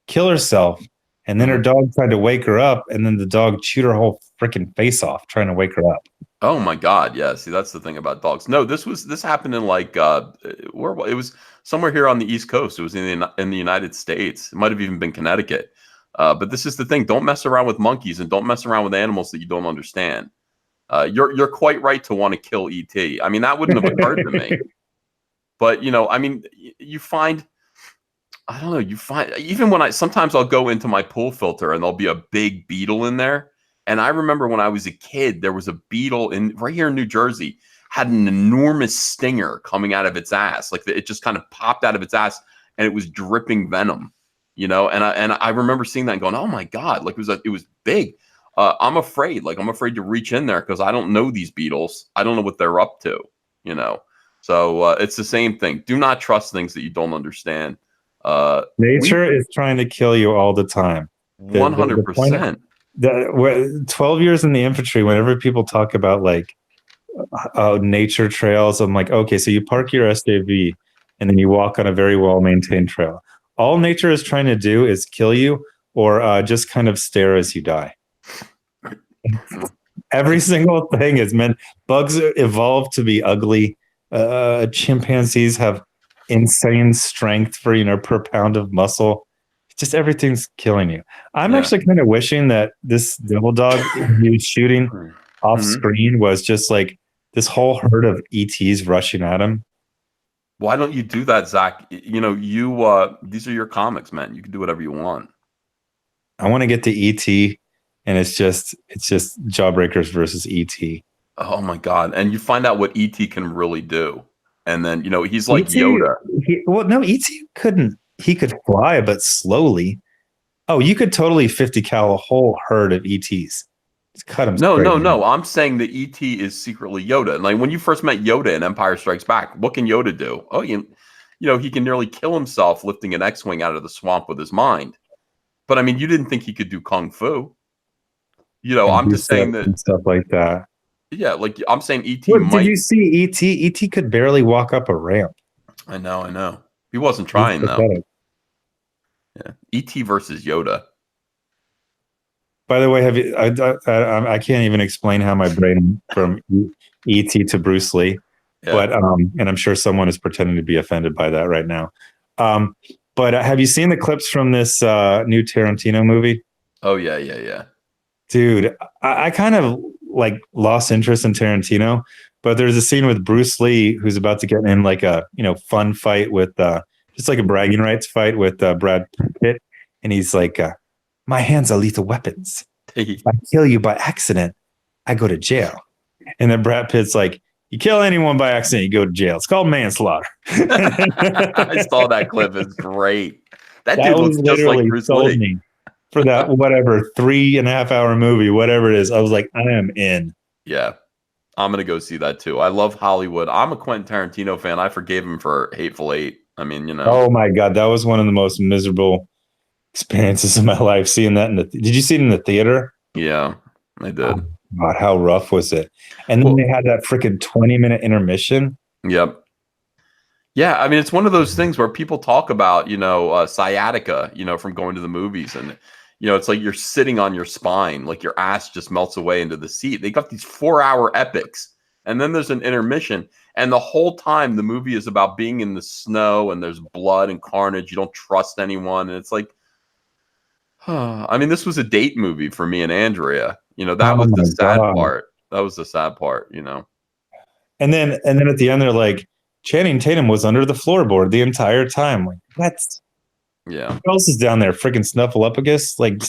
kill herself. And then her dog tried to wake her up. And then the dog chewed her whole freaking face off trying to wake her up. Oh my God! Yeah, see, that's the thing about dogs. No, this happened in like where it was somewhere here on the East Coast. It was in the United States. It might have even been Connecticut. But this is the thing: don't mess around with monkeys and don't mess around with animals that you don't understand. You're quite right to want to kill ET. I mean, that wouldn't have occurred to me. But you know, I mean, you find. I don't know. You find even when sometimes I'll go into my pool filter and there'll be a big beetle in there. And I remember when I was a kid, there was a beetle right here in New Jersey, had an enormous stinger coming out of its ass. Like it just kind of popped out of its ass and it was dripping venom, you know? And I remember seeing that and going, oh my God, like it was big. I'm afraid to reach in there because I don't know these beetles. I don't know what they're up to, you know? So it's the same thing. Do not trust things that you don't understand. Nature is trying to kill you all the time. 100%. 12 years in the infantry, whenever people talk about like nature trails, I'm like, okay, so you park your SJW and then you walk on a very well-maintained trail. All nature is trying to do is kill you or just kind of stare as you die. Every single thing is meant. Bugs evolve to be ugly. Chimpanzees have insane strength for, per pound of muscle. Just everything's killing you. I'm actually kind of wishing that this devil dog he was shooting off screen was just like this whole herd of ETs rushing at him. Why don't you do that, Zach? You know, these are your comics, man. You can do whatever you want. I want to get to ET, and it's just Jawbreakers versus ET. Oh my God! And you find out what ET can really do, and then he's like ET, Yoda. ET couldn't. He could fly, but slowly. Oh, you could totally 50 cal a whole herd of ETs. Just cut them No, straight. no, no. I'm saying the ET is secretly Yoda. And like when you first met Yoda in Empire Strikes Back, what can Yoda do? Oh, you know, he can nearly kill himself lifting an X-wing out of the swamp with his mind. But I mean, you didn't think he could do kung fu. You know, And I'm do just saying that. and stuff like that. Yeah, like I'm saying, ET What did you might. see? ET could barely walk up a ramp. I know, I know. He wasn't He's trying though. pathetic. Yeah, ET versus Yoda. By the way, have you? I can't even explain how my brain from ET to Bruce Lee, Yeah. but and I'm sure someone is pretending to be offended by that right now. But have you seen the clips from this new Tarantino movie? Oh yeah, yeah, yeah. Dude, I kind of like lost interest in Tarantino, but there's a scene with Bruce Lee who's about to get in like a fun fight with just like a bragging rights fight with Brad Pitt, and he's like, "My hands are lethal weapons. If I kill you by accident, I go to jail." And then Brad Pitt's like, "You kill anyone by accident, you go to jail. It's called manslaughter." I saw that clip. It's great. That That dude was looks just like literally Bruce sold Lee. me for that whatever 3.5 hour movie, whatever it is. I was like, I am in. Yeah, I'm gonna go see that too. I love Hollywood. I'm a Quentin Tarantino fan. I forgave him for Hateful Eight. I mean, you know. Oh my god, that was one of the most miserable experiences of my life. Seeing that in the did you see it in the theater? Yeah, I did. Oh, god, how rough was it? And then Well, they had that freaking 20-minute intermission. yep. Yeah, I mean, it's one of those things where people talk about, sciatica, from going to the movies, and it's like you're sitting on your spine, like your ass just melts away into the seat. They got these 4-hour epics, and then there's an intermission, and the whole time the movie is about being in the snow, and there's blood and carnage. You don't trust anyone, and it's like, I mean, this was a date movie for me and Andrea. That Oh was the my sad god. part. That was the sad part. And then at the end they're like, Channing Tatum was under the floorboard the entire time. Like, what? Yeah. Who else is down there? Freaking Snuffleupagus? Like,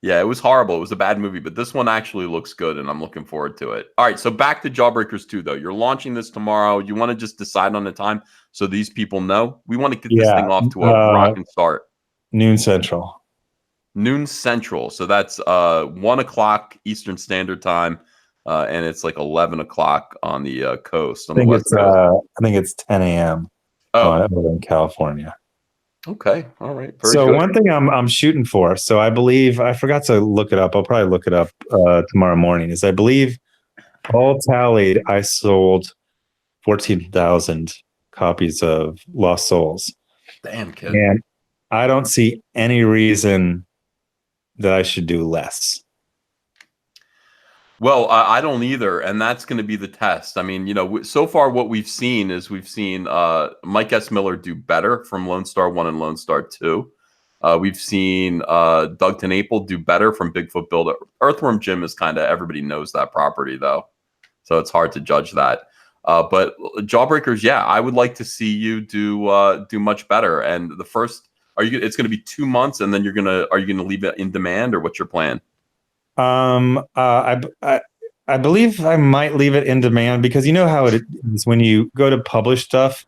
Yeah, it was horrible. It was a bad movie, but this one actually looks good, and I'm looking forward to it. All right, so back to Jawbreakers 2, though. You're launching this tomorrow. You want to just decide on the time so these people know? We want to get this thing off to a rocking start. Noon Central. Noon Central. So that's 1 o'clock Eastern Standard Time, and it's like 11 o'clock on the coast, on the West Coast. I think it's 10 a.m. In California. Okay. All right. So good. one thing I'm shooting for, so I believe, I forgot to look it up. I'll probably look it up tomorrow morning, is I believe all tallied, I sold 14,000 copies of Lost Souls. Damn, kid. And I don't see any reason that I should do less. Well, I don't either, and that's going to be the test. I mean, so far what we've seen is Mike S. Miller do better from Lone Star 1 and Lone Star 2. We've seen Doug TenNapel do better from Bigfoot Builder. Earthworm Jim is kind of, everybody knows that property, though, so it's hard to judge that. But Jawbreakers, yeah, I would like to see you do much better. And the first, it's going to be 2 months, and then are you gonna leave it in demand, or what's your plan? I believe I might leave it in demand, because you know how it is when you go to publish stuff,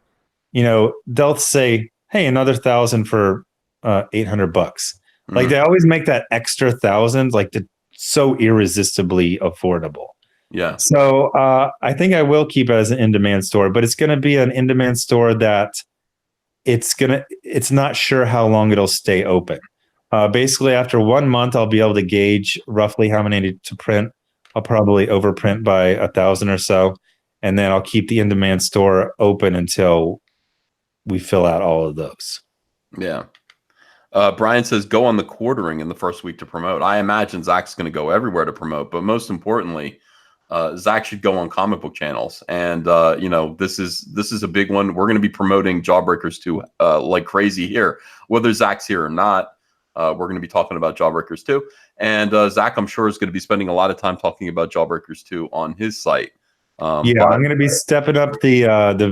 they'll say, hey, another 1,000 for $800. Like, they always make that extra 1,000 like so irresistibly affordable. Yeah. So I think I will keep it as an in-demand store, but it's going to be an in-demand store that it's not sure how long it'll stay open. Basically, after 1 month, I'll be able to gauge roughly how many I need to print. I'll probably overprint by 1,000 or so, and then I'll keep the in-demand store open until we fill out all of those. Yeah. Brian says, go on the quartering in the first week to promote. I imagine Zach's going to go everywhere to promote, but most importantly, Zack should go on comic book channels. And, this is a big one. We're going to be promoting Jawbreakers 2 like crazy here, whether Zach's here or not. We're going to be talking about Jawbreakers 2. And Zack, I'm sure, is going to be spending a lot of time talking about Jawbreakers 2 on his site. I'm going to be stepping up the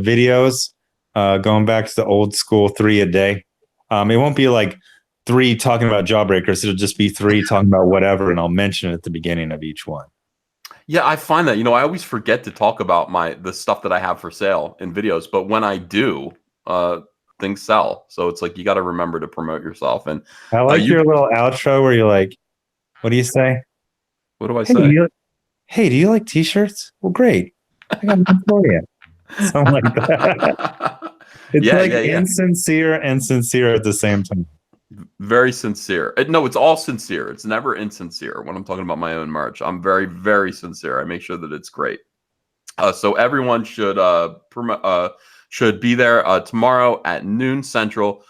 videos, going back to the old school 3 a day. It won't be like 3 talking about Jawbreakers. It'll just be 3 talking about whatever, and I'll mention it at the beginning of each one. Yeah, I find that, I always forget to talk about the stuff that I have for sale in videos, but when I do, things sell. So it's like you got to remember to promote yourself. And I like your little outro where you're like, what do you say? What do I say? Hey, do you like t-shirts? Well, great. I got one for you. Something like that. It's insincere and sincere at the same time. Very sincere. No, it's all sincere. It's never insincere when I'm talking about my own merch. I'm very, very sincere. I make sure that it's great. So everyone should be there tomorrow at noon Central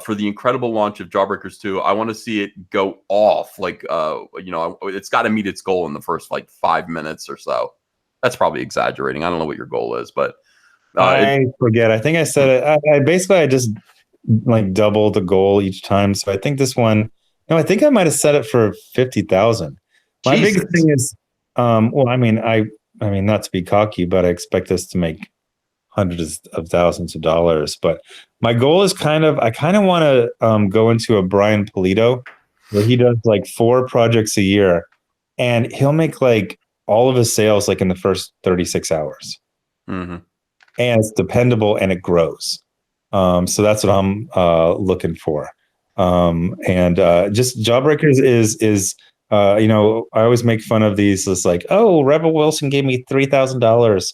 for the incredible launch of Jawbreakers 2. I want to see it go off. Like, it's got to meet its goal in the first like 5 minutes or so. That's probably exaggerating. I don't know what your goal is, but I forget. I think I said it. I just like double the goal each time. So I think this one. No, I think I might have set it for 50,000. My biggest thing is, well, I mean, not to be cocky, but I expect us to make hundreds of thousands of dollars. But my goal is I kind of want to go into a Brian Polito where he does like 4 projects a year, and he'll make like all of his sales like in the first 36 hours. Mm-hmm. And it's dependable and it grows. So that's what I'm looking for. And just Jawbreakers is I always make fun of these. It's like, oh, Rebel Wilson gave me $3,000.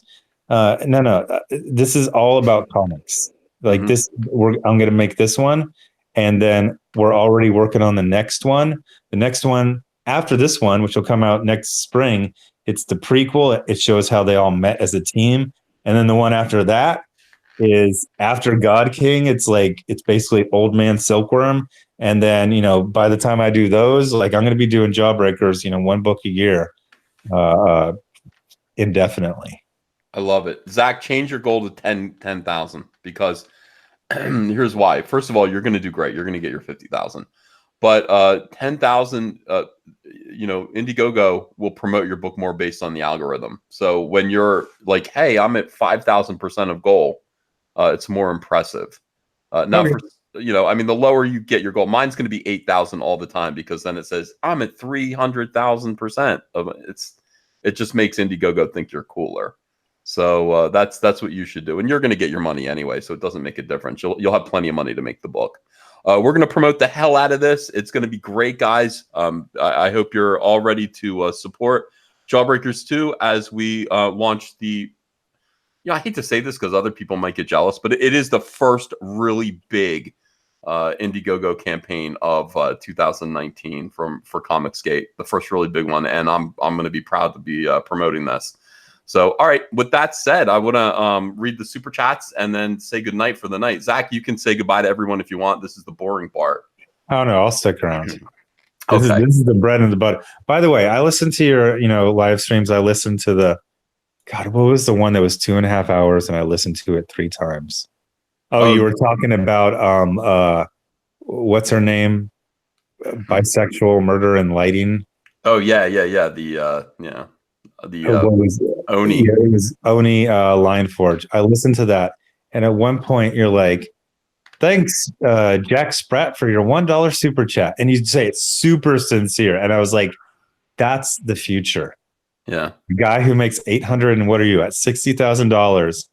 No, this is all about comics. Like this, I'm going to make this one, and then we're already working on the next one. The next one after this one, which will come out next spring, it's the prequel. It shows how they all met as a team. And then the one after that is after God King. It's basically Old Man Silkworm. And then, by the time I do those, like I'm going to be doing Jawbreakers, 1 book a year, indefinitely. I love it. Zach, change your goal to 10,000 because here's why. First of all, you're going to do great. You're going to get your 50,000. But 10,000, Indiegogo will promote your book more based on the algorithm. So when you're like, hey, I'm at 5,000% of goal, it's more impressive. Now, the lower you get your goal, mine's going to be 8,000 all the time because then it says I'm at 300,000% of it. It just makes Indiegogo think you're cooler. So that's what you should do, and you're going to get your money anyway, so it doesn't make a difference. You'll have plenty of money to make the book. We're going to promote the hell out of this. It's going to be great, guys. I hope you're all ready to support Jawbreakers 2 as we launch the. I hate to say this because other people might get jealous, but it is the first really big Indiegogo campaign of 2019 for Comicsgate, the first really big one, and I'm going to be proud to be promoting this. So, all right. With that said, I want to read the super chats and then say goodnight for the night. Zach, you can say goodbye to everyone if you want. This is the boring part. Oh no, I'll stick around. This is the bread and the butter. By the way, I listened to your live streams. I listened to what was the one that was 2.5 hours, and I listened to it 3 times. Oh, you were talking about what's her name? Bisexual Murder and Lighting. Oh yeah. Oni. Yeah, it was Oni Lineforge. I listened to that, and at one point you're like, "Thanks, Jack Spratt, for your $1 super chat," and you'd say it's super sincere, and I was like, "That's the future." Yeah, the guy who makes 800 and what are you at $60,000,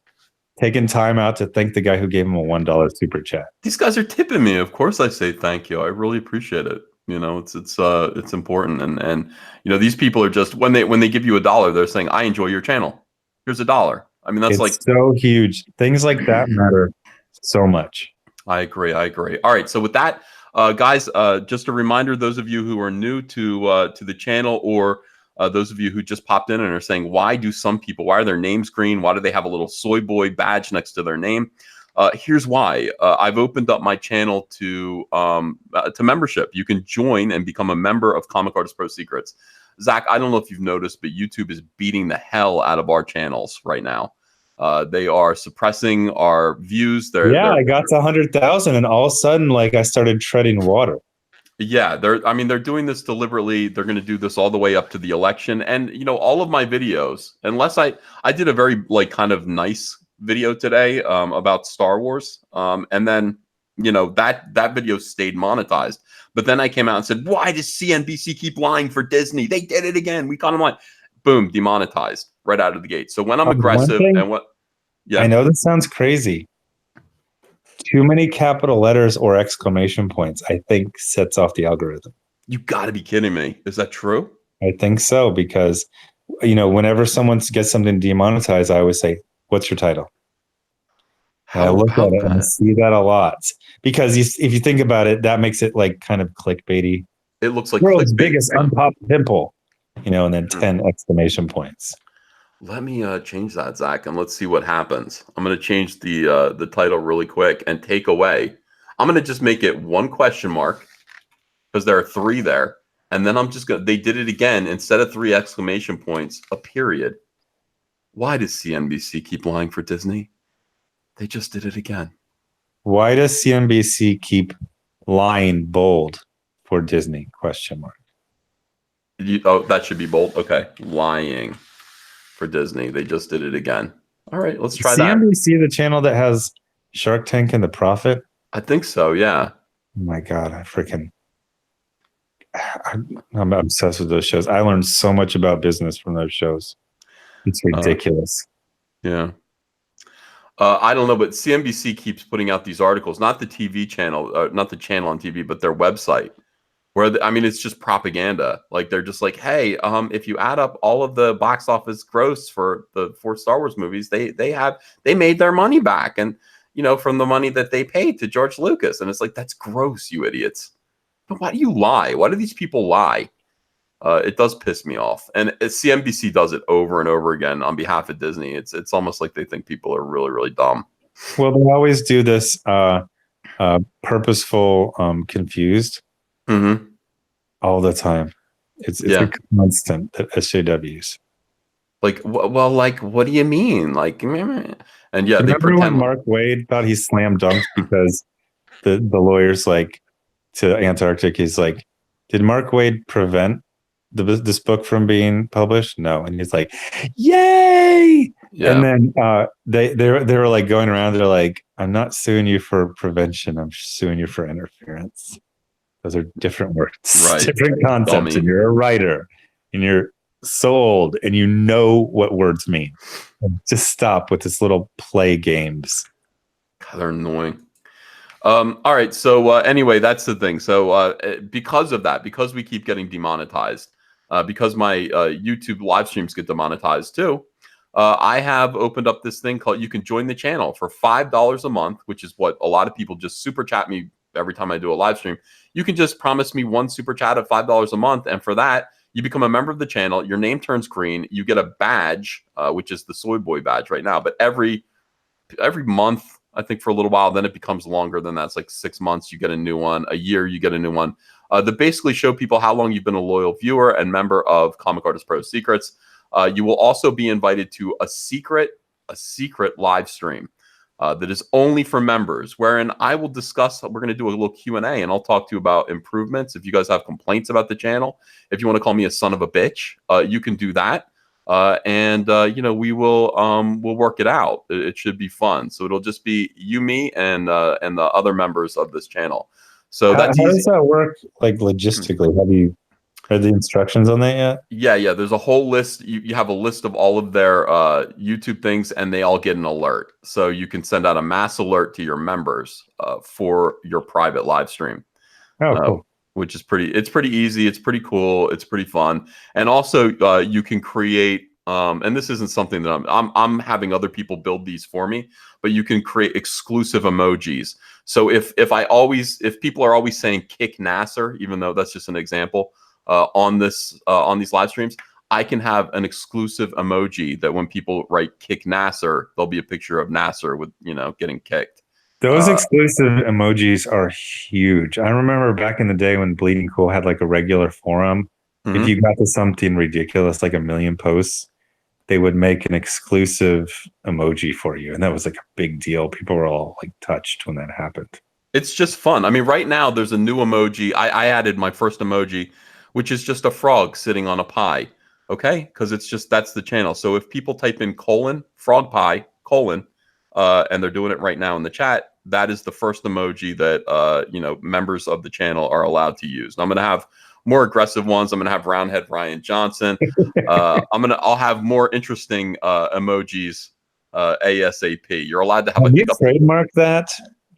taking time out to thank the guy who gave him a $1 super chat. These guys are tipping me. Of course, I say thank you. I really appreciate it. It's important, and these people are just when they give you $1, they're saying I enjoy your channel. Here's $1. I mean, that's so huge. Things like that matter so much. I agree. All right, so with that, guys, just a reminder: those of you who are new to the channel, or those of you who just popped in and are saying, why are their names green? Why do they have a little soy boy badge next to their name? Here's why. I've opened up my channel to membership. You can join and become a member of Comic Artist Pro Secrets. Zach, I don't know if you've noticed, but YouTube is beating the hell out of our channels right now. They are suppressing our views. I got to 100,000, and all of a sudden, I started treading water. Yeah, they're doing this deliberately. They're going to do this all the way up to the election, and all of my videos, unless I did a very kind of nice video today about Star Wars, and then that video stayed monetized. But then I came out and said, why does CNBC keep lying for Disney? They did it again. We caught them lying. Boom, demonetized right out of the gate. So when I'm aggressive and what, I know this sounds crazy. too many capital letters or exclamation points, I think, sets off the algorithm. You got to be kidding me. Is that true? I think so, because whenever someone gets something demonetized, I always say, "What's your title?" And I How look about at it and I that? see that a lot, because if you think about it, that makes it like kind of clickbaity. It looks like World's clickbait. biggest unpopped pimple, and then Hmm. 10 exclamation points. Let me change that, Zach, and let's see what happens. I'm going to change the title really quick and take away. I'm going to just make it one question mark because there are 3 there, and then I'm just going to. They did it again, instead of 3 exclamation points, a period. Why does CNBC keep lying for Disney? They just did it again. Why does CNBC keep lying bold for Disney? ? That should be bold. Okay, lying for Disney. They just did it again. All right, let's try that. CNBC, the channel that has Shark Tank and The Profit. I think so. Yeah. Oh my God, I'm obsessed with those shows. I learned so much about business from those shows. It's ridiculous. Yeah. I don't know, but CNBC keeps putting out these articles, not the TV channel, not the channel on TV, but their website, where it's just propaganda. Like they're just like, hey, if you add up all of the box office gross for the 4 Star Wars movies, they made their money back, and from the money that they paid to George Lucas, and it's like, that's gross, you idiots. But why do you lie? Why do these people lie? It does piss me off, and CNBC does it over and over again on behalf of Disney. It's almost like they think people are really, really dumb. Well, they always do this purposeful confused all the time. It's a constant at SJWs. Like, well, like, what do you mean? Like, and yeah, Remember they pretend when Mark Wade thought he slam dunked because the lawyers like to Antarctic? He's like, did Mark Wade prevent this book from being published? No. And he's like, yay. Yeah. And then they were like going around, they're like, I'm not suing you for prevention, I'm suing you for interference. Those are different words, right? Different concepts. And you're a writer and you're so old and you know what words mean. And just stop with this little play games. God, they're annoying. All right. So anyway, that's the thing. So because of that, because we keep getting demonetized, because my YouTube live streams get demonetized too, I have opened up this thing called, you can join the channel for $5 a month, which is what a lot of people just super chat me every time I do a live stream. You can just promise me one super chat of $5 a month, and for that, you become a member of the channel. Your name turns green. You get a badge, which is the Soy Boy badge right now. But every month, I think for a little while, then it becomes longer than that. It's like 6 months, you get a new one. A year, you get a new one. That basically show people how long you've been a loyal viewer and member of Comic Artist Pro Secrets. You will also be invited to a secret live stream that is only for members, wherein I will discuss, we're going to do a little Q&A, and I'll talk to you about improvements. If you guys have complaints about the channel, if you want to call me a son of a bitch, you can do that. And we will we'll work it out. It should be fun. So it'll just be you, me, and the other members of this channel. So that's easy. How does that work, like logistically? Have you read the instructions on that yet? Yeah. There's a whole list. You have a list of all of their YouTube things, and they all get an alert. So you can send out a mass alert to your members for your private live stream. Oh, cool. Which is it's pretty easy. It's pretty cool. It's pretty fun. And also you can create, and this isn't something that I'm having other people build these for me, but you can create exclusive emojis. So if people are always saying kick Nasser, even though that's just an example, on these live streams, I can have an exclusive emoji that when people write kick Nasser, there'll be a picture of Nasser with, getting kicked. Those exclusive emojis are huge. I remember back in the day when Bleeding Cool had like a regular forum. If you got to something ridiculous, like 1 million posts, they would make an exclusive emoji for you. And that was like a big deal. People were all like touched when that happened. It's just fun. I mean, right now there's a new emoji. I added my first emoji, which is just a frog sitting on a pie. Okay. Because that's the channel. So if people type in : frog pie : and they're doing it right now in the chat, that is the first emoji that members of the channel are allowed to use. And I'm going to have more aggressive ones. I'm going to have Roundhead Ryan Johnson. I'll have more interesting emojis ASAP. You're allowed to have you trademark that?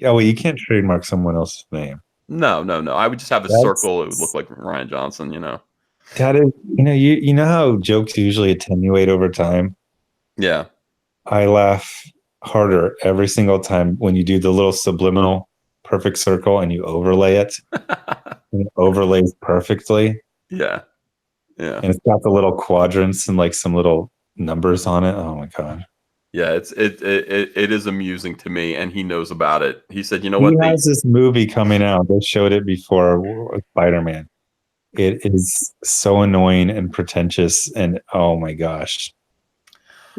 Oh, well, you can't trademark someone else's name. No. I would just have a That's circle. It would look like Ryan Johnson, you know? that is, you know how jokes usually attenuate over time. Yeah. I laugh harder every single time when you do the little subliminal perfect circle and you overlay it. And it overlays perfectly, Yeah. Yeah. and it's got the little quadrants and like some little numbers on it. Oh my god! Yeah, it is amusing to me, and he knows about it. He said, "You know He what? has this movie coming out. They showed it before, Spider-Man. It is so annoying and pretentious, and oh my gosh,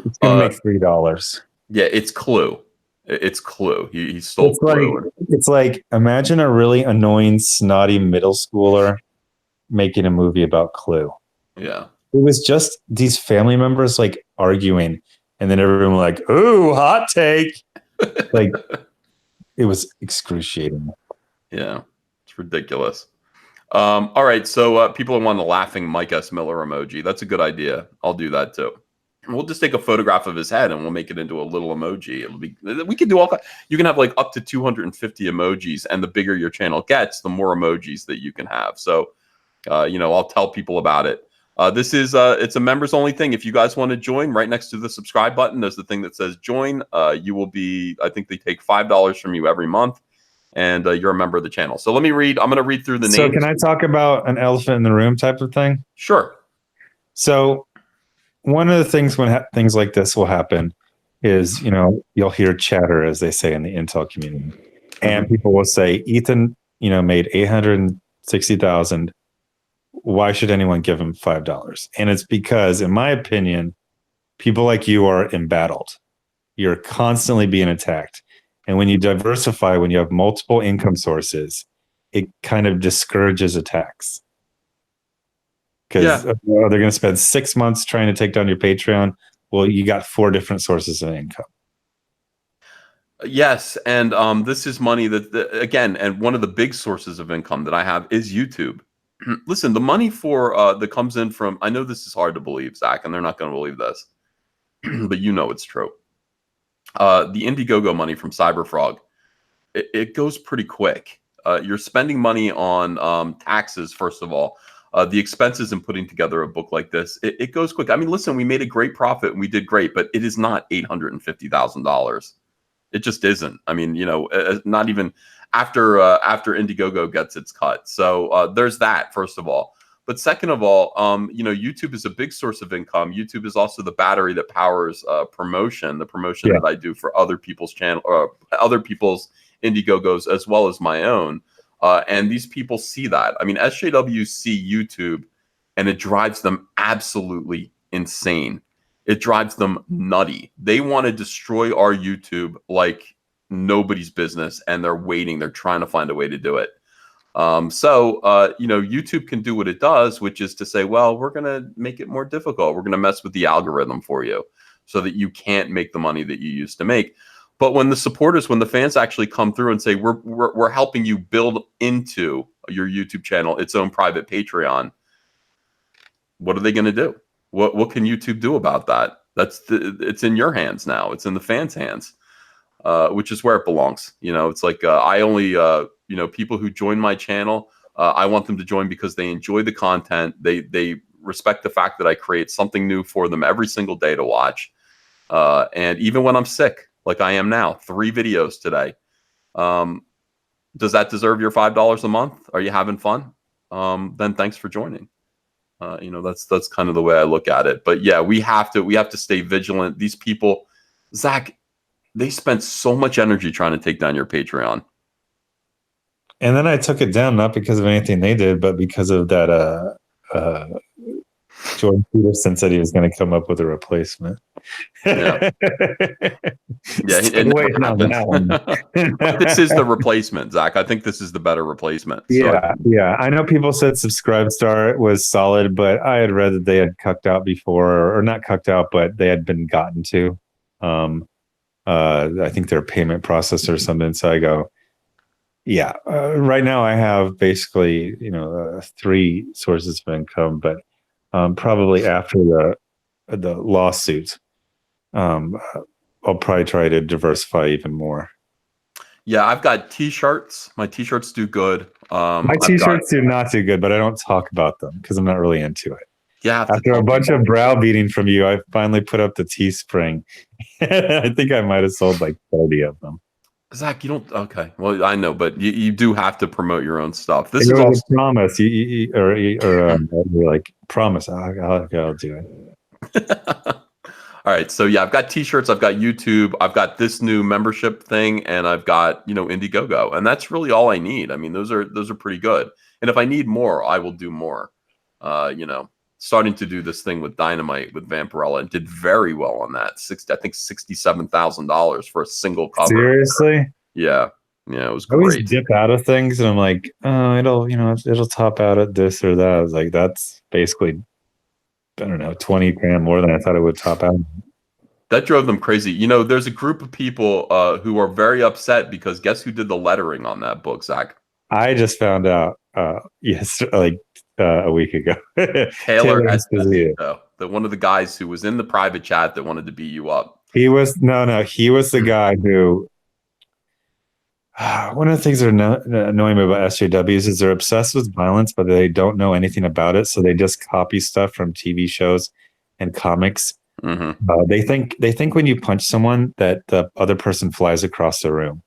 it's gonna uh, make $3. yeah, it's Clue. It's Clue. He stole It's like Clue. it's like imagine a really annoying, snotty middle schooler making a movie about Clue. Yeah. It was just these family members like arguing, and then everyone like, "Ooh, hot take!" Like it was excruciating. Yeah, it's ridiculous. All right, so people want the laughing Mike S. Miller emoji. That's a good idea. I'll do that too. We'll just take a photograph of his head and we'll make it into a little emoji. It'll be we can do all. You can have like up to 250 emojis, and the bigger your channel gets, the more emojis that you can have. So, I'll tell people about it. This is it's a members only thing. If you guys want to join, right next to the subscribe button, there's the thing that says join. You will be. I think they take $5 from you every month, and you're a member of the channel. So let me read. I'm going to read through the names. So can I talk about an elephant in the room type of thing? Sure. So one of the things when things like this will happen is, you'll hear chatter, as they say in the Intel community, and people will say, Ethan, made 860,000. Why should anyone give him $5? And it's because, in my opinion, people like you are embattled. You're constantly being attacked. And when you diversify, when you have multiple income sources, it kind of discourages attacks. Because they're going to spend 6 months trying to take down your Patreon. Well, you got 4 different sources of income. Yes, and this is money again, and one of the big sources of income that I have is YouTube. Listen, the money that comes in from, I know this is hard to believe, Zach, and they're not going to believe this, but it's true. The Indiegogo money from Cyberfrog, it goes pretty quick. You're spending money on taxes, first of all. The expenses in putting together a book like this, it goes quick. I mean, listen, we made a great profit and we did great, but it is not $850,000. It just isn't. I mean, not even after Indiegogo gets its cut. So there's that, first of all. But second of all, YouTube is a big source of income. YouTube is also the battery that powers the promotion that I do for other people's channel, or other people's Indiegogos, as well as my own. And these people see that. I mean, SJWs see YouTube, and it drives them absolutely insane. It drives them nutty. They want to destroy our YouTube like nobody's business, and they're waiting. They're trying to find a way to do it. YouTube can do what it does, which is to say, well, we're going to make it more difficult. We're going to mess with the algorithm for you so that you can't make the money that you used to make. But when the fans actually come through and say, we're helping you build into your YouTube channel its own private Patreon, what are they going to do? What can YouTube do about that? It's in your hands now. It's in the fans' hands, which is where it belongs. It's like I only people who join my channel, I want them to join because they enjoy the content. They respect the fact that I create something new for them every single day to watch. And even when I'm sick, like I am now, 3 videos today. Does that deserve your $5 a month? Are you having fun? Then thanks for joining. That's kind of the way I look at it. But yeah, we have to stay vigilant. These people, Zach, they spent so much energy trying to take down your Patreon. And then I took it down, not because of anything they did, but because of that Jordan Peterson said he was going to come up with a replacement. Yeah, it never happened. But this is the replacement, Zach. I think this is the better replacement. Yeah. I know people said Subscribestar was solid, but I had read that they had cucked out before, or not cucked out, but they had been gotten to. I think their payment processor or something. So I go, yeah. Right now I have basically 3 sources of income, but probably after the lawsuit, I'll probably try to diversify even more. Yeah, I've got t-shirts. My t-shirts do good. My t-shirts do not do good, but I don't talk about them because I'm not really into it. You have to After a tell bunch people. of browbeating from you, I finally put up the Teespring. I think I might have sold like 30 of them. Zach, you don't. Okay, well, I know, but you do have to promote your own stuff. This It is was also a promise, you're like, promise, I'll do it. all right. So yeah, I've got t-shirts, I've got YouTube, I've got this new membership thing, and I've got Indiegogo, and that's really all I need. I mean, those are pretty good. And if I need more, I will do more. Starting to do this thing with Dynamite with Vampirella and did very well on that. I think $67,000 for a single cover. Seriously? Yeah, it was I always great. dip out of things, and I'm like, oh, it'll top out at this or that. I was like, that's basically, I don't know, 20 grand more than I thought it would top out. That drove them crazy. There's a group of people who are very upset because guess who did the lettering on that book, Zach? I just found out, yes, like a week ago. Taylor Esposito, one of the guys who was in the private chat that wanted to beat you up. He was the guy who. One of the things that are annoying me about SJWs is they're obsessed with violence, but they don't know anything about it. So they just copy stuff from TV shows and comics. Mm-hmm. They think when you punch someone that the other person flies across the room.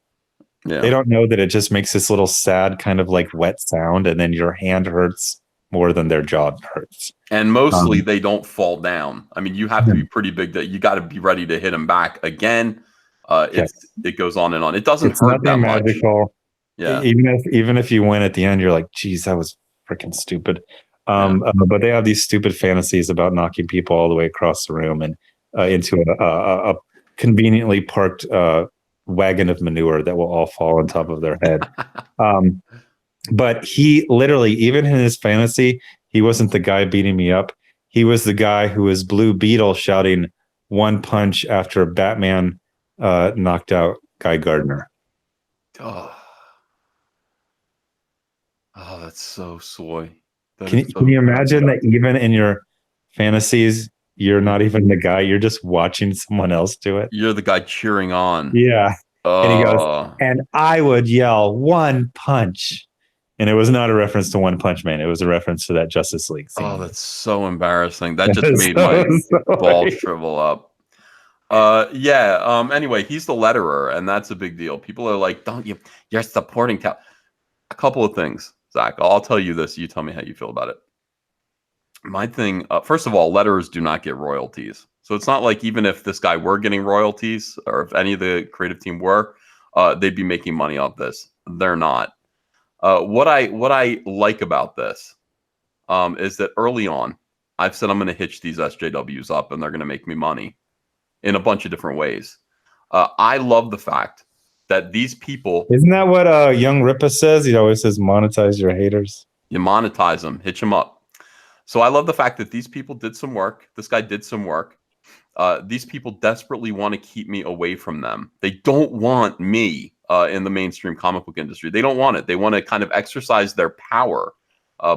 Yeah. They don't know that it just makes this little sad kind of like wet sound, and then your hand hurts more than their jaw hurts. And mostly they don't fall down. I mean, you have to be pretty big that you got to be ready to hit them back again. It goes on and on. It doesn't hurt that magical. Much. Yeah. Even if you win at the end, you're like, geez, that was freaking stupid. But they have these stupid fantasies about knocking people all the way across the room and into a conveniently parked wagon of manure that will all fall on top of their head. But he literally, even in his fantasy, he wasn't the guy beating me up. He was the guy who was Blue Beetle shouting one punch after Batman knocked out Guy Gardner. Oh, that's so soy. Can you imagine that even in your fantasies, you're not even the guy, you're just watching someone else do it? You're the guy cheering on. Yeah. And he goes, and I would yell one punch. And it was not a reference to One Punch Man. It was a reference to that Justice League scene. Oh, that's so embarrassing. That just made my balls shrivel up. Anyway, he's the letterer, and that's a big deal. People are like, you're supporting a couple of things, Zach. I'll tell you this. You tell me how you feel about it. My thing, first of all, letterers do not get royalties. So it's not like even if this guy were getting royalties, or if any of the creative team were, they'd be making money off this. They're not. What I like about this is that early on, I've said I'm going to hitch these SJWs up, and they're going to make me money in a bunch of different ways. I love the fact that these people... Isn't that what Young Ripa says? He always says, monetize your haters. You monetize them, hitch them up. So I love the fact that these people did some work. This guy did some work. These people desperately want to keep me away from them. They don't want me in the mainstream comic book industry. They don't want it. They want to kind of exercise their power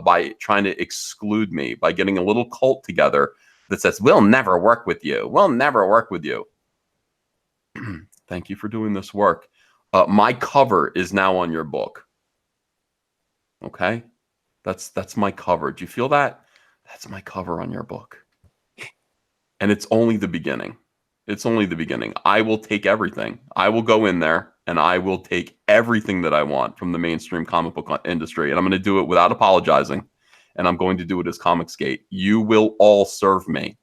by trying to exclude me, by getting a little cult together that says, we'll never work with you. We'll never work with you. Thank you for doing this work. My cover is now on your book. Okay? That's my cover. Do you feel that? That's my cover on your book. And it's only the beginning. It's only the beginning. I will take everything. I will go in there and I will take everything that I want from the mainstream comic book industry. And I'm going to do it without apologizing. And I'm going to do it as Comicsgate. You will all serve me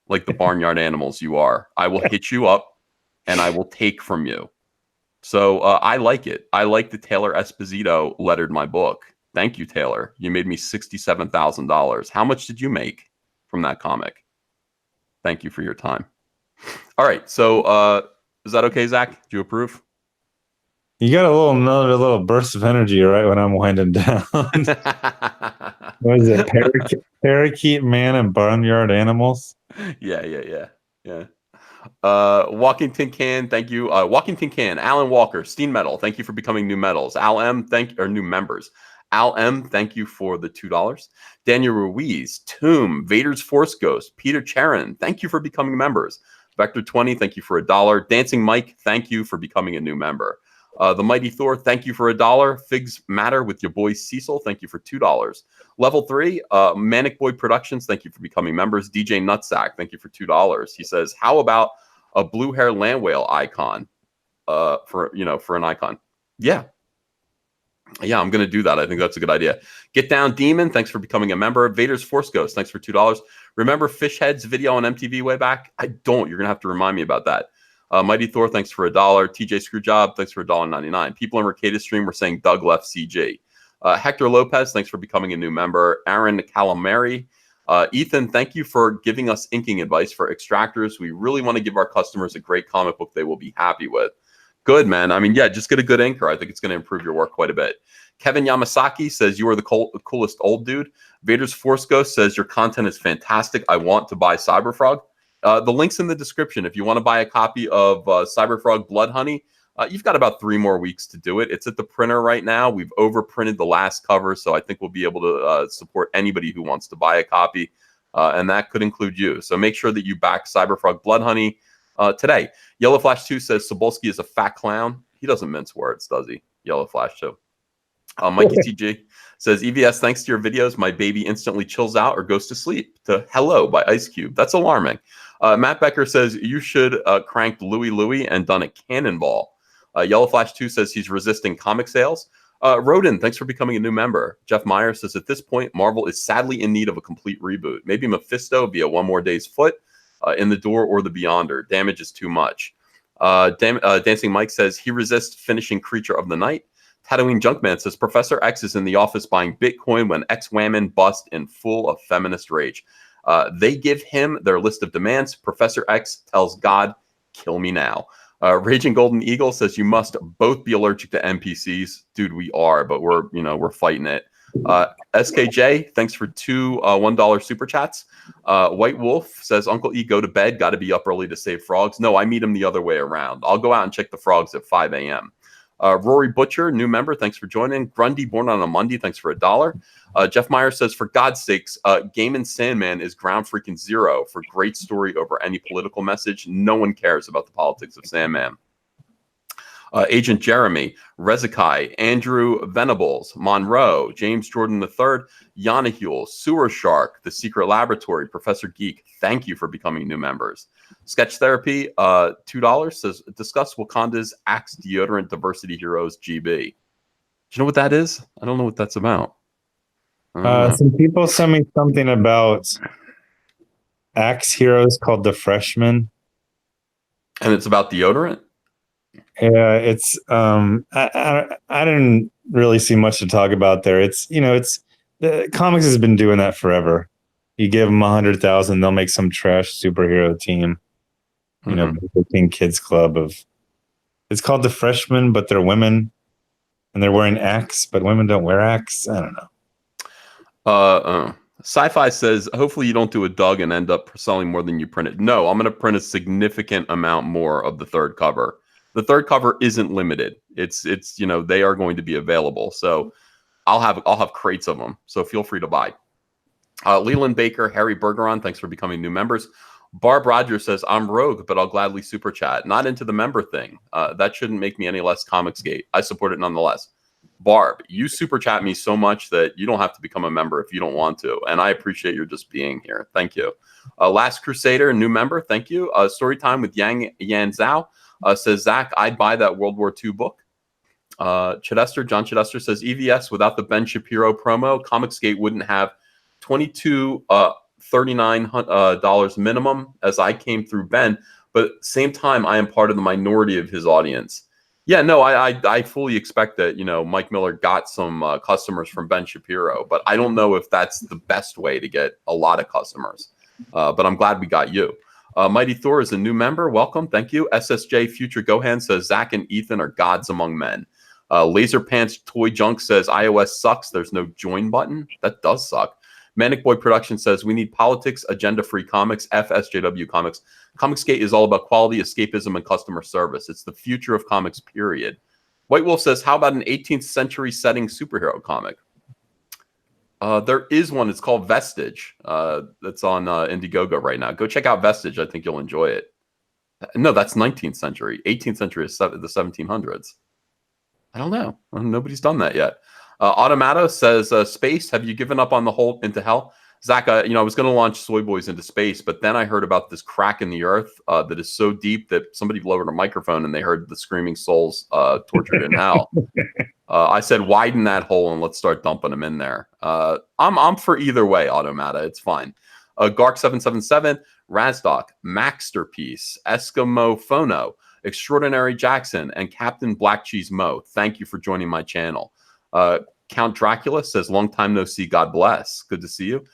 like the barnyard animals you are. I will hit you up and I will take from you. So I like it. I like that Taylor Esposito lettered my book. Thank you, Taylor. You made me $67,000. How much did you make from that comic? Thank you for your time. All right. So is that okay, Zach? Do you approve? You got another little burst of energy right when I'm winding down. What is it? Parakeet Man and Barnyard Animals? Yeah. Walking Tin Can, thank you. Walking Tin Can, Alan Walker, Steen Metal, thank you for becoming new medals. Al M, new members. Al M, thank you for the $2. Daniel Ruiz, Tomb, Vader's Force Ghost, Peter Charon, thank you for becoming members. Vector 20, thank you for $1. Dancing Mike, thank you for becoming a new member. The Mighty Thor, thank you for $1. Figs Matter with your boy Cecil, thank you for $2. Level 3, Manic Boy Productions, thank you for becoming members. DJ Nutsack, thank you for $2. He says, how about a blue hair land whale icon for an icon? Yeah, I'm going to do that. I think that's a good idea. Get Down Demon, thanks for becoming a member. Vader's Force Ghost, thanks for $2. Remember Fishhead's video on MTV way back? I don't. You're going to have to remind me about that. Mighty Thor, thanks for $1. TJ Screwjob, thanks for $1.99. People in Mercatus stream were saying Doug left CG. Hector Lopez, thanks for becoming a new member. Aaron Calamari. Ethan, thank you for giving us inking advice for extractors. We really want to give our customers a great comic book they will be happy with. Good, man. I mean, yeah, just get a good inker. I think it's going to improve your work quite a bit. Kevin Yamasaki says, you are the coolest old dude. Vader's Force Ghost says, your content is fantastic. I want to buy Cyberfrog. The link's in the description. If you want to buy a copy of Cyberfrog Blood Honey, you've got about 3 more weeks to do it. It's at the printer right now. We've overprinted the last cover, so I think we'll be able to support anybody who wants to buy a copy, and that could include you. So make sure that you back Cyberfrog Blood Honey today. Yellow Flash 2 says Sobolski is a fat clown. He doesn't mince words, does he? Yellow Flash 2. Mikey TG says, EVS, thanks to your videos, my baby instantly chills out or goes to sleep. To Hello by Ice Cube. That's alarming. Matt Becker says, you should cranked Louie Louie and done a cannonball. Yellow Flash 2 says he's resisting comic sales. Rodin, thanks for becoming a new member. Jeff Meyer says, at this point, Marvel is sadly in need of a complete reboot. Maybe Mephisto via One More Day's foot in the door or the Beyonder. Damage is too much. Dancing Mike says, he resists finishing Creature of the Night. Tatooine Junkman says, Professor X is in the office buying Bitcoin when ex-Whammon bust in full of feminist rage. They give him their list of demands. Professor X tells God, kill me now. Raging Golden Eagle says, you must both be allergic to NPCs. Dude, we are, but we're fighting it. SKJ, thanks for 2 $1 super chats. White Wolf says, Uncle E, go to bed. Got to be up early to save frogs. No, I meet him the other way around. I'll go out and check the frogs at 5 a.m. Rory Butcher, new member, thanks for joining. Grundy, born on a Monday, thanks for $1. Jeff Meyer says, for God's sakes, Game and Sandman is ground freaking zero for great story over any political message. No one cares about the politics of Sandman. Agent Jeremy, Rezakai, Andrew Venables, Monroe, James Jordan III, Yanahul, Sewer Shark, The Secret Laboratory, Professor Geek, thank you for becoming new members. Sketch Therapy, $2, says, discuss Wakanda's Axe Deodorant Diversity Heroes GB. Do you know what that is? I don't know what that's about. Some people sent me something about Axe Heroes called The Freshman. And it's about deodorant? Yeah, it's I didn't really see much to talk about there. It's the comics has been doing that forever. You give them 100,000, they'll make some trash superhero team. King Kids Club it's called The Freshmen, but they're women and they're wearing Axe, but women don't wear Axe. I don't know. Sci-Fi says, hopefully you don't do a Doug and end up selling more than you printed. No, I'm going to print a significant amount more of the third cover. The third cover isn't limited. It's they are going to be available. So I'll have crates of them. So feel free to buy. Leland Baker, Harry Bergeron, thanks for becoming new members. Barb Rogers says, I'm rogue, but I'll gladly super chat. Not into the member thing. That shouldn't make me any less Comicsgate. I support it nonetheless. Barb, you super chat me so much that you don't have to become a member if you don't want to. And I appreciate your just being here. Thank you. Last Crusader, new member. Thank you. Storytime with Yan Zhao says, Zack, I'd buy that World War II book. John Chedester says, EVS without the Ben Shapiro promo, Comicsgate wouldn't have $22.39 minimum as I came through Ben. But same time, I am part of the minority of his audience. Yeah, no, I fully expect that, Mike Miller got some customers from Ben Shapiro, but I don't know if that's the best way to get a lot of customers. But I'm glad we got you. Mighty Thor is a new member. Welcome. Thank you. SSJ Future Gohan says, Zack and Ethan are gods among men. Laser Pants Toy Junk says, iOS sucks. There's no join button. That does suck. Manic Boy Production says, we need politics, agenda-free comics, SJW comics. Comicsgate is all about quality, escapism, and customer service. It's the future of comics, period. White Wolf says, how about an 18th century setting superhero comic? There is one. It's called Vestige. That's on Indiegogo right now. Go check out Vestige. I think you'll enjoy it. No, that's 19th century. 18th century is the 1700s. I don't know. Nobody's done that yet. Automato says, Space, have you given up on the hole into hell? Zach, I was going to launch Soy Boys into space, but then I heard about this crack in the earth that is so deep that somebody lowered a microphone and they heard the screaming souls tortured in hell. I said, widen that hole and let's start dumping them in there. I'm for either way, Automata. It's fine. Gark777, Razdoc, Maxterpiece, Eskimo Phono, Extraordinary Jackson, and Captain Black Cheese Mo. Thank you for joining my channel. Count Dracula says, long time no see. God bless. Good to see you.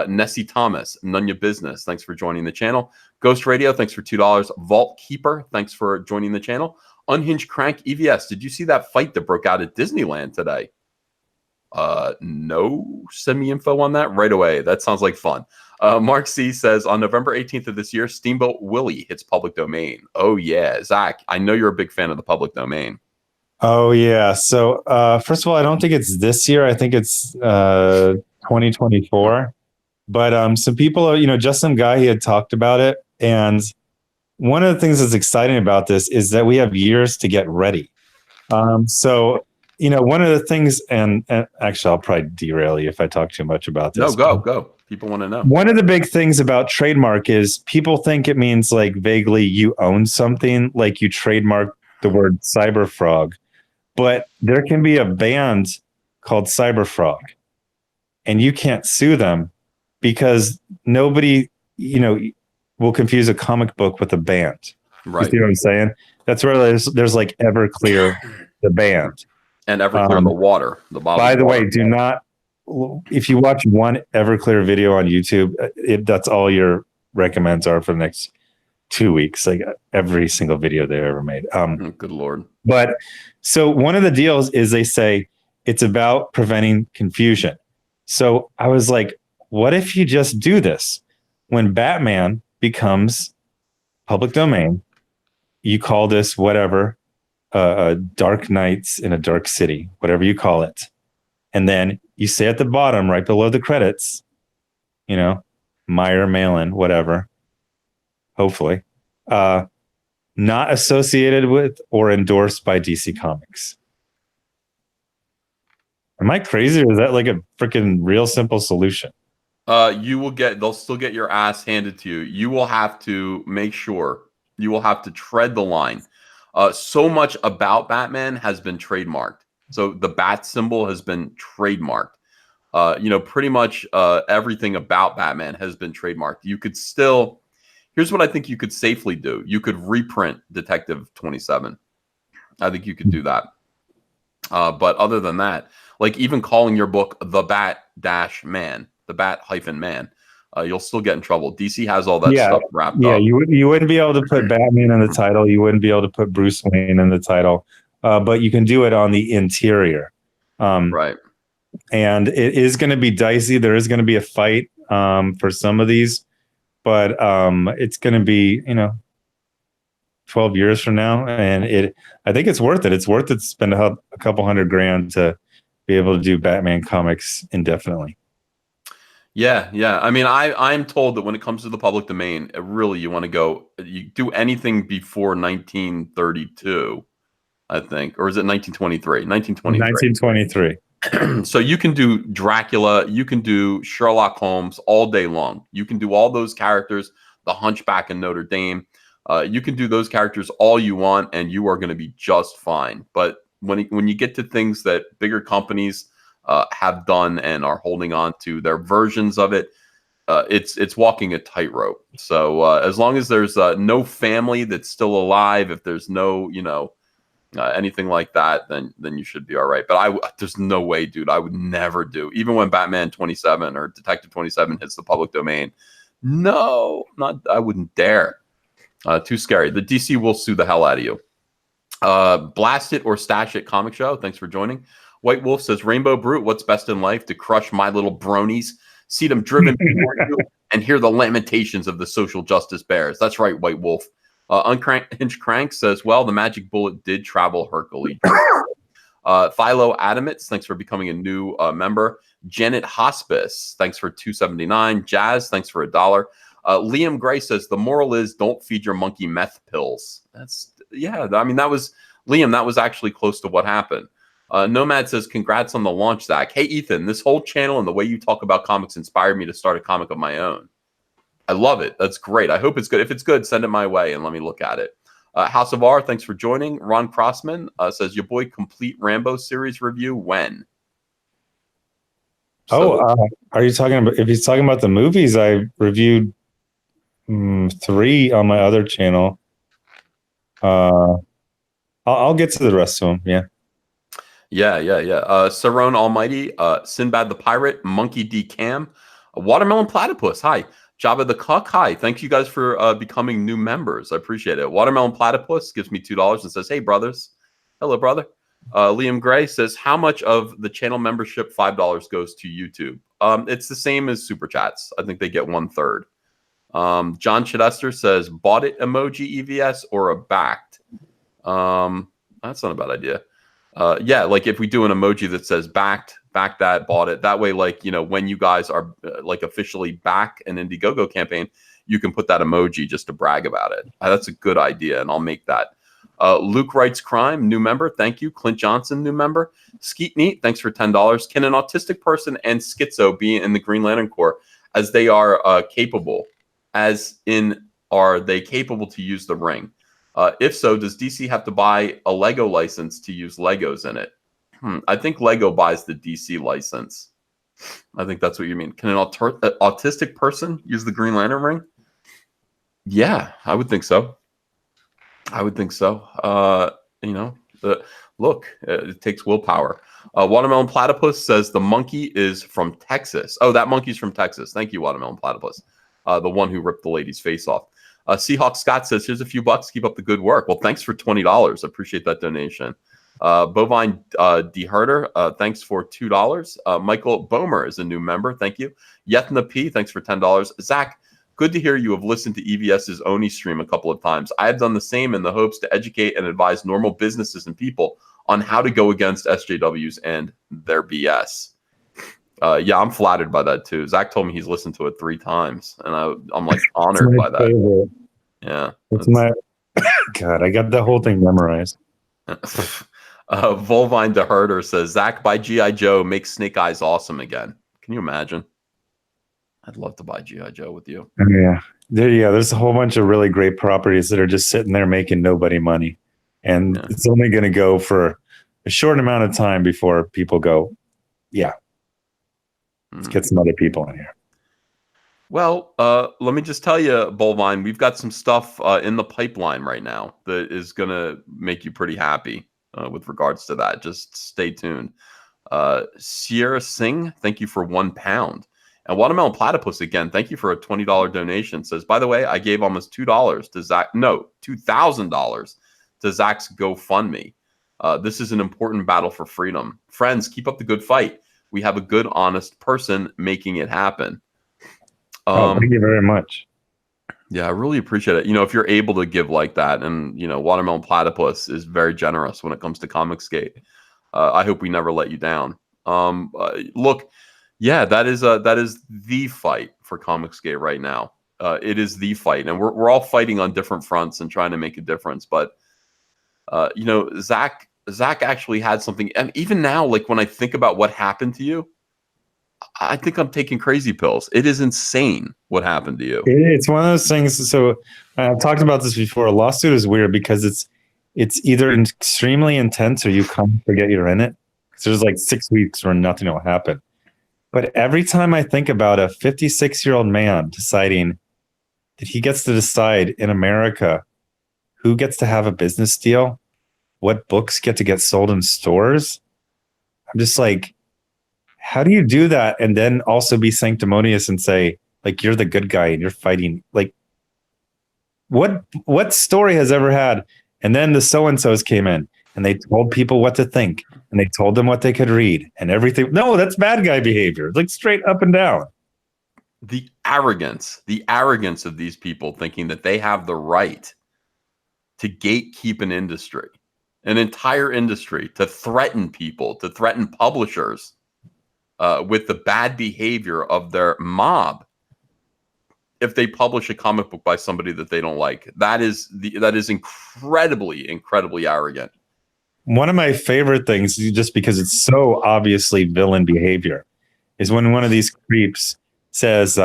Nessie Thomas, none your business. Thanks for joining the channel. Ghost Radio, thanks for $2. Vault Keeper, thanks for joining the channel. Unhinged Crank EVS, did you see that fight that broke out at Disneyland today? No. Send me info on that right away. That sounds like fun. Mark C says, on November 18th of this year, Steamboat Willie hits public domain. Oh, yeah. Zach, I know you're a big fan of the public domain. Oh, yeah. So, first of all, I don't think it's this year. I think it's 2024. But some people, just some guy, he had talked about it. And one of the things that's exciting about this is that we have years to get ready. So, one of the things, and actually, I'll probably derail you if I talk too much about this. No, go. People want to know. One of the big things about trademark is people think it means like vaguely you own something, like you trademark the word Cyberfrog. But there can be a band called Cyberfrog, and you can't sue them because nobody, will confuse a comic book with a band. Right. You see what I'm saying? That's where there's like Everclear, the band. And Everclear, the water. The bottle. By the water. way, do not, if you watch one Everclear video on YouTube, that's all your recommends are for the next 2 weeks, like every single video they ever made. Good Lord. But so one of the deals is they say it's about preventing confusion. So I was like, what if you just do this? When Batman becomes public domain, you call this whatever, Dark Nights in a Dark City, whatever you call it. And then you say at the bottom, right below the credits, Meyer, Malin, whatever, hopefully, not associated with or endorsed by DC Comics. Am I crazy, or is that like a freaking real simple solution? They'll still get your ass handed to you. You will have to make sure, you will have to tread the line. So much about Batman has been trademarked. So the bat symbol has been trademarked. Pretty much everything about Batman has been trademarked. You could still, here's what I think you could safely do. You could reprint Detective 27. I think you could do that. But other than that, like even calling your book The Bat-Man, The Bat-Man, you'll still get in trouble. DC has all that stuff wrapped up. Yeah, you wouldn't be able to put Batman in the title. You wouldn't be able to put Bruce Wayne in the title. But you can do it on the interior. Right. And it is going to be dicey. There is going to be a fight for some of these. But it's going to be, 12 years from now. And I think it's worth it. It's worth it to spend a couple $100,000 to be able to do Batman comics indefinitely. Yeah. I mean, I'm told that when it comes to the public domain, really you want to you do anything before 1932, I think. Or is it 1923? 1923. So you can do Dracula, you can do Sherlock Holmes all day long. You can do all those characters, the Hunchback in Notre Dame. You can do those characters all you want, and you are going to be just fine. But when you get to things that bigger companies have done and are holding on to their versions of it, it's walking a tightrope. So as long as there's no family that's still alive, if there's no anything like that, then you should be all right. But there's no way, dude. I would never do, even when Batman 27 or Detective 27 hits the public domain. No, I wouldn't dare. Too scary. The DC will sue the hell out of you. Blast It or Stash It Comic Show, thanks for joining. White Wolf says, Rainbow Brute, what's best in life? To crush my little bronies, see them driven before you, and hear the lamentations of the social justice bears. That's right, White Wolf. Unhinged Crank says, well, the magic bullet did travel Hercules. Philo Adamits, thanks for becoming a new member. Janet Hospice, thanks for $2.79. Jazz, thanks for $1. Liam Gray says, the moral is don't feed your monkey meth pills. I mean, that was Liam, that was actually close to what happened. Nomad says, congrats on the launch, Zach. Hey, Ethan, this whole channel and the way you talk about comics inspired me to start a comic of my own. I love it. That's great. I hope it's good. If it's good, send it my way and let me look at it. House of R, thanks for joining. Ron Crossman says, your boy complete Rambo series review when? Are you talking about, if he's talking about the movies, I reviewed 3 on my other channel. I'll get to the rest of them. Yeah. Sarone Almighty, Sinbad the Pirate, Monkey D Cam, Watermelon Platypus. Hi. Jabba the Cuck. Hi. Thank you guys for becoming new members. I appreciate it. Watermelon Platypus gives me $2 and says, hey, brothers. Hello, brother. Liam Gray says, how much of the channel membership $5 goes to YouTube? It's the same as Super Chats. I think they get 1/3. John Chidester says, bought it emoji EVS or a backed? That's not a bad idea. Yeah, like if we do an emoji that says backed that, bought it. That way, like, you know, when you guys are like officially back an Indiegogo campaign, you can put that emoji just to brag about it. That's a good idea, and I'll make that. Luke Writes Crime, new member. Thank you. Clint Johnson, new member. Skeet Neat, thanks for $10. Can an autistic person and schizo be in the Green Lantern Corps as they are capable? As in, are they capable to use the ring? If so, does DC have to buy a Lego license to use Legos in it? I think Lego buys the DC license. I think that's what you mean. Can an autistic person use the Green Lantern ring? Yeah, I would think so. You know, look, it takes willpower. Watermelon Platypus says the monkey is from Texas. Oh, that monkey's from Texas. Thank you, Watermelon Platypus. The one who ripped the lady's face off. Seahawk Scott says, here's a few bucks. Keep up the good work. Well, thanks for $20. Appreciate that donation. Bovine DeHerder, thanks for $2. Michael Bomer is a new member. Thank you. Yetna P, thanks for $10. Zach, good to hear you have listened to EVS's Oni stream a couple of times. I have done the same in the hopes to educate and advise normal businesses and people on how to go against SJWs and their BS. Yeah, I'm flattered by that too. Zach told me he's listened to it 3 times, and I'm like honored by that. Favorite. Yeah, it's my God. I got the whole thing memorized. Volvine DeHerder says, Zach, buy G.I. Joe, make Snake Eyes awesome again. Can you imagine? I'd love to buy G.I. Joe with you. Yeah, there's a whole bunch of really great properties that are just sitting there making nobody money, and it's only going to go for a short amount of time before people go, yeah, let's get some other people in here. Well, let me just tell you, Volvine, we've got some stuff in the pipeline right now that is going to make you pretty happy with regards to that. Just stay tuned. Sierra Singh, thank you for £1. And Watermelon Platypus, again, thank you for a $20 donation. Says, by the way, I gave almost $2 to Zach. No, $2,000 to Zach's GoFundMe. This is an important battle for freedom. Friends, keep up the good fight. We have a good, honest person making it happen. Thank you very much. Yeah, I really appreciate it. You know, if you're able to give like that, and, you know, Watermelon Platypus is very generous when it comes to Comicsgate. I hope we never let you down. Look, yeah, that is the fight for Comicsgate right now. It is the fight, and we're all fighting on different fronts and trying to make a difference. But you know, Zach actually had something, and even now, like when I think about what happened to you, I think I'm taking crazy pills. It is insane what happened to you. It's one of those things. So I've talked about this before. A lawsuit is weird because it's either extremely intense or you come forget you're in it. So there's like 6 weeks where nothing will happen. But every time I think about a 56-year-old man deciding that he gets to decide in America who gets to have a business deal, what books get to get sold in stores, I'm just like, how do you do that and then also be sanctimonious and say, like, you're the good guy and you're fighting? Like, what story has ever had? And then the so-and-sos came in and they told people what to think and they told them what they could read and everything. No, that's bad guy behavior. Like, straight up and down. The arrogance of these people thinking that they have the right to gatekeep an industry, an entire industry, to threaten people, to threaten publishers with the bad behavior of their mob if they publish a comic book by somebody that they don't like. That is incredibly, incredibly arrogant. One of my favorite things, just because it's so obviously villain behavior, is when one of these creeps says,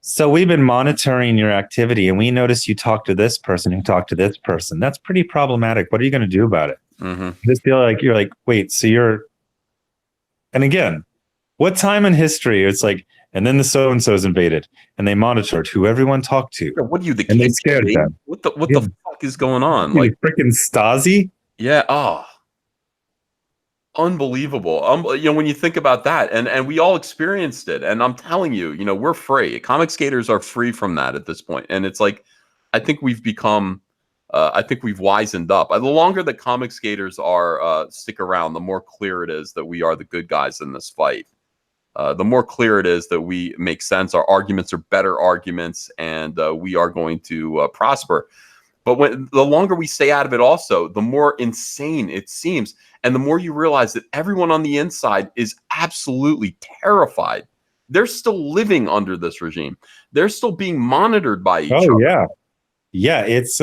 so we've been monitoring your activity and we noticed you talked to this person who talked to this person. That's pretty problematic. What are you going to do about it? Mm-hmm. Just feel like you're like, wait, so you're, and again, what time in history it's like, and then the so-and-so's invaded and they monitored who everyone talked to. Yeah, what are you, the and they KGB? scared them. What the fuck is going on? Like Like, freaking Stasi. yeah, oh, unbelievable. When you think about that, and we all experienced it, and I'm telling you, we're free. Comic skaters are free from that at this point, and it's like, I think we've become, I think we've wisened up. The longer that comic skaters are stick around, the more clear it is that we are the good guys in this fight. The more clear it is that we make sense. Our arguments are better arguments, and we are going to prosper. But the longer we stay out of it, also, the more insane it seems. And the more you realize that everyone on the inside is absolutely terrified. They're still living under this regime. They're still being monitored by each other. Yeah. Yeah. It's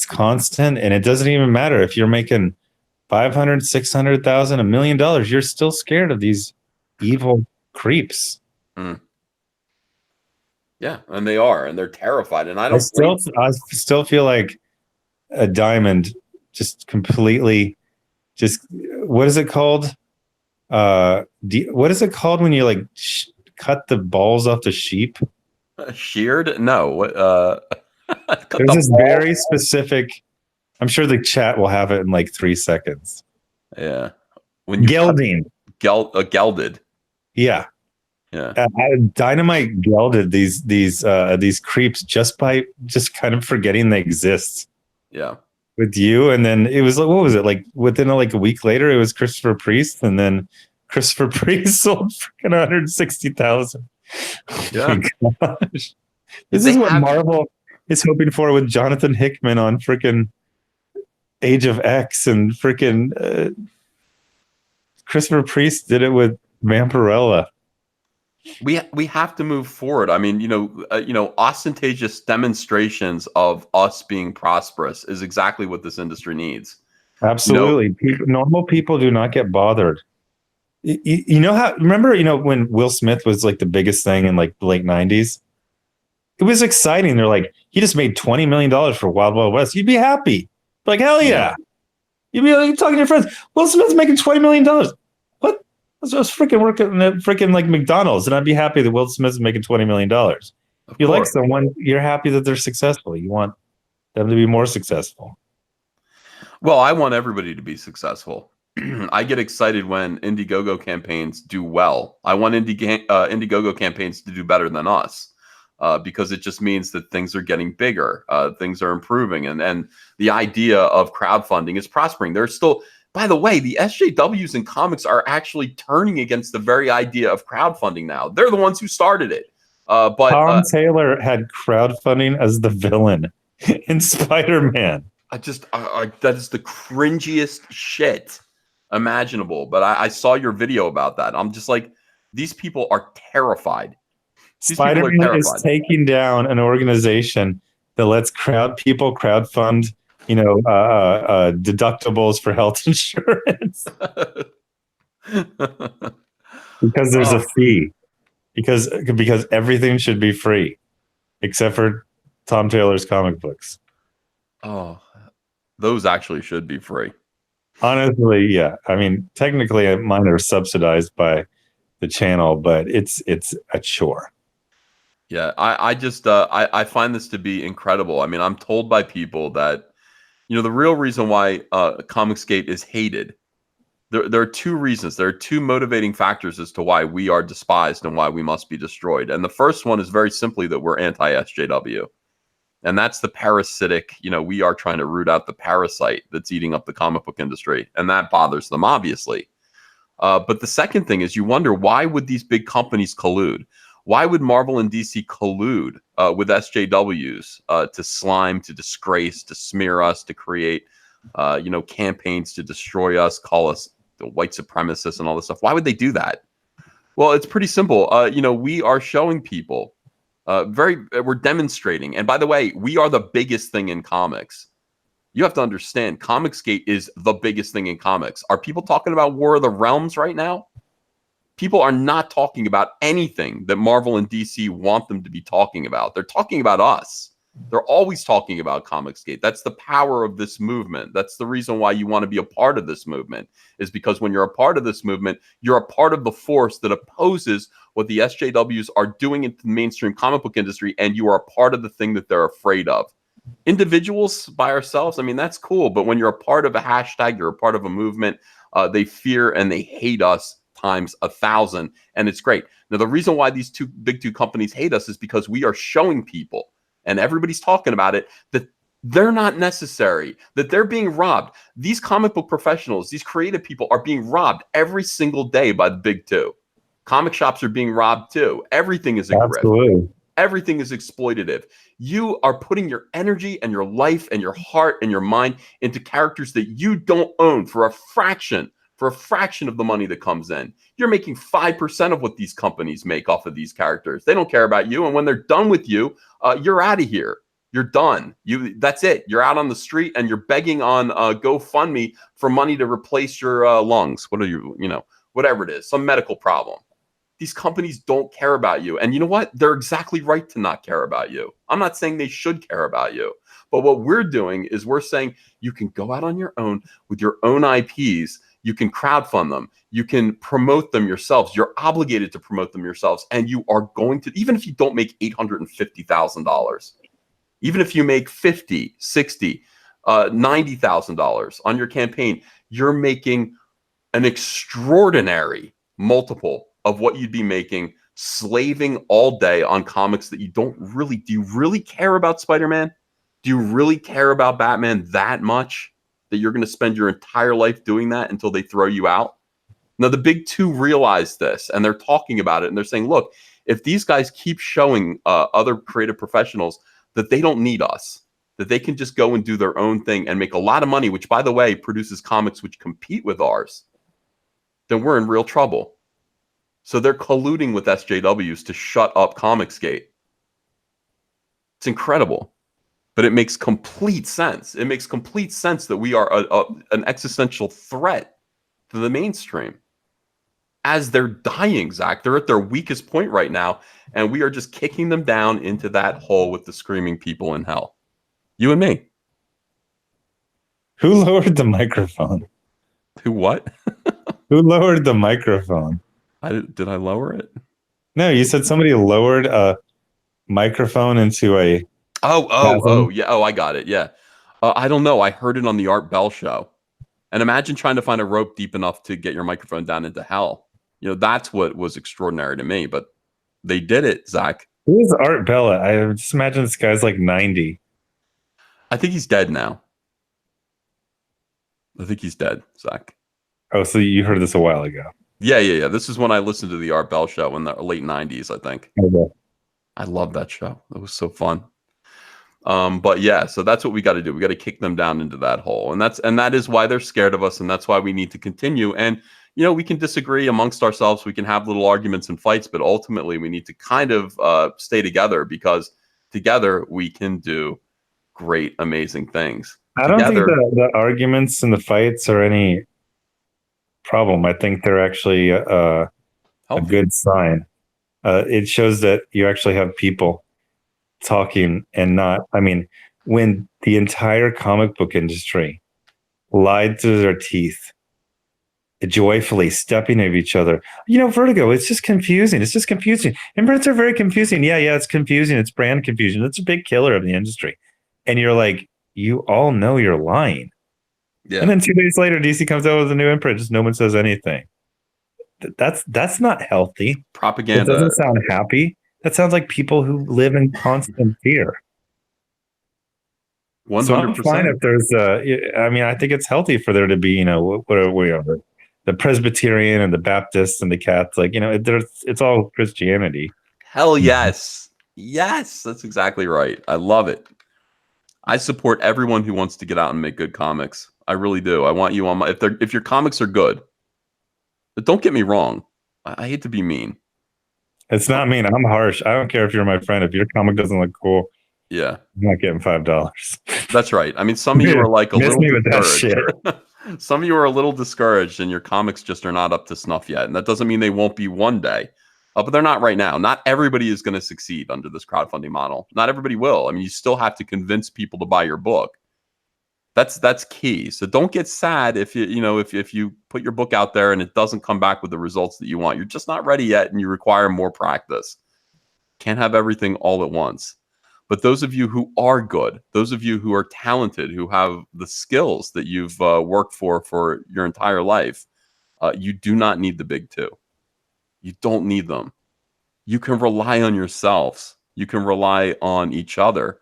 constant, and it doesn't even matter if you're making 500, 600,000, $1 million, you're still scared of these evil creeps. Mm. Yeah, and they are, and they're terrified. And I still feel like a diamond just completely what is it called? What is it called when you like cut the balls off the sheep? Sheared? No. There's this very specific, I'm sure the chat will have it in like 3 seconds. Yeah. When you gelding. Gelded. Yeah. Yeah. Dynamite gelded these creeps just by kind of forgetting they exist. Yeah. With you, and then it was like, what was it like? Within like a week later, it was Christopher Priest, and then Christopher Priest sold freaking 160,000. Yeah. Oh my gosh. This is what Marvel is hoping for with Jonathan Hickman on freaking Age of X, and freaking Christopher Priest did it with Vampirella. We have to move forward. I mean, ostentatious demonstrations of us being prosperous is exactly what this industry needs. Absolutely. Normal people do not get bothered. You know how, remember, when Will Smith was like the biggest thing in like the late 90s? It was exciting. They're like, he just made $20 million for Wild Wild West. You'd be happy. Like, hell yeah. You'd be like, talking to your friends. Will Smith's making $20 million. What? I was freaking working at freaking like McDonald's, and I'd be happy that Will Smith's making $20 million. You like someone, you're happy that they're successful. You want them to be more successful. Well, I want everybody to be successful. I get excited when Indiegogo campaigns do well. I want Indiegogo campaigns to do better than us, because it just means that things are getting bigger, things are improving, and the idea of crowdfunding is prospering. There's still, by the way, the SJWs in comics are actually turning against the very idea of crowdfunding now. They're the ones who started it. But Tom Taylor had crowdfunding as the villain in Spider-Man. That is the cringiest shit imaginable. But I saw your video about that. I'm just like, these people are terrified. Spider-Man is taking down an organization that lets crowdfund, deductibles for health insurance. Because there's a fee. Because everything should be free, except for Tom Taylor's comic books. Oh, those actually should be free. Honestly, yeah. I mean, technically, mine are subsidized by the channel, but it's a chore. Yeah, I find this to be incredible. I mean, I'm told by people that, the real reason why Comicsgate is hated, there are two reasons. There are two motivating factors as to why we are despised and why we must be destroyed. And the first one is very simply that we're anti-SJW. And that's the parasitic, we are trying to root out the parasite that's eating up the comic book industry. And that bothers them, obviously. But the second thing is, you wonder, why would these big companies collude? Why would Marvel and DC collude with SJWs to slime, to disgrace, to smear us, to create, campaigns to destroy us, call us the white supremacists and all this stuff? Why would they do that? Well, it's pretty simple. We are showing people, we're demonstrating. And by the way, we are the biggest thing in comics. You have to understand, Comicsgate is the biggest thing in comics. Are people talking about War of the Realms right now? People are not talking about anything that Marvel and DC want them to be talking about. They're talking about us. They're always talking about Comicsgate. That's the power of this movement. That's the reason why you want to be a part of this movement, is because when you're a part of this movement, you're a part of the force that opposes what the SJWs are doing in the mainstream comic book industry, and you are a part of the thing that they're afraid of. Individuals by ourselves, I mean, that's cool. But when you're a part of a hashtag, you're a part of a movement, they fear and they hate us times 1,000. And it's great. Now, the reason why these big two companies hate us is because we are showing people, and everybody's talking about it, that they're not necessary, that they're being robbed. These comic book professionals, these creative people are being robbed every single day by the big two. Comic shops are being robbed too. Everything is a grift. Everything is exploitative. You are putting your energy and your life and your heart and your mind into characters that you don't own for a fraction of the money that comes in. You're making 5% of what these companies make off of these characters. They don't care about you. And when they're done with you, you're out of here. You're done. That's it. You're out on the street and you're begging on GoFundMe for money to replace your lungs. What are you, whatever it is, some medical problem. These companies don't care about you. And you know what? They're exactly right to not care about you. I'm not saying they should care about you. But what we're doing is we're saying you can go out on your own with your own IPs. You can crowdfund them. You can promote them yourselves. You're obligated to promote them yourselves. And you are going to, even if you don't make $850,000, even if you make $50, $60, $90,000 on your campaign, you're making an extraordinary multiple of what you'd be making slaving all day on comics that you don't really, do you really care about Spider-Man? Do you really care about Batman that much that you're going to spend your entire life doing that until they throw you out? Now, the big two realize this, and they're talking about it, and they're saying, look, if these guys keep showing other creative professionals that they don't need us, that they can just go and do their own thing and make a lot of money, which, by the way, produces comics which compete with ours, then we're in real trouble. So they're colluding with SJWs to shut up Comicsgate. It's incredible, but it makes complete sense. It makes complete sense that we are an existential threat to the mainstream. As they're dying, Zach, they're at their weakest point right now, and we are just kicking them down into that hole with the screaming people in hell. You and me. Who lowered the microphone? Who what? Who lowered the microphone? Did I lower it? No, you said somebody lowered a microphone into a... Yeah. Oh, I got it. Yeah. I don't know. I heard it on the Art Bell show. And imagine trying to find a rope deep enough to get your microphone down into hell. That's what was extraordinary to me. But they did it, Zach. Who is Art Bella? I just imagine this guy's like 90. I think he's dead now. I think he's dead, Zach. Oh, so you heard this a while ago. Yeah. This is when I listened to the Art Bell show in the late 90s, I think. Okay. I love that show. It was so fun. But yeah, so that's what we got to do. We got to kick them down into that hole. And that is why they're scared of us. And that's why we need to continue. And, we can disagree amongst ourselves. We can have little arguments and fights, but ultimately we need to kind of stay together, because together we can do great, amazing things. I don't think the arguments and the fights are any problem. I think they're actually a good sign. It shows that you actually have people talking and not, when the entire comic book industry lied through their teeth, joyfully stepping at each other. Vertigo, it's just confusing. Imprints are very confusing. Yeah, it's confusing. It's brand confusion. It's a big killer of the industry. And you're like, you all know you're lying. Yeah. And then 2 days later, DC comes out with a new imprint. Just no one says anything. That's not healthy. Propaganda. It doesn't sound happy. That sounds like people who live in constant fear. 100%. So I'm fine if there's I think it's healthy for there to be, what are we on? The Presbyterian and the Baptists and the Catholic, it's all Christianity. Hell yes. Yes, that's exactly right. I love it. I support everyone who wants to get out and make good comics. I really do. I want you on my, if your comics are good, but don't get me wrong. I hate to be mean. It's not mean. I'm harsh. I don't care if you're my friend. If your comic doesn't look cool, yeah, I'm not getting $5. That's right. I mean, some of you are like a Miss little me with that discouraged. Some of you are a little discouraged and your comics just are not up to snuff yet. And that doesn't mean they won't be one day. But they're not right now. Not everybody is going to succeed under this crowdfunding model. Not everybody will. I mean, you still have to convince people to buy your book. That's key. So don't get sad if if you put your book out there and it doesn't come back with the results that you want. You're just not ready yet and you require more practice. Can't have everything all at once. But those of you who are good, those of you who are talented, who have the skills that you've worked for your entire life, you do not need the big two. You don't need them. You can rely on yourselves. You can rely on each other.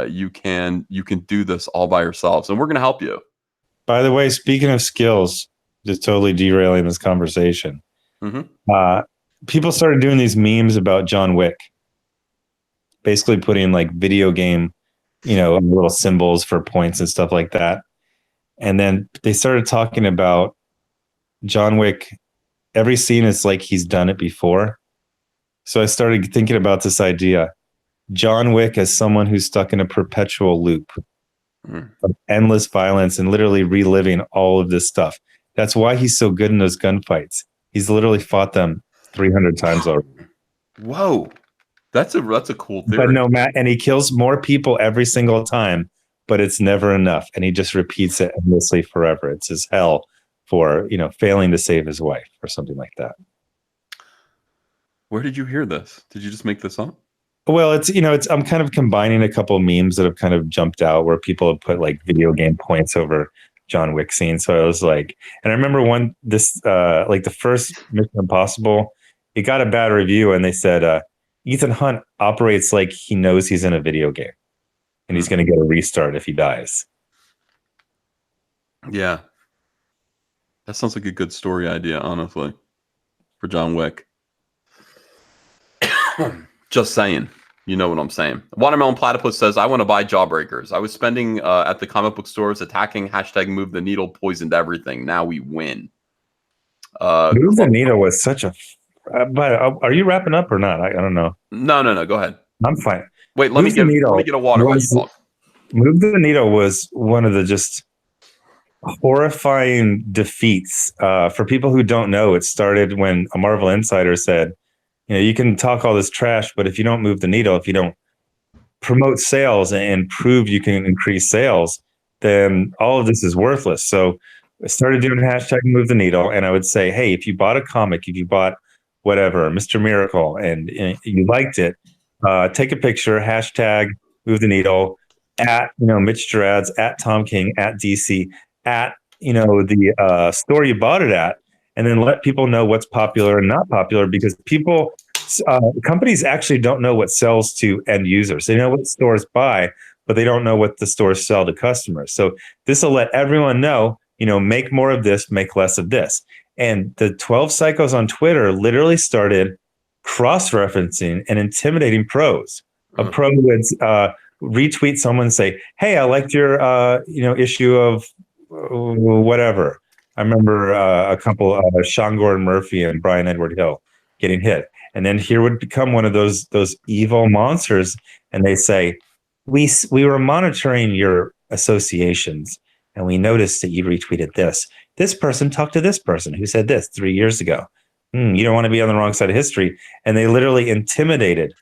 You can do this all by yourselves, and we're going to help you. By the way, speaking of skills, just totally derailing this conversation. People started doing these memes about John Wick, basically putting like video game, little symbols for points and stuff like that. And then they started talking about John Wick. Every scene is like he's done it before. So I started thinking about this idea. John Wick as someone who's stuck in a perpetual loop of endless violence and literally reliving all of this stuff. That's why he's so good in those gunfights. He's literally fought them 300 times already. Whoa. That's a cool theory. But no, Matt, and he kills more people every single time, but it's never enough. And he just repeats it endlessly forever. It's his hell for, failing to save his wife or something like that. Where did you hear this? Did you just make this up? Well, I'm kind of combining a couple of memes that have kind of jumped out where people have put like video game points over John Wick scenes. So I was like, and I remember like the first Mission Impossible, it got a bad review and they said, Ethan Hunt operates like he knows he's in a video game and he's going to get a restart if he dies. Yeah. That sounds like a good story idea, honestly, for John Wick. Just saying. You know what I'm saying. Watermelon Platypus says, I want to buy Jawbreakers. I was spending at the comic book stores attacking #move the needle, poisoned everything. Now we win. Move the needle was such a... but are you wrapping up or not? I don't know. No. Go ahead. I'm fine. Wait, let me get a water while you talk. Move the Needle was one of the just horrifying defeats. For people who don't know, it started when a Marvel insider said, you can talk all this trash, but if you don't move the needle, if you don't promote sales and prove you can increase sales, then all of this is worthless. So I started doing #move the needle, and I would say, hey, if you bought a comic, if you bought whatever, Mr. Miracle, and you liked it, take a picture, #move the needle, at Mitch Gerads, at Tom King, at DC, at the store you bought it at, and then let people know what's popular and not popular, because companies actually don't know what sells to end users. They know what stores buy, but they don't know what the stores sell to customers. So this will let everyone know, make more of this, make less of this. And the 12 Psychos on Twitter literally started cross-referencing and intimidating pros. A pro would retweet someone and say, hey, I liked your issue of whatever. I remember a couple, Sean Gordon Murphy and Brian Edward Hill, getting hit. And then here would become one of those evil monsters. And they say, we were monitoring your associations, and we noticed that you retweeted this. This person talked to this person who said this 3 years ago. You don't want to be on the wrong side of history. And they literally intimidated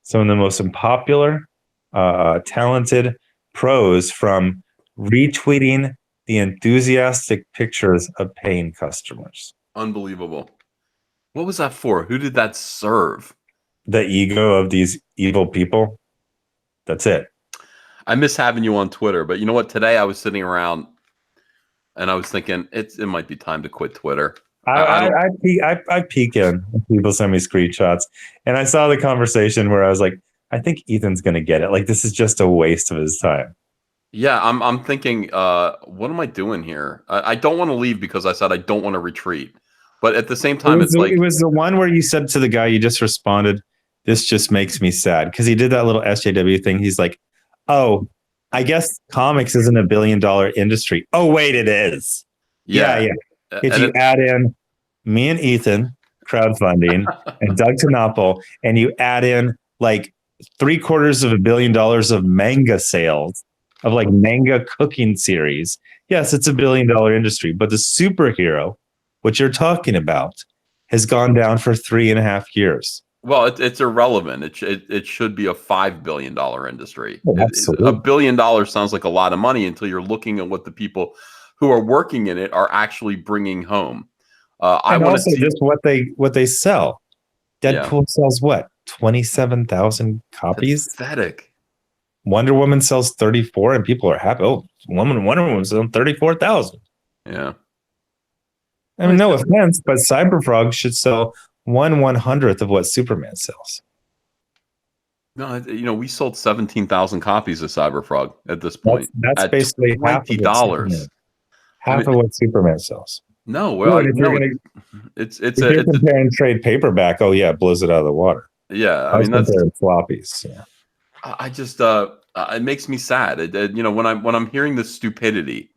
some of the most unpopular, talented pros from retweeting the enthusiastic pictures of paying customers. Unbelievable. What was that for? Who did that serve? The ego of these evil people. That's it. I miss having you on Twitter, but you know what? Today I was sitting around and I was thinking it might be time to quit Twitter. I peek in when people send me screenshots, and I saw the conversation where I was like, I think Ethan's going to get it. Like, this is just a waste of his time. Yeah, I'm thinking, what am I doing here? I don't want to leave because I said I don't want to retreat. But at the same time, it was the one where you said to the guy you just responded, this just makes me sad. Because he did that little SJW thing. He's like, oh, I guess comics isn't $1 billion industry. Oh, wait, it is. Yeah. If you add in me and Ethan crowdfunding and Doug Tenopple, and you add in like $750 million of manga sales, of like manga cooking series, yes, it's $1 billion industry, but the superhero, what you're talking about, has gone down for 3.5 years. Well, it's irrelevant. It should be a $5 billion industry. Oh, $1 billion sounds like a lot of money until you're looking at what the people who are working in it are actually bringing home. I and want to also see just what they sell. Deadpool sells what, 27,000 copies? That's pathetic. Wonder Woman sells 34, and people are happy. Oh, Wonder Woman sells 34,000. Yeah. I mean, no offense, but Cyberfrog should sell 1/100th of what Superman sells. No, we sold 17,000 copies of Cyberfrog at this point. That's at basically $20. Half of what Superman sells. No, well, if you're comparing trade paperback, oh yeah, it blows it out of the water. Yeah, I mean that's floppies. Yeah. I just it makes me sad. When I'm hearing this stupidity,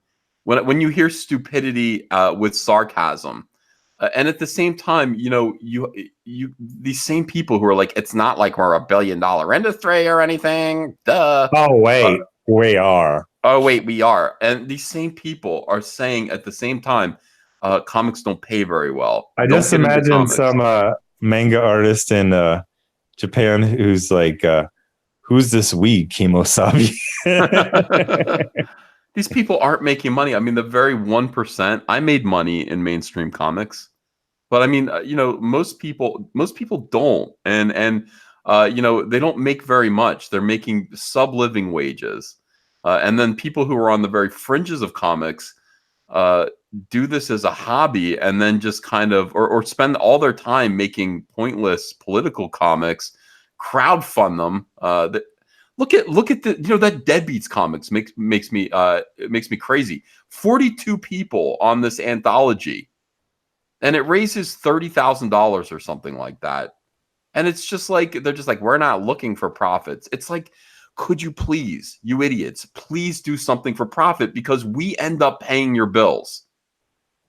when you hear stupidity with sarcasm, and at the same time, these same people who are like, it's not like we're $1 billion industry or anything. Duh. Oh wait, we are. Oh wait, we are. And these same people are saying at the same time, comics don't pay very well. I just imagine some manga artist in Japan who's like, who's this we, Kimosabi? These people aren't making money. I mean, the very 1%. I made money in mainstream comics, but I mean, most people don't, and they don't make very much. They're making sub-living wages, and then people who are on the very fringes of comics do this as a hobby, and then just kind of or spend all their time making pointless political comics, crowdfund them. Look at the that Deadbeats comics makes me crazy. 42 people on this anthology, and it raises $30,000 or something like that. And it's just like they're just like, we're not looking for profits. It's like, could you please, you idiots, please do something for profit, because we end up paying your bills.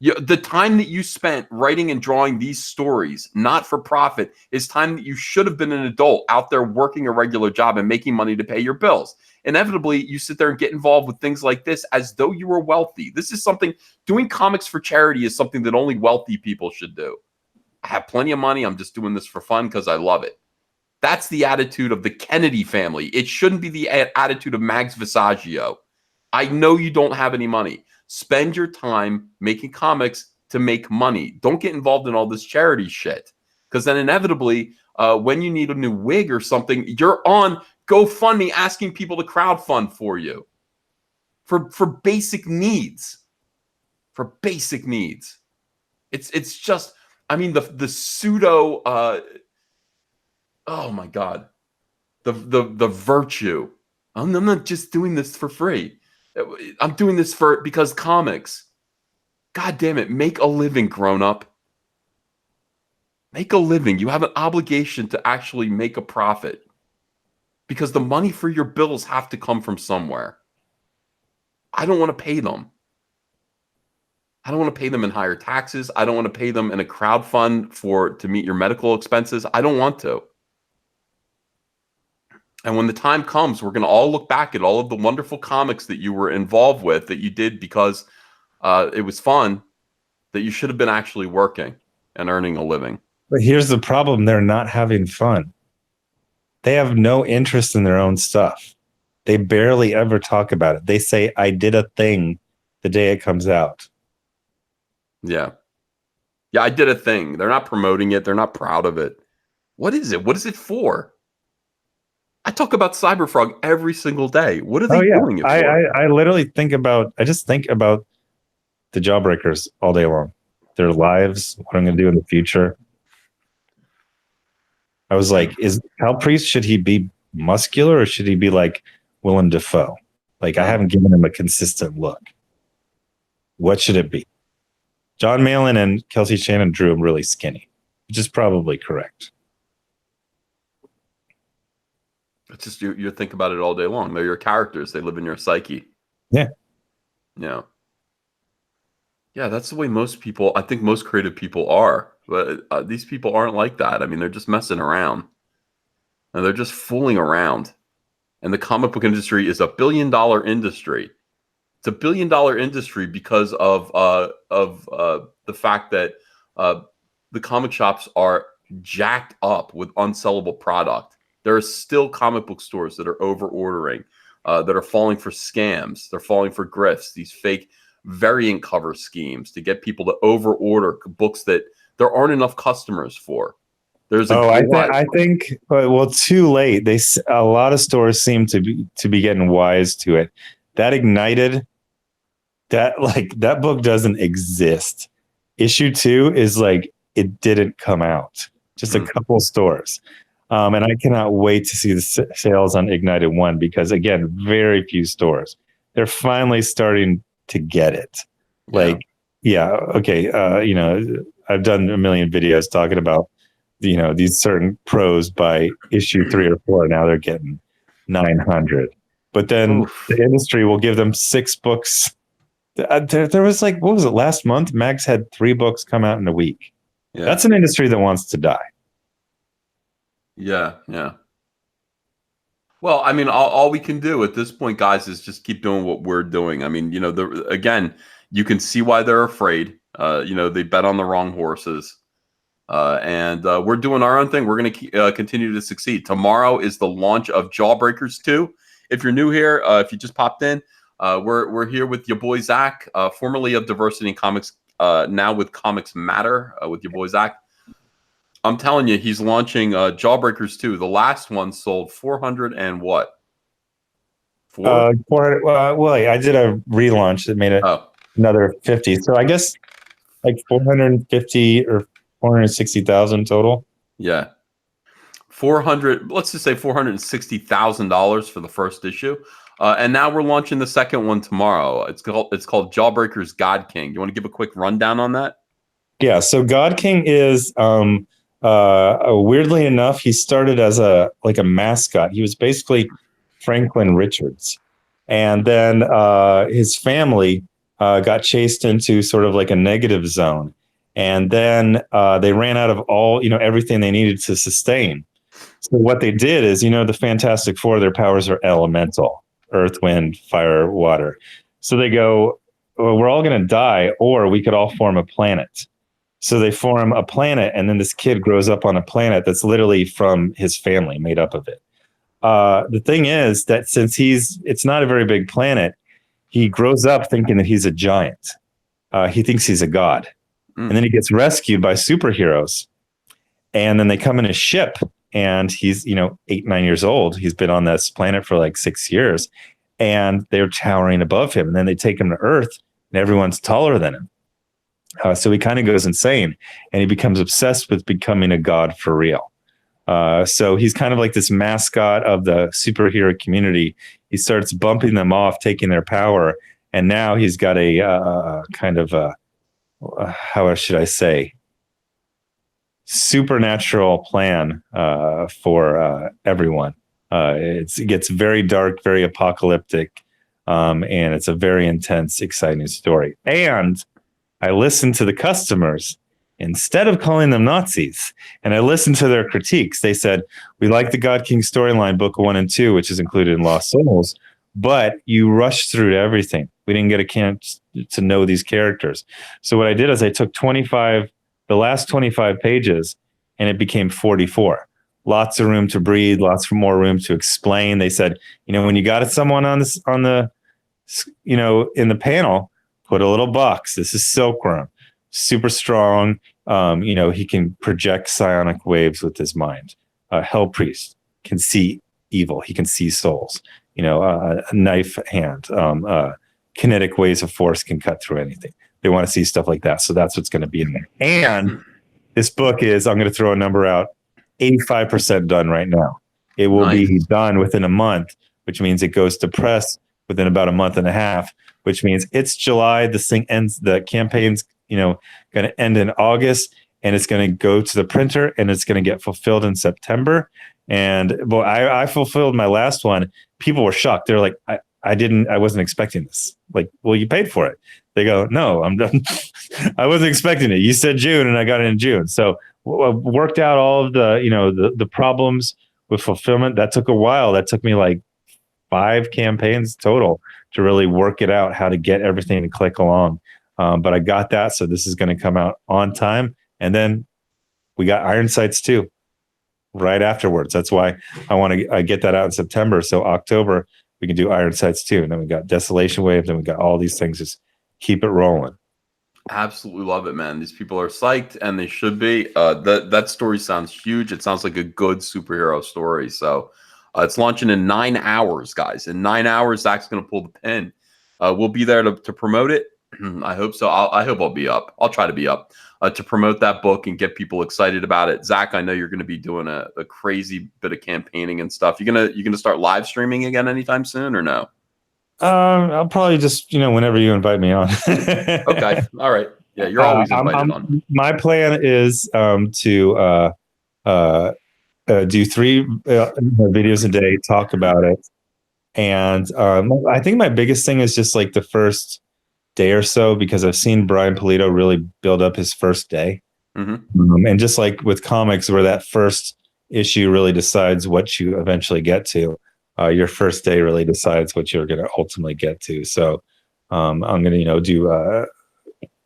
The time that you spent writing and drawing these stories, not for profit, is time that you should have been an adult out there working a regular job and making money to pay your bills. Inevitably, you sit there and get involved with things like this as though you were wealthy. This is something, doing comics for charity is something that only wealthy people should do. I have plenty of money. I'm just doing this for fun because I love it. That's the attitude of the Kennedy family. It shouldn't be the attitude of Max Visaggio. I know you don't have any money. Spend your time making comics to make money. Don't get involved in all this charity shit, because then inevitably, when you need a new wig or something, you're on GoFundMe asking people to crowdfund for you for basic needs. For basic needs, it's just. I mean, the pseudo. Oh my God, the virtue. I'm not just doing this for free. I'm doing this because comics. God damn it. Make a living, grown up. Make a living. You have an obligation to actually make a profit, because the money for your bills have to come from somewhere. I don't want to pay them. I don't want to pay them in higher taxes. I don't want to pay them in a crowd fund to meet your medical expenses. I don't want to. And when the time comes, we're going to all look back at all of the wonderful comics that you were involved with, that you did because it was fun, that you should have been actually working and earning a living. But here's the problem. They're not having fun. They have no interest in their own stuff. They barely ever talk about it. They say, I did a thing the day it comes out. Yeah. Yeah, I did a thing. They're not promoting it. They're not proud of it. What is it? What is it for? I talk about Cyberfrog every single day. What are they doing it for? I literally I just think about the Jawbreakers all day long. Their lives, what I'm going to do in the future. I was like, is Hal Priest, should he be muscular or should he be like Willem Dafoe? Like, I haven't given him a consistent look. What should it be? John Malin and Kelsey Shannon drew him really skinny, which is probably correct. It's just you think about it all day long. They're your characters. They live in your psyche. Yeah. Yeah. Yeah, that's the way I think most creative people are. But these people aren't like that. I mean, they're just messing around. And they're just fooling around. and the comic book industry is $1 billion industry. It's $1 billion industry because of the fact that the comic shops are jacked up with unsellable product. There are still comic book stores that are over ordering, that are falling for scams. They're falling for grifts, these fake variant cover schemes to get people to over order books that there aren't enough customers for. There's a I think well, too late. A lot of stores seem to be getting wise to it. That Ignited, that book doesn't exist. Issue 2 is like it didn't come out. Just a couple stores. And I cannot wait to see the sales on Ignited 1 because, again, very few stores. They're finally starting to get it. Like, okay, I've done a million videos talking about, these certain pros by issue 3 or 4. Now they're getting 900. But then the industry will give them 6 books. There was like, what was it, last month? Max had 3 books come out in a week. Yeah. That's an industry that wants to die. Yeah. Well, I mean, all we can do at this point, guys, is just keep doing what we're doing. I mean, again, you can see why they're afraid. They bet on the wrong horses. And we're doing our own thing. We're going to continue to succeed. Tomorrow is the launch of Jawbreakers 2. If you're new here, if you just popped in, we're here with your boy Zack, formerly of Diversity in Comics, now with Comics Matter, with your boy Zack. I'm telling you, he's launching Jawbreakers 2. The last one sold 400 and what? 400. Well, I did a relaunch that made it another 50. So I guess like 450 or 460,000 total. Yeah. 400. Let's just say $460,000 for the first issue. And now we're launching the second one tomorrow. It's called Jawbreakers God King. You want to give a quick rundown on that? Yeah. So God King is weirdly enough, he started as a mascot. He was basically Franklin Richards, and then his family got chased into sort of like a negative zone, and then they ran out of everything they needed to sustain. So what they did is, the Fantastic Four, their powers are elemental: earth, wind, fire, water. So they go, well, we're all going to die, or we could all form a planet. So they form a planet, and then this kid grows up on a planet that's literally from his family, made up of it. The thing is that since it's not a very big planet, he grows up thinking that he's a giant. He thinks he's a god. And then he gets rescued by superheroes. And then they come in his ship, and he's, 8, 9 years old. He's been on this planet for like 6 years, and they're towering above him. And then they take him to Earth, and everyone's taller than him. So he kind of goes insane, and he becomes obsessed with becoming a god for real. So he's kind of like this mascot of the superhero community. He starts bumping them off, taking their power, and now he's got a kind of how should I say, supernatural plan for everyone. It gets very dark, very apocalyptic, and it's a very intense, exciting story. And I listened to the customers instead of calling them Nazis, and I listened to their critiques. They said, we like the God King storyline, book 1 and 2, which is included in Lost Souls, but you rushed through everything. We didn't get a chance to know these characters. So what I did is I took the last 25 pages, and it became 44. Lots of room to breathe, lots more room to explain. They said, when you got someone in the panel, put a little box. This is Silkworm, super strong. He can project psionic waves with his mind. Hell Priest can see evil. He can see souls. A knife hand. Kinetic waves of force can cut through anything. They want to see stuff like that. So that's what's going to be in there. And this book is, I'm going to throw a number out, 85% done right now. It will be done within a month, which means it goes to press within about a month and a half, which means it's July. This thing ends, the campaign's, going to end in August, and it's going to go to the printer, and it's going to get fulfilled in September. And I fulfilled my last one. People were shocked. They're like, I wasn't expecting this. Like, well, you paid for it. They go, no, I'm done. I wasn't expecting it. You said June, and I got it in June. So worked out all of the, the problems with fulfillment. That took a while. That took me like 5 campaigns total to really work it out, how to get everything to click along. But I got that, so this is going to come out on time. And then we got Iron Sights 2 right afterwards. That's why I want to get that out in September. So October, we can do Iron Sights 2. And then we got Desolation Wave. Then we got all these things. Just keep it rolling. Absolutely love it, man. These people are psyched, and they should be. That story sounds huge. It sounds like a good superhero story. So it's launching in 9 hours, guys. In 9 hours, Zach's going to pull the pin. We'll be there to promote it. I hope so. I hope I'll be up. I'll try to be up to promote that book and get people excited about it. Zach, I know you're going to be doing a crazy bit of campaigning and stuff. You gonna start live streaming again anytime soon, or no? I'll probably just, whenever you invite me on. Okay. All right. Yeah, you're always invited on. My plan is to do 3 videos a day, talk about it. And I think my biggest thing is just like the first day or so, because I've seen Brian Pulido really build up his first day. Mm-hmm. And just like with comics, where that first issue really decides what you eventually get to. Your first day really decides what you're going to ultimately get to. So I'm going to, do, how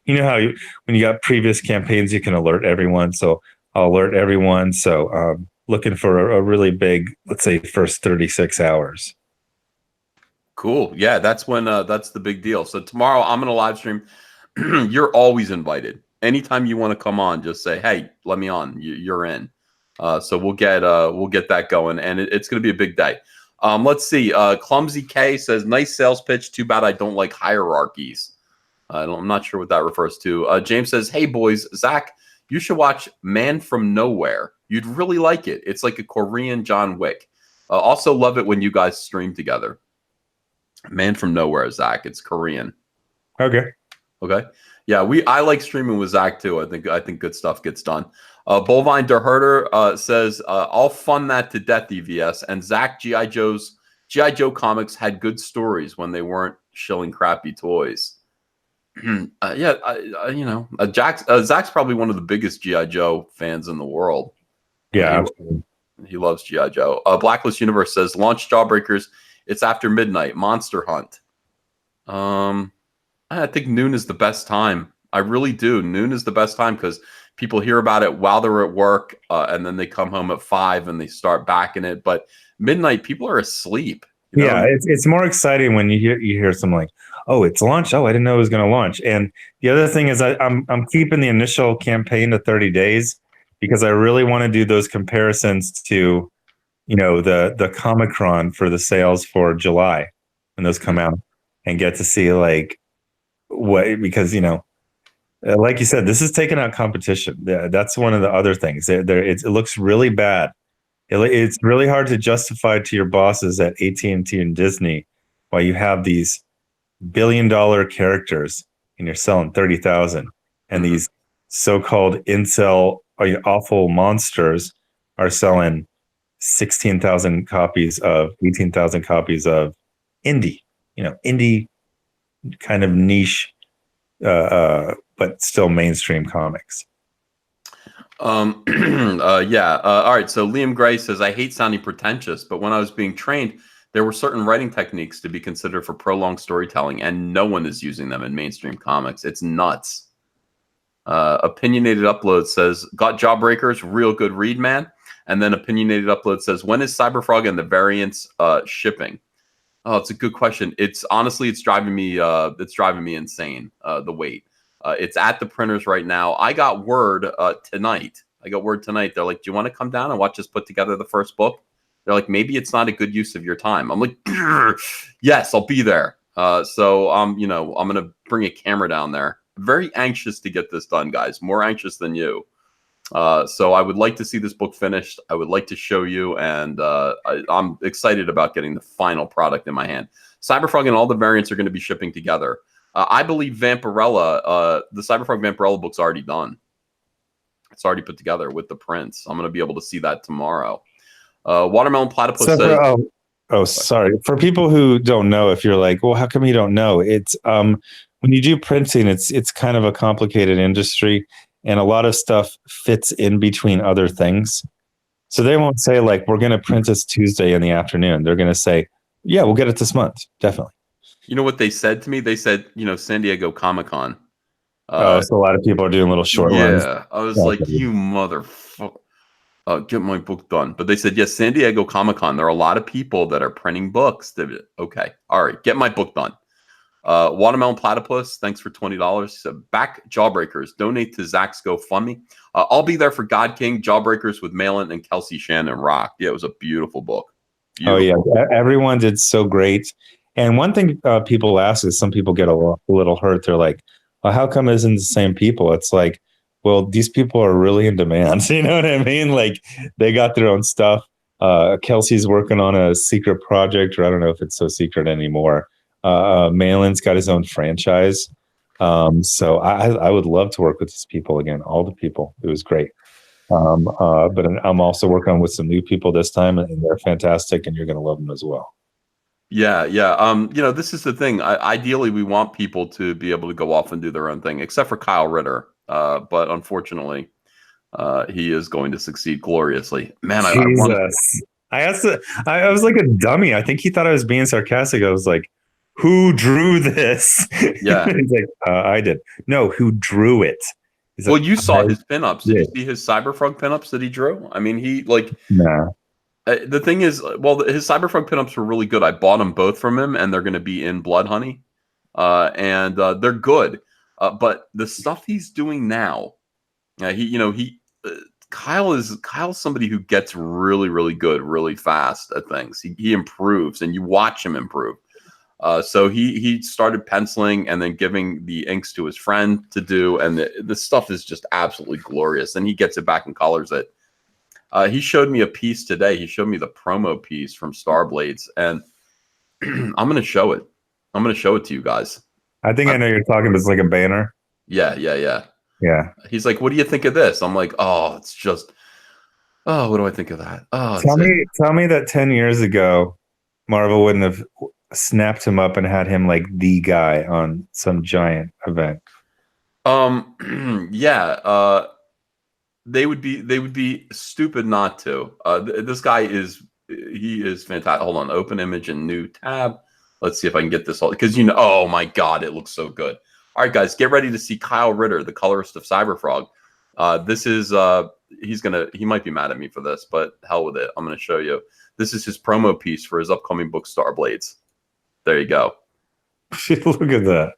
when you got previous campaigns, you can alert everyone. So I'll alert everyone. So looking for a really big, let's say, first 36 hours. Cool. Yeah, that's when that's the big deal. So tomorrow I'm going to live stream. You're always invited. Anytime you want to come on, just say, hey, let me on. You're in. So we'll get that going, and it's going to be a big day. Let's see. Clumsy K says, nice sales pitch. Too bad I don't like hierarchies. I'm not sure what that refers to. James says, hey, boys, Zach, you should watch Man from Nowhere. You'd really like it. It's like a Korean John Wick. Also love it when you guys stream together. Man from Nowhere, Zach. It's Korean. Okay. Yeah, I like streaming with Zach, too. I think good stuff gets done. Bovine DeHerter says, I'll fund that to death, EVS. And Zach, G.I. Joe comics had good stories when they weren't shilling crappy toys. Zach's probably one of the biggest G.I. Joe fans in the world. Yeah. He loves G.I. Joe. Blacklist Universe says, launch Jawbreakers. It's after midnight. Monster Hunt. I think noon is the best time. I really do. Noon is the best time because people hear about it while they're at work, and then they come home at 5 and they start backing it. But midnight, people are asleep. Yeah, it's more exciting when you hear something like, "Oh, it's launched! Oh, I didn't know it was going to launch." And the other thing is, I'm keeping the initial campaign to 30 days because I really want to do those comparisons to, the Comic-Con for the sales for July when those come out, and get to see like what, because like you said, this is taking out competition. That's one of the other things. It looks really bad. It's really hard to justify to your bosses at AT&T and Disney why you have these billion-dollar characters and you're selling 30,000, and these so-called incel awful monsters are selling 18,000 copies of indie, indie kind of niche, but still mainstream comics. All right. So Liam Gray says, I hate sounding pretentious, but when I was being trained, there were certain writing techniques to be considered for prolonged storytelling, and no one is using them in mainstream comics. It's nuts. Opinionated Upload says, got Jawbreakers, real good read, man. And then Opinionated Upload says, when is Cyberfrog and the variants shipping? Oh, it's a good question. It's driving me insane, the wait. It's at the printers right now. I got word tonight. They're like, do you want to come down and watch us put together the first book? They're like, maybe it's not a good use of your time. I'm like, yes, I'll be there. So I'm going to bring a camera down there. Very anxious to get this done, guys. More anxious than you. So I would like to see this book finished. I would like to show you, and I'm excited about getting the final product in my hand. Cyberfrog and all the variants are going to be shipping together. I believe Vampirella, the Cyberfrog Vampirella book's already done. It's already put together with the prints. I'm going to be able to see that tomorrow. Watermelon Platypus says... Sorry. For people who don't know, if you're like, well, how come you don't know? It's when you do printing, it's kind of a complicated industry, and a lot of stuff fits in between other things. So they won't say like, we're going to print this Tuesday in the afternoon. They're going to say, Yeah, we'll get it this month. Definitely. You know what they said to me? They said, San Diego Comic-Con. So a lot of people are doing little short runs. Yeah. I was like, Okay. you motherfucker. Get my book done. But they said, yes, San Diego Comic-Con. There are a lot of people that are printing books. Okay. All right. Get my book done. Watermelon Platypus, thanks for $20. He said, back Jawbreakers. Donate to Zack's GoFundMe. I'll be there for God King, Jawbreakers with Malin and Kelsey Shannon Rock. Yeah, it was a beautiful book. Beautiful. Oh, yeah. Everyone did so great. And one thing people ask is some people get a little hurt. They're like, well, how come it isn't the same people? It's like, well, these people are really in demand. You know what I mean? Like, they got their own stuff. Kelsey's working on a secret project, or I don't know if it's so secret anymore. Malin's got his own franchise. So I would love to work with these people again, all the people. It was great. But I'm also working with some new people this time, and they're fantastic, and you're going to love them as well. Yeah. This is the thing. Ideally, we want people to be able to go off and do their own thing, except for Kyle Ritter. But unfortunately, he is going to succeed gloriously. Man, I was like a dummy. I think he thought I was being sarcastic. I was like, who drew this? Yeah. He's like, I did. No, who drew it? He's well, like, you saw his pinups. Did you see his Cyberfrog pinups that he drew? I mean, nah. The thing is, well, his Cyberfrog pinups were really good. I bought them both from him, and they're going to be in Blood Honey, and they're good. But the stuff he's doing now, Kyle's somebody who gets really, really good, really fast at things. He improves, and you watch him improve. So he started penciling and then giving the inks to his friend to do, and the stuff is just absolutely glorious. And he gets it back and colors it. He showed me a piece today. He showed me the promo piece from Starblades, and I'm going to show it. I'm going to show it to you guys. I think I know you're talking, but it's like a banner. Yeah. He's like, what do you think of this? I'm like, it's just, what do I think of that? Tell me that 10 years ago, Marvel wouldn't have snapped him up and had him like the guy on some giant event. Yeah. They would be stupid not to. This guy is fantastic. Hold on, open image and new tab. Let's see if I can get this all, because oh my god, it looks so good. All right, guys, get ready to see Kyle Ritter, the colorist of Cyberfrog. This is he might be mad at me for this, but hell with it. I'm gonna show you. This is his promo piece for his upcoming book, Starblades. There you go. Look at that.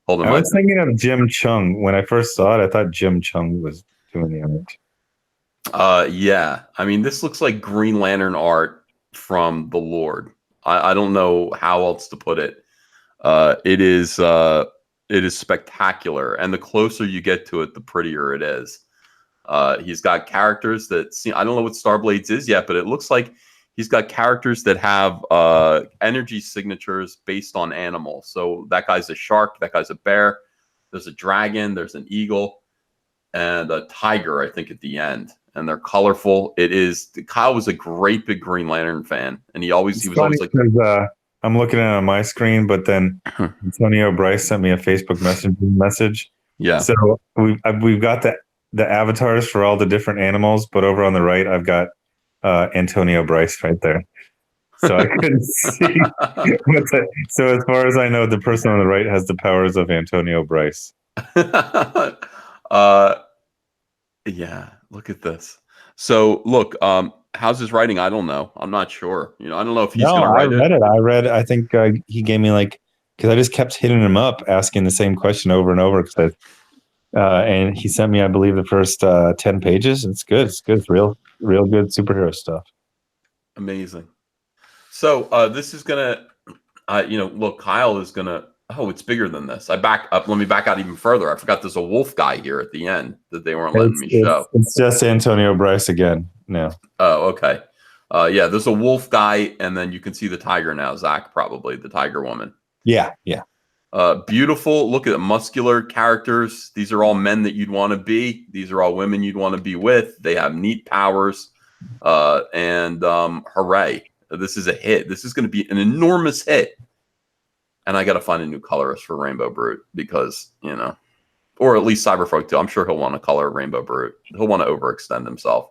Hold on. I was thinking of Jim Chung. When I first saw it, I thought Jim Chung was doing the art. Yeah. I mean, this looks like Green Lantern art from the Lord. I don't know how else to put it. It is spectacular, and the closer you get to it, the prettier it is. He's got characters that I don't know what Starblades is yet, but it looks like he's got characters that have energy signatures based on animals. So that guy's a shark, that guy's a bear, there's a dragon, there's an eagle, and a tiger, I think, at the end. And they're colorful. Kyle was a great big Green Lantern fan, and he was always like, I'm looking at it on my screen, but then Antonio Bryce sent me a Facebook message. Yeah. So we've got the avatars for all the different animals, but over on the right, I've got Antonio Bryce right there. So I couldn't see. So as far as I know, the person on the right has the powers of Antonio Bryce. Yeah, look at this. So look, how's his writing? I don't know. I'm not sure. I don't know if he's going to write it. I read. I think he gave me because I just kept hitting him up, asking the same question over and over. And he sent me, I believe, the first 10 pages. It's good. It's good. It's real good superhero stuff. Amazing. So this is gonna, look, Kyle is gonna. Oh, it's bigger than this. Let me back out even further. I forgot there's a wolf guy here at the end that they weren't letting me show. It's just Antonio Bryce again now. Oh, okay. Yeah, there's a wolf guy, and then you can see the tiger now. Zack, probably the tiger woman. Yeah. Beautiful. Look at the muscular characters. These are all men that you'd want to be. These are all women you'd want to be with. They have neat powers. And hooray. This is a hit. This is going to be an enormous hit. And I got to find a new colorist for Rainbow Brute because, or at least Cyberfrog too. I'm sure he'll want to color Rainbow Brute. He'll want to overextend himself.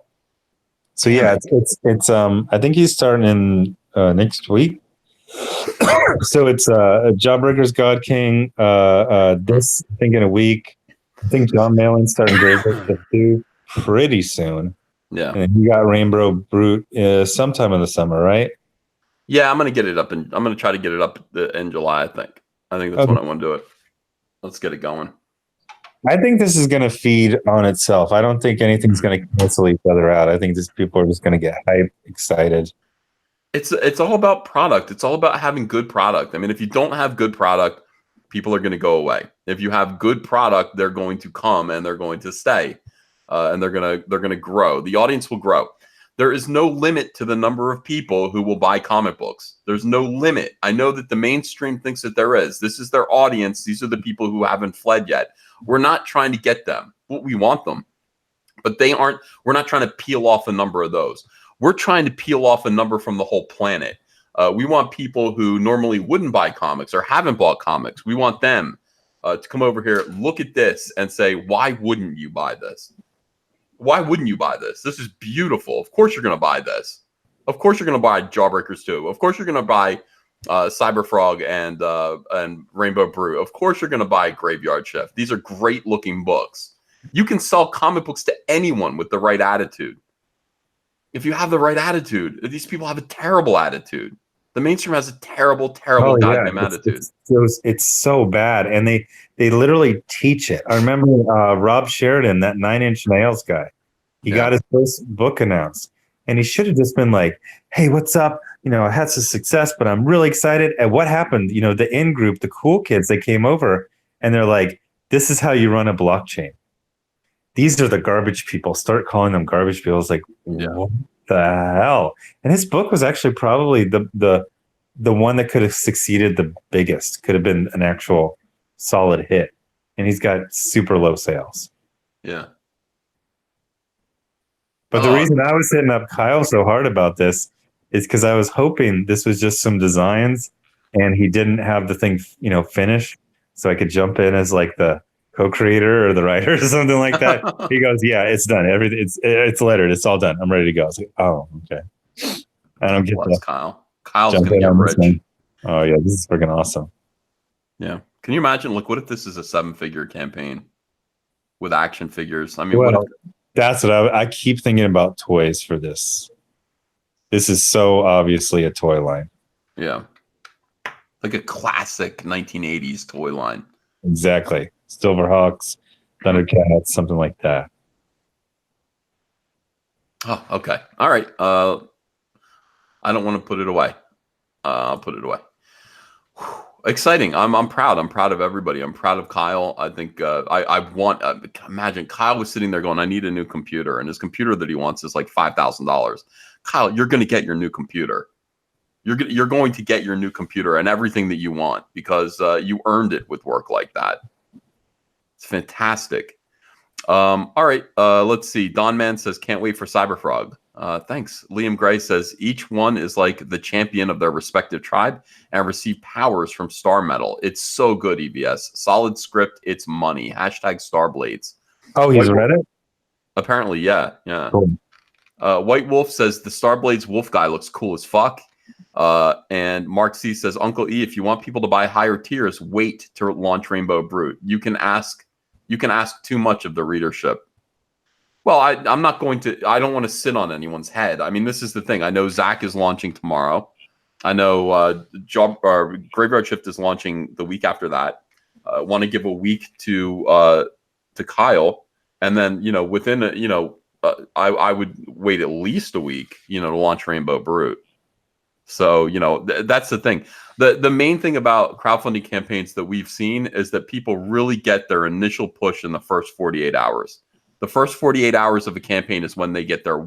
So yeah, it's I think he's starting in next week. So it's Jawbreaker's God King. This I think in a week. I think John Malin's starting Graveyard Shift 2 pretty soon. Yeah. And you got Rainbow Brute sometime in the summer, right? Yeah, I'm gonna get it up, and I'm gonna try to get it up in July. I think that's when I want to do it. Let's get it going. I think this is going to feed on itself. I don't think anything's going to cancel each other out. I think just people are just going to get hyped, excited. It's all about product. It's all about having good product. I mean, if you don't have good product, people are going to go away. If you have good product, they're going to come and they're going to stay, and they're gonna grow. The audience will grow. There is no limit to the number of people who will buy comic books. There's no limit. I know that the mainstream thinks that there is. This is their audience. These are the people who haven't fled yet. We're not trying to get them. We want them, but they aren't. We're not trying to peel off a number of those. We're trying to peel off a number from the whole planet. We want people who normally wouldn't buy comics or haven't bought comics. We want them to come over here, look at this, and say, why wouldn't you buy this? Why wouldn't you buy this? This is beautiful. Of course you're going to buy this. Of course you're going to buy Jawbreakers 2. Of course you're going to buy Cyberfrog and Rainbow Brew. Of course you're going to buy Graveyard Shift. These are great looking books. You can sell comic books to anyone with the right attitude. If you have the right attitude, these people have a terrible attitude. The mainstream has a terrible goddamn attitude. It's so bad, and they literally teach it. I remember Rob Sheridan, that 9 Inch Nails guy. He got his first book announced, and he should have just been like, "Hey, what's up? I had some success, but I'm really excited." And what happened? The in group, the cool kids, they came over, and they're like, "This is how you run a blockchain. These are the garbage people." Start calling them garbage people. It's like, what the hell? And his book was actually probably the one that could have succeeded the biggest, could have been an actual solid hit. And he's got super low sales. Yeah. But the reason I was hitting up Kyle so hard about this is because I was hoping this was just some designs and he didn't have the thing, finished, so I could jump in as like the co-creator or the writer or something like that. He goes, "Yeah, it's done. Everything, it's lettered. It's all done. I'm ready to go." I was like, "Oh, okay." I don't get that. Kyle. Kyle's gonna get rich. Oh yeah, this is freaking awesome. Yeah. Can you imagine? Look, what if this is a 7-figure campaign with action figures? I mean, that's what I keep thinking about toys for this. This is so obviously a toy line. Yeah. Like a classic 1980s toy line. Exactly. Silverhawks, Thundercats, something like that. Oh, okay. All right. I don't want to put it away. I'll put it away. Whew. Exciting. I'm proud. I'm proud of everybody. I'm proud of Kyle. I think I want. Imagine Kyle was sitting there going, "I need a new computer," and his computer that he wants is like $5,000. Kyle, you're going to get your new computer. You're going to get your new computer and everything that you want because you earned it with work like that. It's fantastic. All right. Let's see. Don Man says, "Can't wait for Cyberfrog." Thanks. Liam Gray says, "Each one is like the champion of their respective tribe and receive powers from Star Metal. It's so good, EVS. Solid script. It's money. Hashtag Starblades." Oh, he's read it? Apparently, yeah. Cool. White Wolf says, "The Starblades wolf guy looks cool as fuck." And Mark C says, "Uncle E, if you want people to buy higher tiers, wait to launch Rainbow Brute. You can ask too much of the readership." Well, I'm not going to. I don't want to sit on anyone's head. I mean, this is the thing. I know Zack is launching tomorrow. I know Graveyard Shift is launching the week after that. I want to give a week to Kyle, and then within I would wait at least a week to launch Rainbow Brute. So that's the thing. The main thing about crowdfunding campaigns that we've seen is that people really get their initial push in the first 48 hours. The first 48 hours of a campaign is when they get their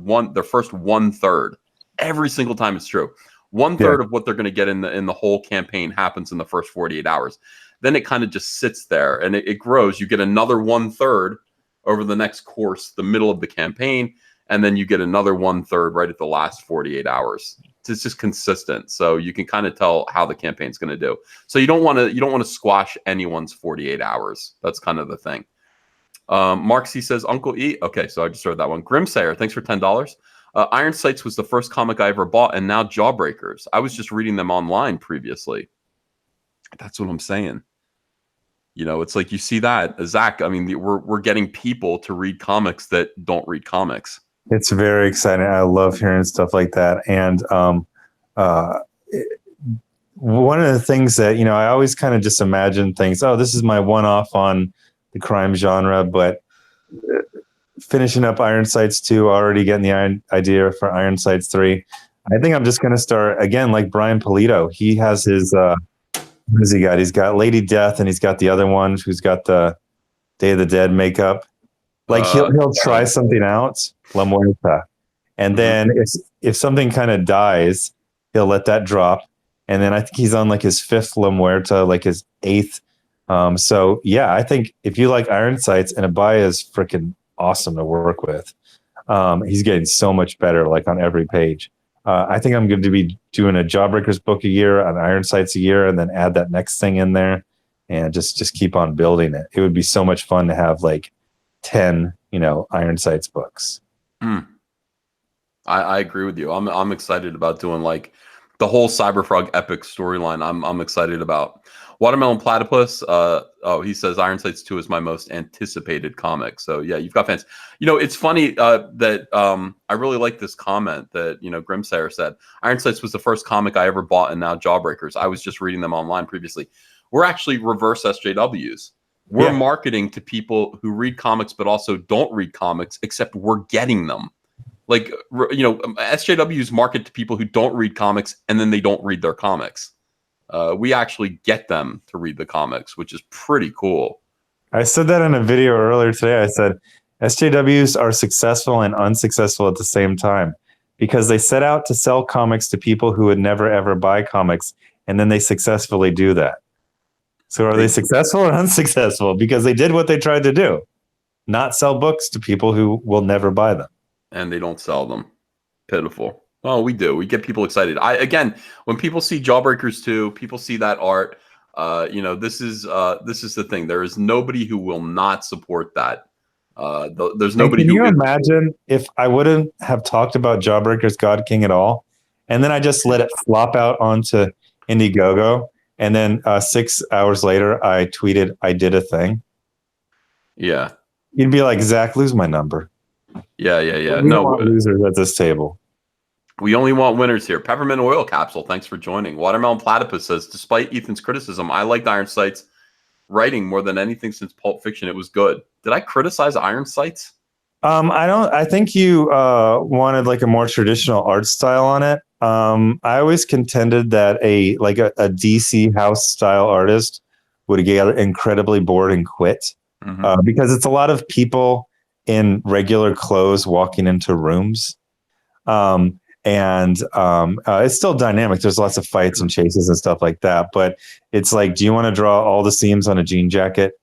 first 1/3. Every single time it's true. 1/3 of what they're going to get in the whole campaign happens in the first 48 hours. Then it kind of just sits there and it grows. You get another 1/3 over the next course, the middle of the campaign, and then you get another 1/3 right at the last 48 hours. It's just consistent, so you can kind of tell how the campaign's going to do. So you don't want to squash anyone's 48 hours. That's kind of the thing. Mark C says, "Uncle E." Okay, so I just heard that one. Grimsayer, thanks for $10. Iron Sights was the first comic I ever bought, and now Jawbreakers. I was just reading them online previously. That's what I'm saying. It's like you see that, Zach. I mean, we're getting people to read comics that don't read comics. It's very exciting. I love hearing stuff like that. And one of the things that, I always kind of just imagine things, oh, this is my one-off on the crime genre, but finishing up Iron Sights 2, already getting the idea for Iron Sights 3. I think I'm just going to start, again, like Brian Polito. He has his, what has he got? He's got Lady Death, and he's got the other one who's got the Day of the Dead makeup. Like he'll try something out, La Muerta. And then if something kind of dies, he'll let that drop. And then I think he's on like his 5th La Muerta, like his 8th. So yeah, I think if you like Iron Sights, and Abaya is freaking awesome to work with. He's getting so much better, like on every page. I think I'm going to be doing a Jawbreakers book a year, an Iron Sights a year, and then add that next thing in there, and just keep on building it. It would be so much fun to have like 10, Iron Sights books. I agree with you. I'm excited about doing like the whole Cyberfrog epic storyline. I'm excited about. Watermelon Platypus. He says Iron Sights 2 is my most anticipated comic. So yeah, you've got fans. It's funny that I really like this comment that Grimsayer said. Iron Sights was the first comic I ever bought, and now Jawbreakers. I was just reading them online previously. We're actually reverse SJWs. We're marketing to people who read comics but also don't read comics, except we're getting them. Like, SJWs market to people who don't read comics, and then they don't read their comics. We actually get them to read the comics, which is pretty cool. I said that in a video earlier today. I said SJWs are successful and unsuccessful at the same time, because they set out to sell comics to people who would never, ever buy comics, and then they successfully do that. So are they successful or unsuccessful? Because they did what they tried to do, not sell books to people who will never buy them. And they don't sell them. Pitiful. Oh, we do. We get people excited. Again, when people see Jawbreakers 2, people see that art. This is the thing. There is nobody who will not support that. There's nobody. Can you imagine if I wouldn't have talked about Jawbreakers God King at all, and then I just let it flop out onto Indiegogo, and then 6 hours later I tweeted I did a thing? Yeah. You'd be like, Zach, lose my number. Yeah. We don't want losers at this table. We only want winners here. Peppermint Oil Capsule, thanks for joining. Watermelon Platypus says, despite Ethan's criticism, I liked Iron Sights writing more than anything since Pulp Fiction. It was good. Did I criticize Iron Sights? I think you wanted like a more traditional art style on it. I always contended that a DC house style artist would get incredibly bored and quit, because it's a lot of people in regular clothes walking into rooms. It's still dynamic. There's lots of fights and chases and stuff like that. But it's like, do you want to draw all the seams on a jean jacket